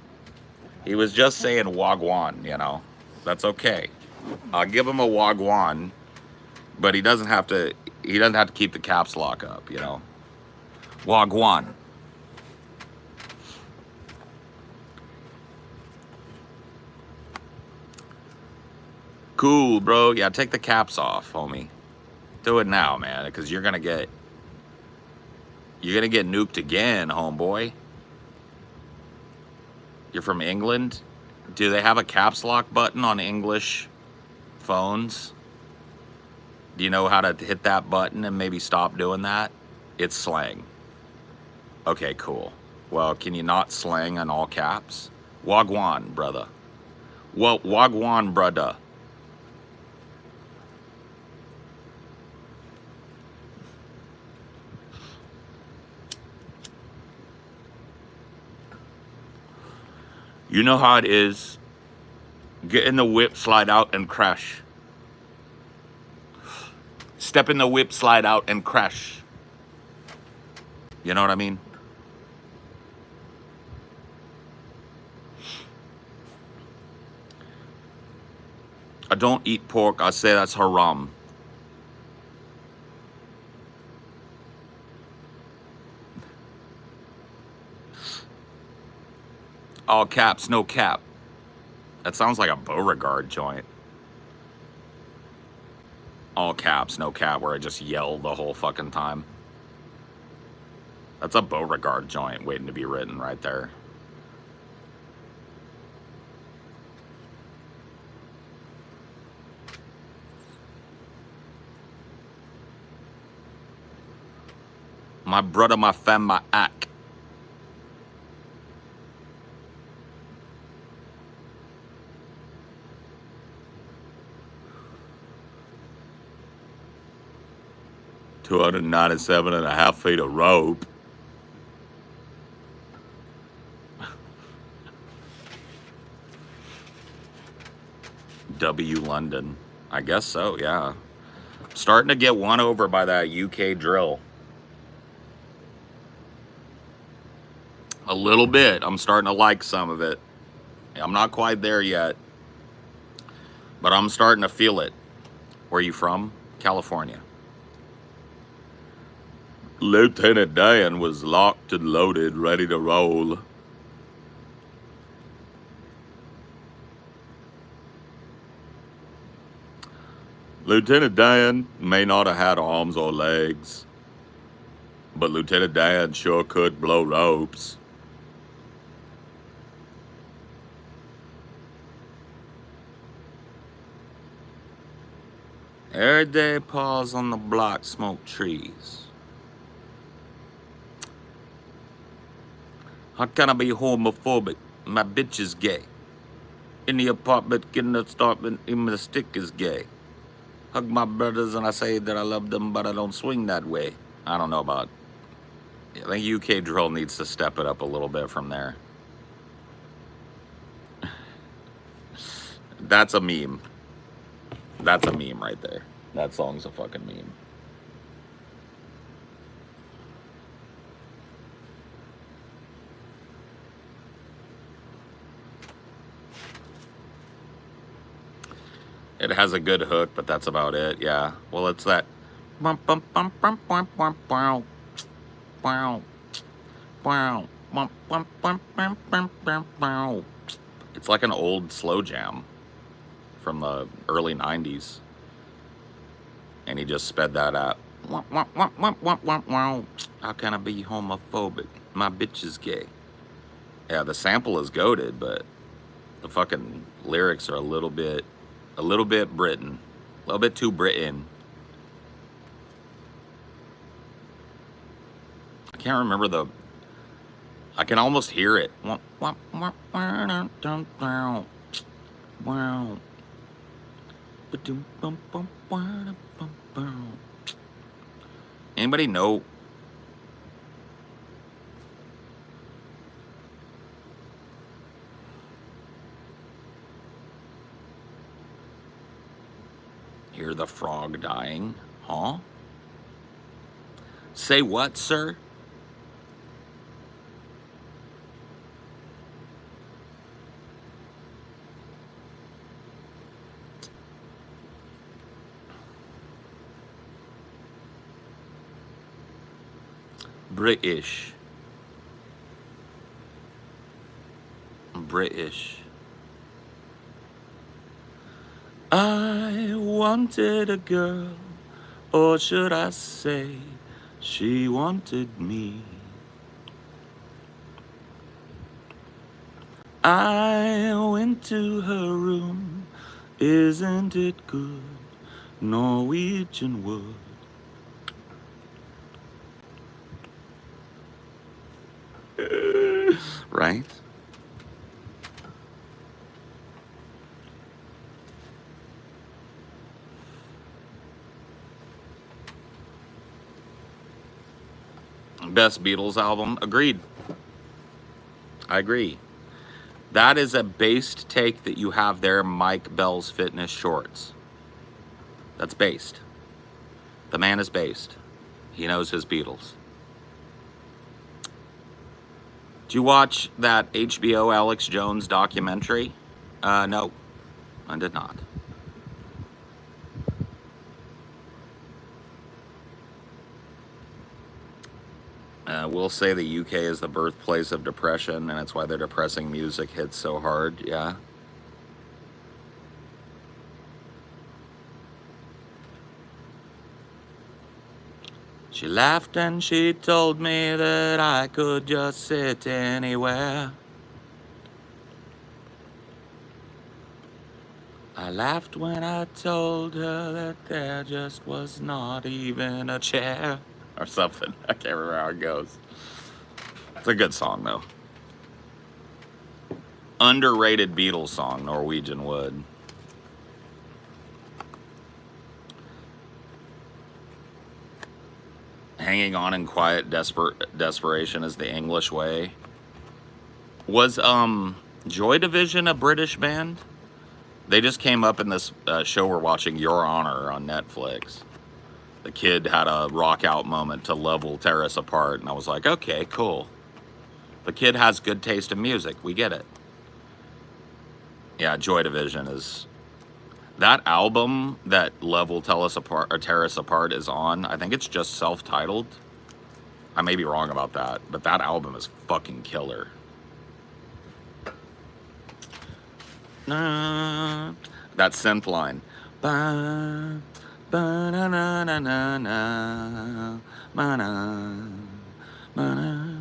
He was just saying Wagwan, you know. That's okay. I'll give him a Wagwan, but he doesn't have to keep the caps lock up, you know. Wagwan. Cool, bro. Yeah, take the caps off, homie. Do it now, man, because you're gonna get You're gonna get nuked again, homeboy. You're from England? Do they have a caps lock button on English phones? Do you know how to hit that button and maybe stop doing that? It's slang. Okay, cool. Well, can you not slang in all caps? Wagwan, brother. Well, wagwan, brother. You know how it is. Get in the whip, slide out, and crash. Step in the whip, slide out, and crash. You know what I mean? I don't eat pork. I say that's haram. All caps, no cap. That sounds like a Beauregard joint. All caps, no cap, where I just yell the whole fucking time. That's a Beauregard joint waiting to be written right there. My brother, my fam, my ack. $297.5 feet of rope. W London. I guess so, yeah. Starting to get won over by that UK drill. A little bit. I'm starting to like some of it. I'm not quite there yet, but I'm starting to feel it. Where are you from? California. Lieutenant Dan was locked and loaded, ready to roll. Lieutenant Dan may not have had arms or legs, but Lieutenant Dan sure could blow ropes. Every day, pause on the block, smoke trees. How can I be homophobic? My bitch is gay. In the apartment, getting the apartment, even the stick is gay. Hug my brothers and I say that I love them, but I don't swing that way. I don't know about. I think UK drill needs to step it up a little bit from there. That's a meme. That's a meme right there. That song's a fucking meme. It has a good hook, but that's about it. Yeah. Well, it's that. It's like an old slow jam from the early 90s. And he just sped that up. How can I be homophobic? My bitch is gay. Yeah, the sample is goated, but the fucking lyrics are a little bit Britain. A little bit too Britain. I can't remember the. I can almost hear it. Anybody know? Hear the frog dying? Huh? Say what, sir? British. British. I wanted a girl, or should I say, She wanted me. I went to her room. Isn't it good? Norwegian wood. Right? Best Beatles album. Agreed. I agree. That is a based take that you have there, Mike Bell's Fitness Shorts. That's based. The man is based. He knows his Beatles. Did you watch that HBO Alex Jones documentary? No, I did not. We'll say the UK is the birthplace of depression, and that's why their depressing music hits so hard. Yeah. She laughed and she told me that I could just sit anywhere. I laughed when I told her that there just was not even a chair. Or something. I can't remember how it goes. It's a good song, though. Underrated Beatles song, Norwegian Wood. Hanging On in Quiet Desperation is the English way. Was Joy Division a British band? They just came up in this show we're watching, Your Honor, on Netflix. The kid had a rock out moment to Love Will Tear Us Apart, and I was like, okay, cool. The kid has good taste in music. We get it. Yeah, Joy Division is... That album that Love Will Tear Us Apart is on, I think it's just self-titled. I may be wrong about that, but that album is fucking killer. That synth line. Ba, ba, na, na, na, na, na, ma, na, ma, na.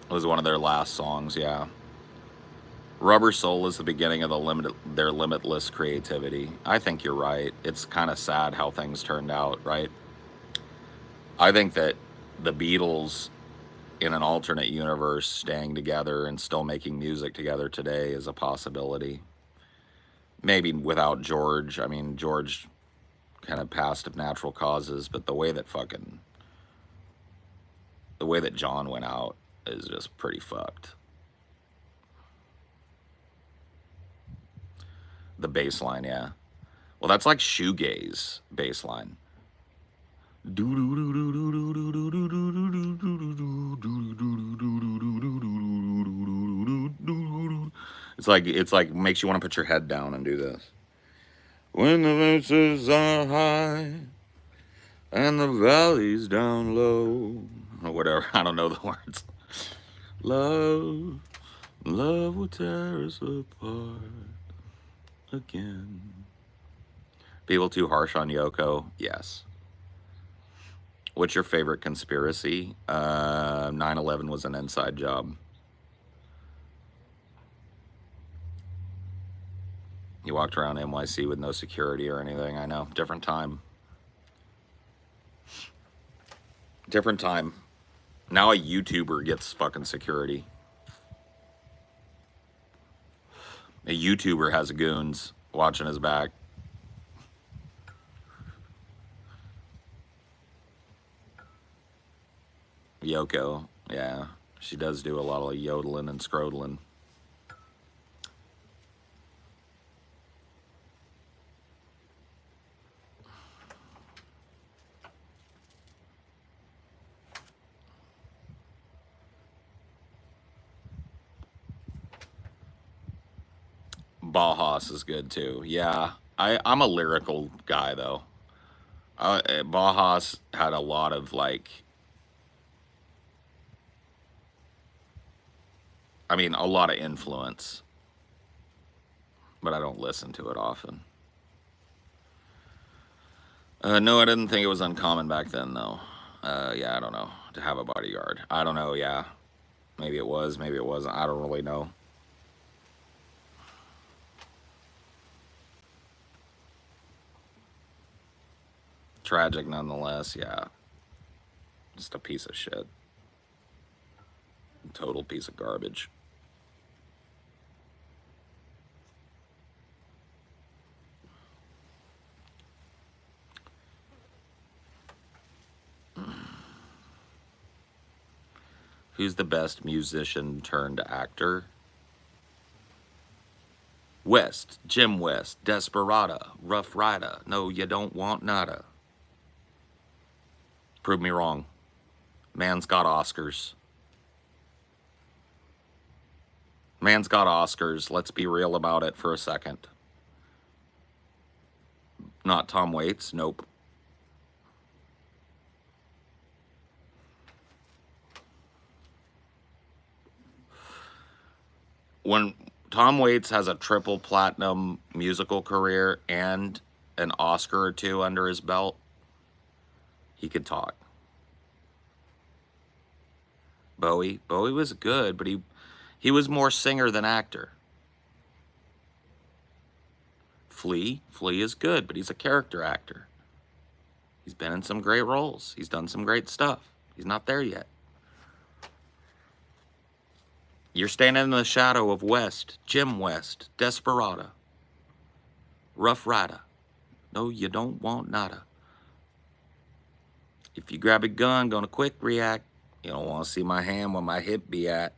It was one of their last songs, yeah. Rubber Soul is the beginning of their limitless creativity. I think you're right. It's kind of sad how things turned out, right? I think that the Beatles in an alternate universe staying together and still making music together today is a possibility. Maybe without George. I mean, George kind of passed of natural causes, but the way that John went out is just pretty fucked. The bass line, yeah. Well, that's like shoegaze bass line. It's like makes you want to put your head down and do this. When the voices are high and the valleys down low, or whatever. I don't know the words. Love will tear us apart again. People too harsh on Yoko? Yes. What's your favorite conspiracy? 9/11 was an inside job. He walked around NYC with no security or anything. I know. Different time. Different time. Now a YouTuber gets fucking security. A YouTuber has goons watching his back. Yoko, yeah. She does do a lot of yodeling and scrodling. Bauhaus is good too. Yeah, I'm a lyrical guy though. Bauhaus had a lot of like I mean, a lot of influence, but I don't listen to it often. No, I didn't think it was uncommon back then, though. Yeah, I don't know. To have a bodyguard. I don't know, yeah. Maybe it was, maybe it wasn't. I don't really know. Tragic nonetheless, yeah. Just a piece of shit. Total piece of garbage. Who's the best musician turned actor? West, Jim West, Desperada, Rough Rider. No, you don't want nada. Prove me wrong. Man's got Oscars. Man's got Oscars. Let's be real about it for a second. Not Tom Waits. Nope. When Tom Waits has a triple platinum musical career and an Oscar or two under his belt, he could talk. Bowie was good, but he was more singer than actor. Flea is good, but he's a character actor. He's been in some great roles. He's done some great stuff. He's not there yet. You're standing in the shadow of West, Jim West, Desperada, Rough Rider. No, you don't want nada. If you grab a gun, gonna quick react. You don't want to see my hand where my hip be at.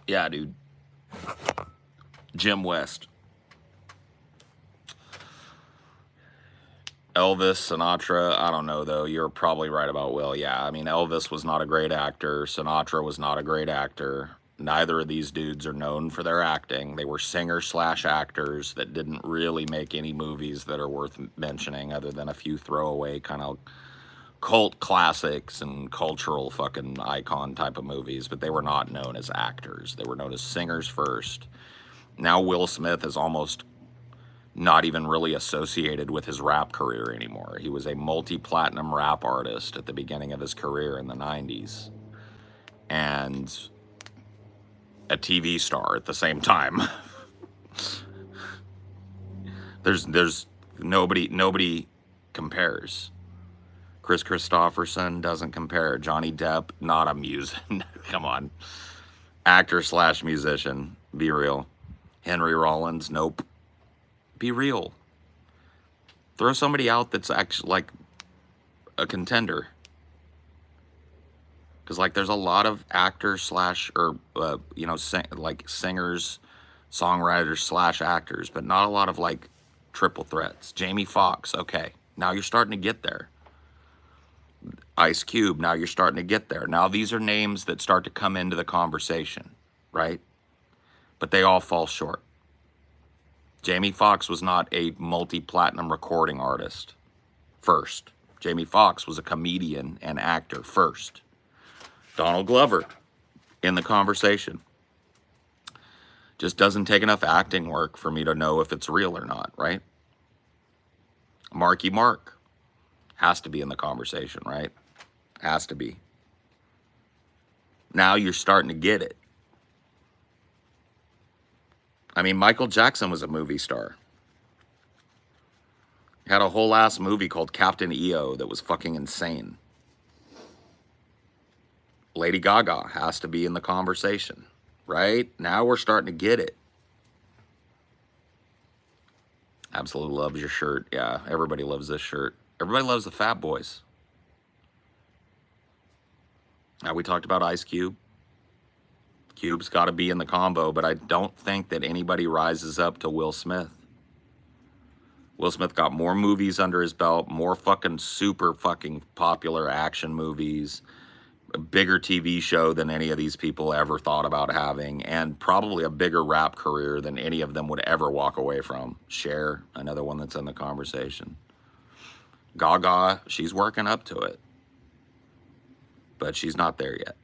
Yeah, dude. Jim West. Elvis, Sinatra, I don't know, though. You're probably right about Will. Yeah, I mean, Elvis was not a great actor. Sinatra was not a great actor. Neither of these dudes are known for their acting. They were singer/actors that didn't really make any movies that are worth mentioning other than a few throwaway kind of cult classics and cultural fucking icon type of movies, but they were not known as actors. They were known as singers first. Now Will Smith is almost not even really associated with his rap career anymore. He was a multi-platinum rap artist at the beginning of his career in the 90s and a TV star at the same time. There's nobody compares. Chris Christopherson doesn't compare. Johnny Depp, not a musician. Come on. Actor/musician. Be real. Henry Rollins, nope. Be real. Throw somebody out that's actually like a contender. Because like there's a lot of actors like singers, songwriters/actors, but not a lot of like triple threats. Jamie Foxx, okay. Now you're starting to get there. Ice Cube, now you're starting to get there. Now these are names that start to come into the conversation, right? But they all fall short. Jamie Foxx was not a multi-platinum recording artist first. Jamie Foxx was a comedian and actor first. Donald Glover in the conversation. Just doesn't take enough acting work for me to know if it's real or not, right? Marky Mark has to be in the conversation, right? Has to be. Now you're starting to get it. I mean, Michael Jackson was a movie star. Had a whole ass movie called Captain EO that was fucking insane. Lady Gaga has to be in the conversation, right? Now we're starting to get it. Absolutely loves your shirt. Yeah, everybody loves this shirt. Everybody loves the Fat Boys. Now we talked about Ice Cube. Cube's got to be in the combo, but I don't think that anybody rises up to Will Smith. Will Smith got more movies under his belt, more fucking super fucking popular action movies, a bigger TV show than any of these people ever thought about having, and probably a bigger rap career than any of them would ever walk away from. Cher, another one that's in the conversation. Gaga, she's working up to it, but she's not there yet.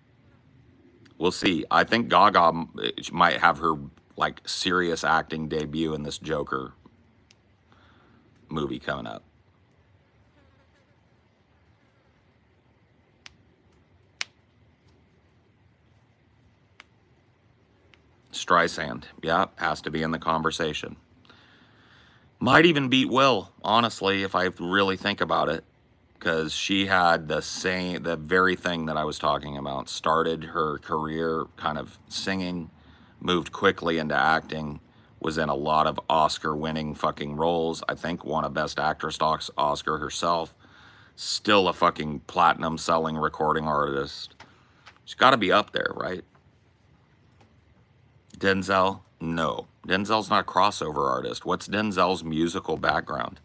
We'll see. I think Gaga might have her like serious acting debut in this Joker movie coming up. Streisand, yeah, has to be in the conversation. Might even beat Will, honestly, if I really think about it, because she had the very thing that I was talking about. Started her career kind of singing, moved quickly into acting, was in a lot of Oscar-winning fucking roles. I think won a Best Actress Oscar herself. Still a fucking platinum-selling recording artist. She's got to be up there, right? Denzel? No. Denzel's not a crossover artist. What's Denzel's musical background?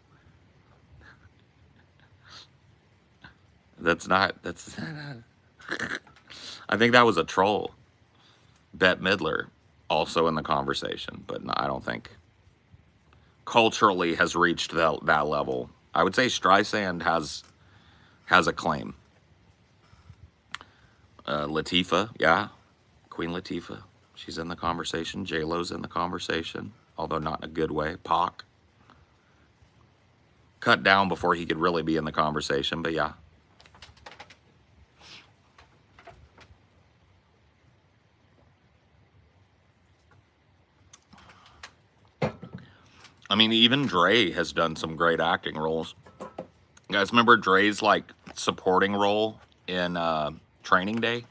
That's I think that was a troll. Bette Midler, also in the conversation, but no, I don't think culturally has reached that level. I would say Streisand has a claim. Latifah, yeah. Queen Latifah. She's in the conversation. J-Lo's in the conversation, although not in a good way. Pac. Cut down before he could really be in the conversation, but yeah. I mean, even Dre has done some great acting roles. You guys remember Dre's like supporting role in Training Day?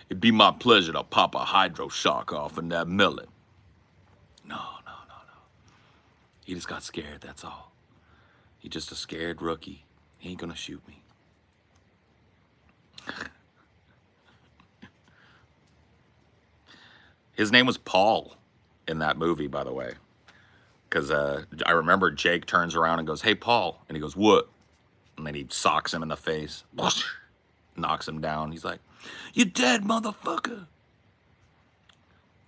It'd be my pleasure to pop a hydro shock off in that melon. No. He just got scared, that's all. He just a scared rookie. He ain't gonna shoot me. His name was Paul in that movie, by the way. Because I remember Jake turns around and goes, "Hey, Paul." And he goes, "What?" And then he socks him in the face. Knocks him down. He's like, "You dead, motherfucker."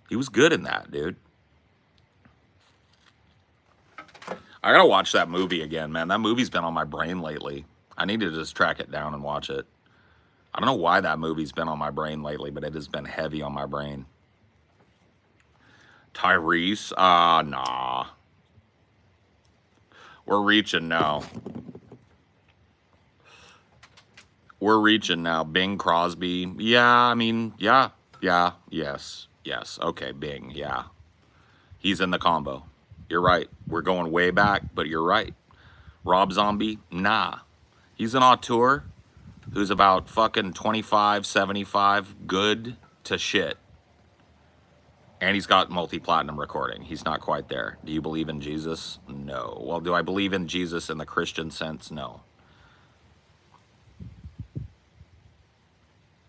He was good in that, dude. I gotta watch that movie again, man. That movie's been on my brain lately. I need to just track it down and watch it. I don't know why that movie's been on my brain lately, but it has been heavy on my brain. Tyrese? Nah. We're reaching now. Bing Crosby. Yeah, I mean, yeah, yes. Okay, Bing, yeah. He's in the combo. You're right. We're going way back, but you're right. Rob Zombie? Nah. He's an auteur who's about fucking 25, 75, good to shit. And he's got multi-platinum recording. He's not quite there. Do you believe in Jesus? No. Well, do I believe in Jesus in the Christian sense? No.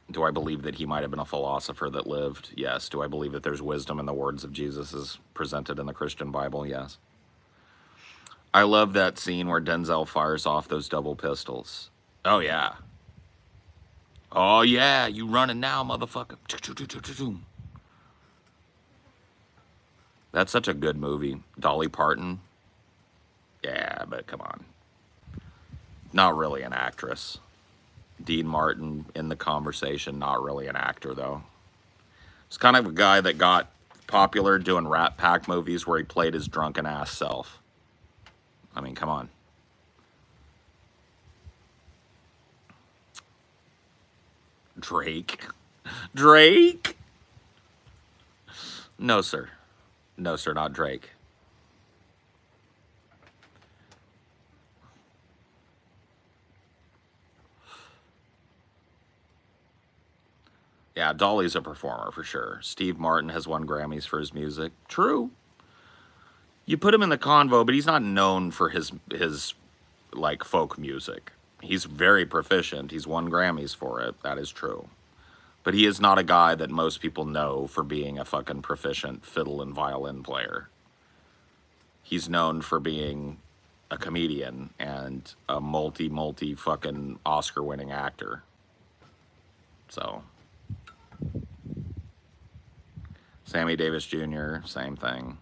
Do I believe that he might have been a philosopher that lived? Yes. Do I believe that there's wisdom in the words of Jesus as presented in the Christian Bible? Yes. I love that scene where Denzel fires off those double pistols. Oh, yeah. Oh, yeah. You running now, motherfucker. That's such a good movie. Dolly Parton. Yeah, but come on. Not really an actress. Dean Martin in the conversation, not really an actor, though. It's kind of a guy that got popular doing Rat Pack movies where he played his drunken ass self. I mean, come on. Drake? No, sir. No, sir, not Drake. Yeah, Dolly's a performer for sure. Steve Martin has won Grammys for his music. True. You put him in the convo, but he's not known for his like folk music. He's very proficient. He's won Grammys for it. That is true. But he is not a guy that most people know for being a fucking proficient fiddle and violin player. He's known for being a comedian and a multi fucking Oscar winning actor. So, Sammy Davis Jr., same thing.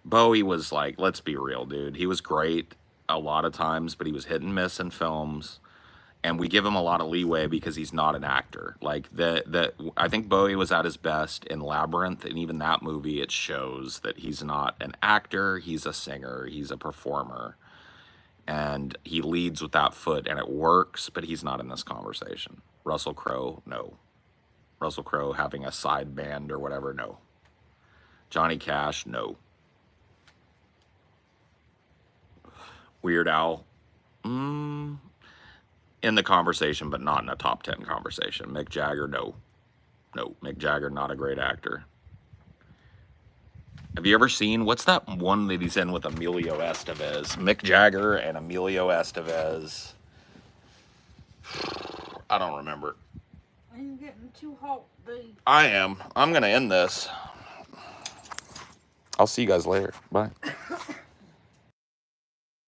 Bowie was like, let's be real, dude. He was great a lot of times, but he was hit and miss in films. And we give him a lot of leeway because he's not an actor. Like I think Bowie was at his best in Labyrinth, and even that movie, it shows that he's not an actor, he's a singer, he's a performer. And he leads with that foot, and it works, but he's not in this conversation. Russell Crowe, no. Russell Crowe having a side band or whatever, no. Johnny Cash, no. Weird Al, in the conversation, but not in a top 10 conversation. Mick Jagger, no. No, Mick Jagger, not a great actor. Have you ever seen, what's that one that he's in with Emilio Estevez? Mick Jagger and Emilio Estevez. I don't remember. Are you getting too hot, babe? I am. I'm going to end this. I'll see you guys later. Bye.